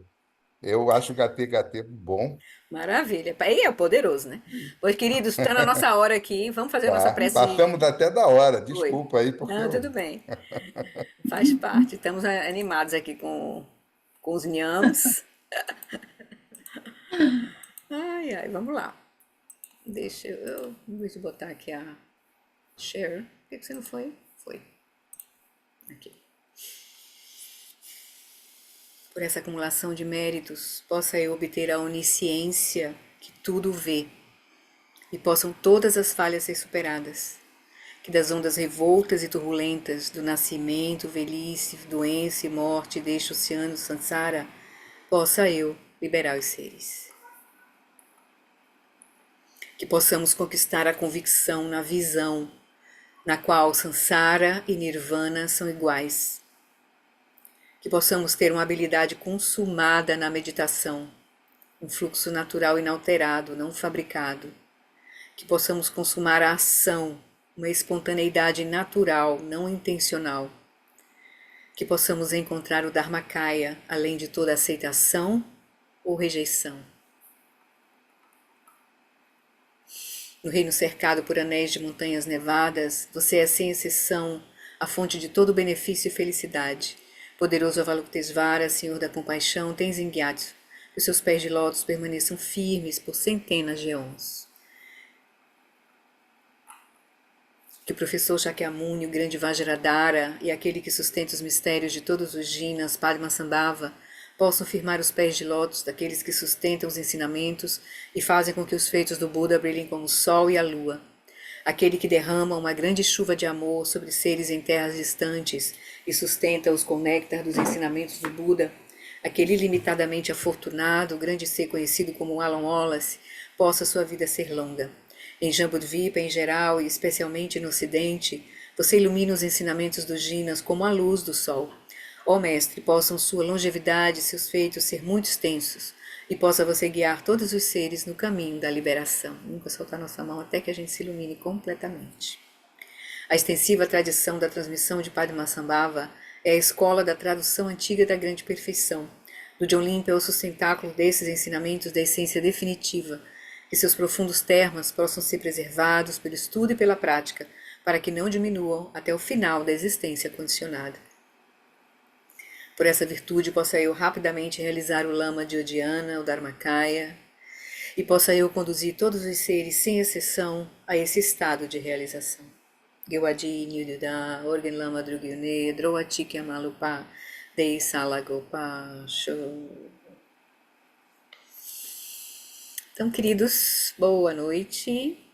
Speaker 5: Eu acho o GT bom,
Speaker 1: Maravilha. Aí é o poderoso, né? Pois, queridos, está na nossa hora aqui. Vamos fazer a nossa
Speaker 5: tá?
Speaker 1: prece
Speaker 5: Passamos
Speaker 1: de.
Speaker 5: até da hora,
Speaker 1: Oi.
Speaker 5: desculpa aí, porque
Speaker 1: Não,
Speaker 5: eu.
Speaker 1: tudo bem. Faz parte. Estamos animados aqui com os nhams. Ai, ai, vamos lá. Deixa eu botar aqui a share. Por que você não foi? Foi. Aqui. Por essa acumulação de méritos, possa eu obter a onisciência que tudo vê e possam todas as falhas ser superadas. Que das ondas revoltas e turbulentas do nascimento, velhice, doença e morte deste oceano Sansara, possa eu liberar os seres. Que possamos conquistar a convicção na visão, na qual Sansara e Nirvana são iguais. Que possamos ter uma habilidade consumada na meditação, um fluxo natural inalterado, não fabricado. Que possamos consumar a ação, uma espontaneidade natural, não intencional. Que possamos encontrar o Dharmakaya, além de toda aceitação, ou rejeição. No reino cercado por anéis de montanhas nevadas, você é sem exceção a fonte de todo benefício e felicidade. Poderoso Avalokitesvara, Senhor da compaixão, Tenzin Gyatso, que os seus pés de lótus permaneçam firmes por centenas de anos. Que o professor Shakyamuni, o grande Vajradhara e aquele que sustenta os mistérios de todos os jinas, Padmasambhava, possam firmar os pés de lótus daqueles que sustentam os ensinamentos e fazem com que os feitos do Buda brilhem como o sol e a lua. Aquele que derrama uma grande chuva de amor sobre seres em terras distantes e sustenta-os com o néctar dos ensinamentos do Buda. Aquele ilimitadamente afortunado, o grande ser conhecido como Alan Wallace, possa sua vida ser longa. Em Jambudvipa em geral e especialmente no Ocidente, você ilumina os ensinamentos dos jinas como a luz do sol. Ó Mestre, possam sua longevidade e seus feitos ser muito extensos, e possa você guiar todos os seres no caminho da liberação. Nunca soltar nossa mão até que a gente se ilumine completamente. A extensiva tradição da transmissão de Padmasambhava é a escola da tradução antiga da grande perfeição. Do John Limpa é o sustentáculo desses ensinamentos da essência definitiva, que seus profundos termas possam ser preservados pelo estudo e pela prática, para que não diminuam até o final da existência condicionada. Por essa virtude possa eu rapidamente realizar o Lama de Odiana, o Dharmakaya, e possa eu conduzir todos os seres, sem exceção, a esse estado de realização. Gewadi Nyududa, Organ Lama Drugyune, Droati Kyamalupa, Dei Salagopa, Show. Então, queridos, boa noite.